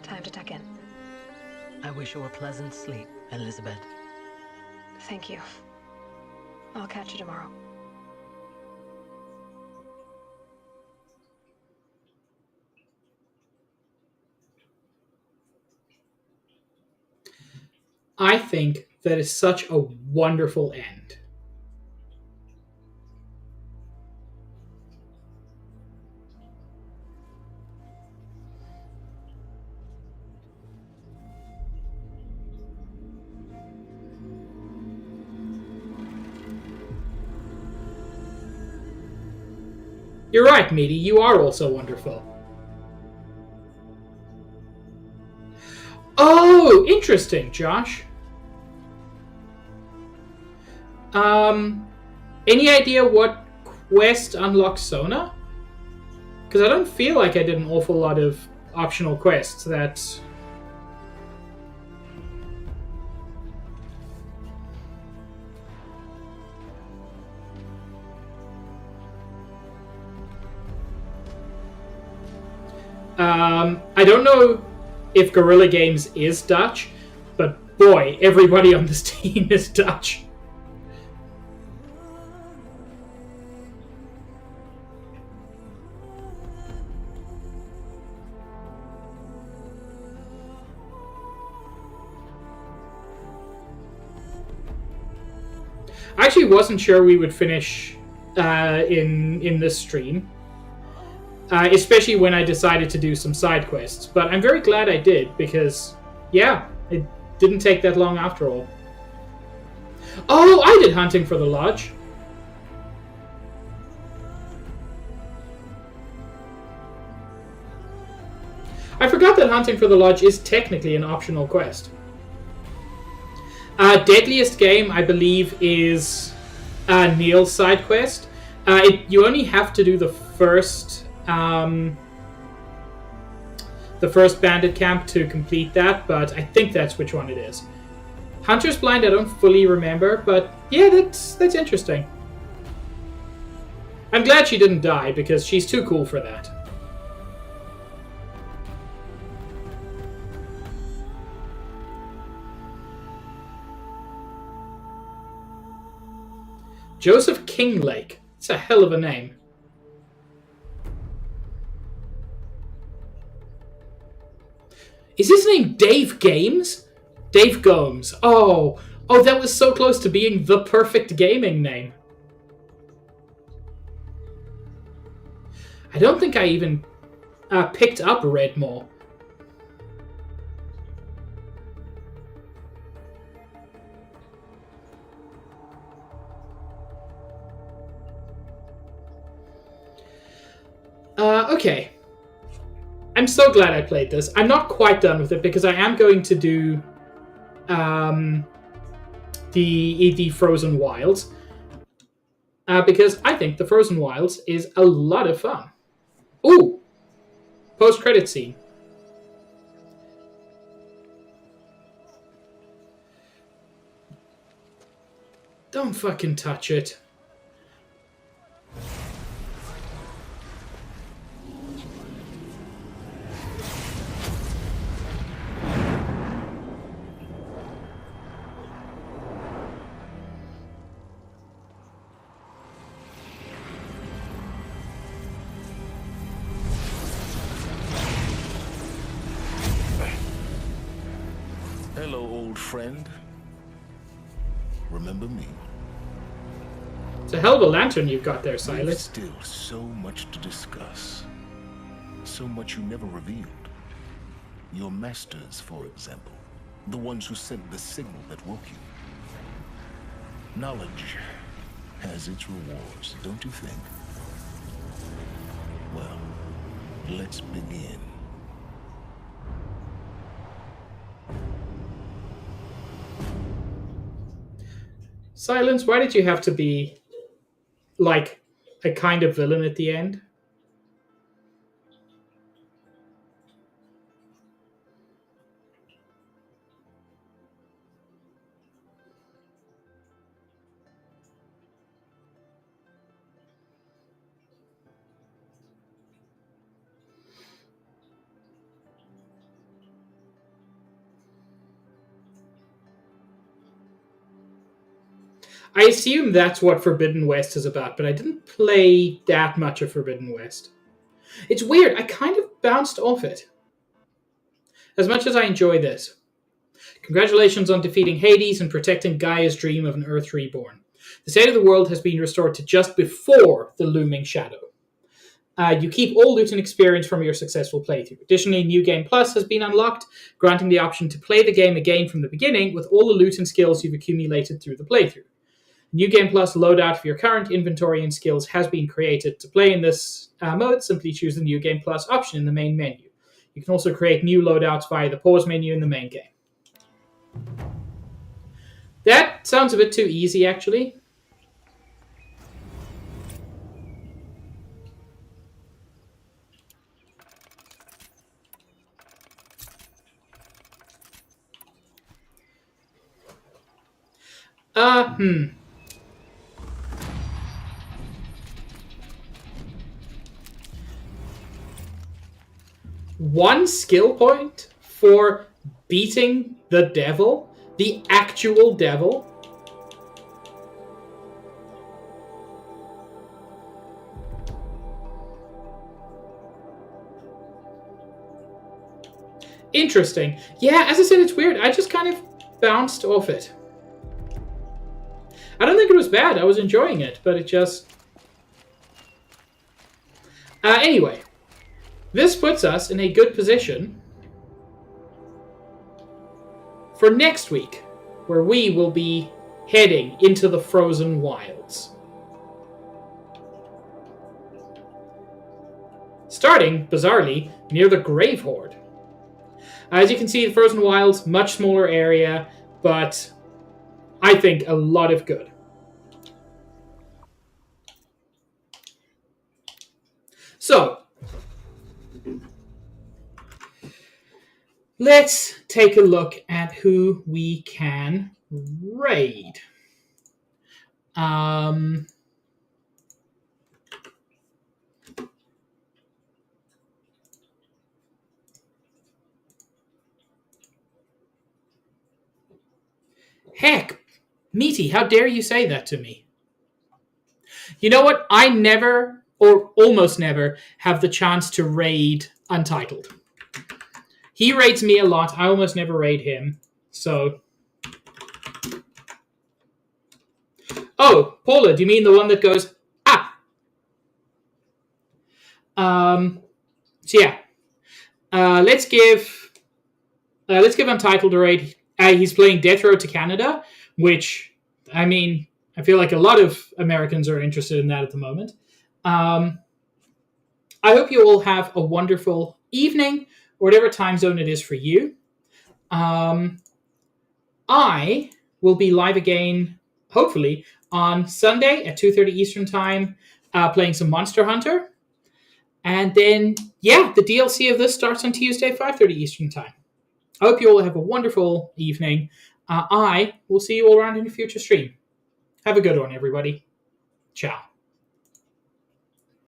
Time to tuck in. I wish you a pleasant sleep, Elizabeth. Thank you. I'll catch you tomorrow. I think that is such a wonderful end. You're right, Meaty. You are also wonderful. Oh, interesting, Josh. Any idea what quest unlocks Sona? Because I don't feel like I did an awful lot of optional quests that... I don't know if Guerrilla Games is Dutch, but boy, everybody on this team is Dutch. I actually wasn't sure we would finish in this stream. Especially when I decided to do some side quests. But I'm very glad I did, because, yeah, it didn't take that long after all. Oh, I did Hunting for the Lodge. I forgot that Hunting for the Lodge is technically an optional quest. Deadliest Game, I believe, is Neil's side quest. You only have to do the first bandit camp to complete that, but I think that's which one it is. Hunter's Blind I don't fully remember, but yeah, that's interesting. I'm glad she didn't die, because she's too cool for that. Joseph Kinglake. It's a hell of a name. Is his name Dave Games? Dave Gomes. Oh, that was so close to being the perfect gaming name. I don't think I even picked up Redmore. Okay. I'm so glad I played this. I'm not quite done with it because I am going to do the Frozen Wilds. Because I think the Frozen Wilds is a lot of fun. Ooh! Post-credit scene. Don't fucking touch it. Hello, old friend. Remember me? It's a hell of a lantern you've got there, Silas. There's still so much to discuss. So much you never revealed. Your masters, for example. The ones who sent the signal that woke you. Knowledge has its rewards, don't you think? Well, let's begin. Silence, why did you have to be, like, a kind of villain at the end? I assume that's what Forbidden West is about, but I didn't play that much of Forbidden West. It's weird, I kind of bounced off it. As much as I enjoy this. Congratulations on defeating Hades and protecting Gaia's dream of an Earth reborn. The state of the world has been restored to just before the looming shadow. You keep all loot and experience from your successful playthrough. Additionally, New Game Plus has been unlocked, granting the option to play the game again from the beginning with all the loot and skills you've accumulated through the playthrough. New Game Plus loadout for your current inventory and skills has been created. To play in this mode, simply choose the New Game Plus option in the main menu. You can also create new loadouts via the pause menu in the main game. That sounds a bit too easy, actually. One skill point for beating the devil, the actual devil. Interesting. Yeah, as I said, it's weird. I just kind of bounced off it. I don't think it was bad. I was enjoying it, but it just... anyway, this puts us in a good position for next week, where we will be heading into the Frozen Wilds. Starting, bizarrely, near the Grave Horde. As you can see, the Frozen Wilds, much smaller area, but I think a lot of good. So, let's take a look at who we can raid. Heck, Meaty, how dare you say that to me? You know what? I never, or almost never, have the chance to raid Untitled. He raids me a lot. I almost never raid him. So. Oh, Paula, do you mean the one that goes, ah? So yeah. Let's give Untitled a raid. He's playing Death Road to Canada, which, I mean, I feel like a lot of Americans are interested in that at the moment. I hope you all have a wonderful evening, or whatever time zone it is for you. I will be live again, hopefully, on Sunday at 2:30 Eastern Time, playing some Monster Hunter. And then, yeah, the DLC of this starts on Tuesday, 5:30 Eastern Time. I hope you all have a wonderful evening. I will see you all around in a future stream. Have a good one, everybody. Ciao.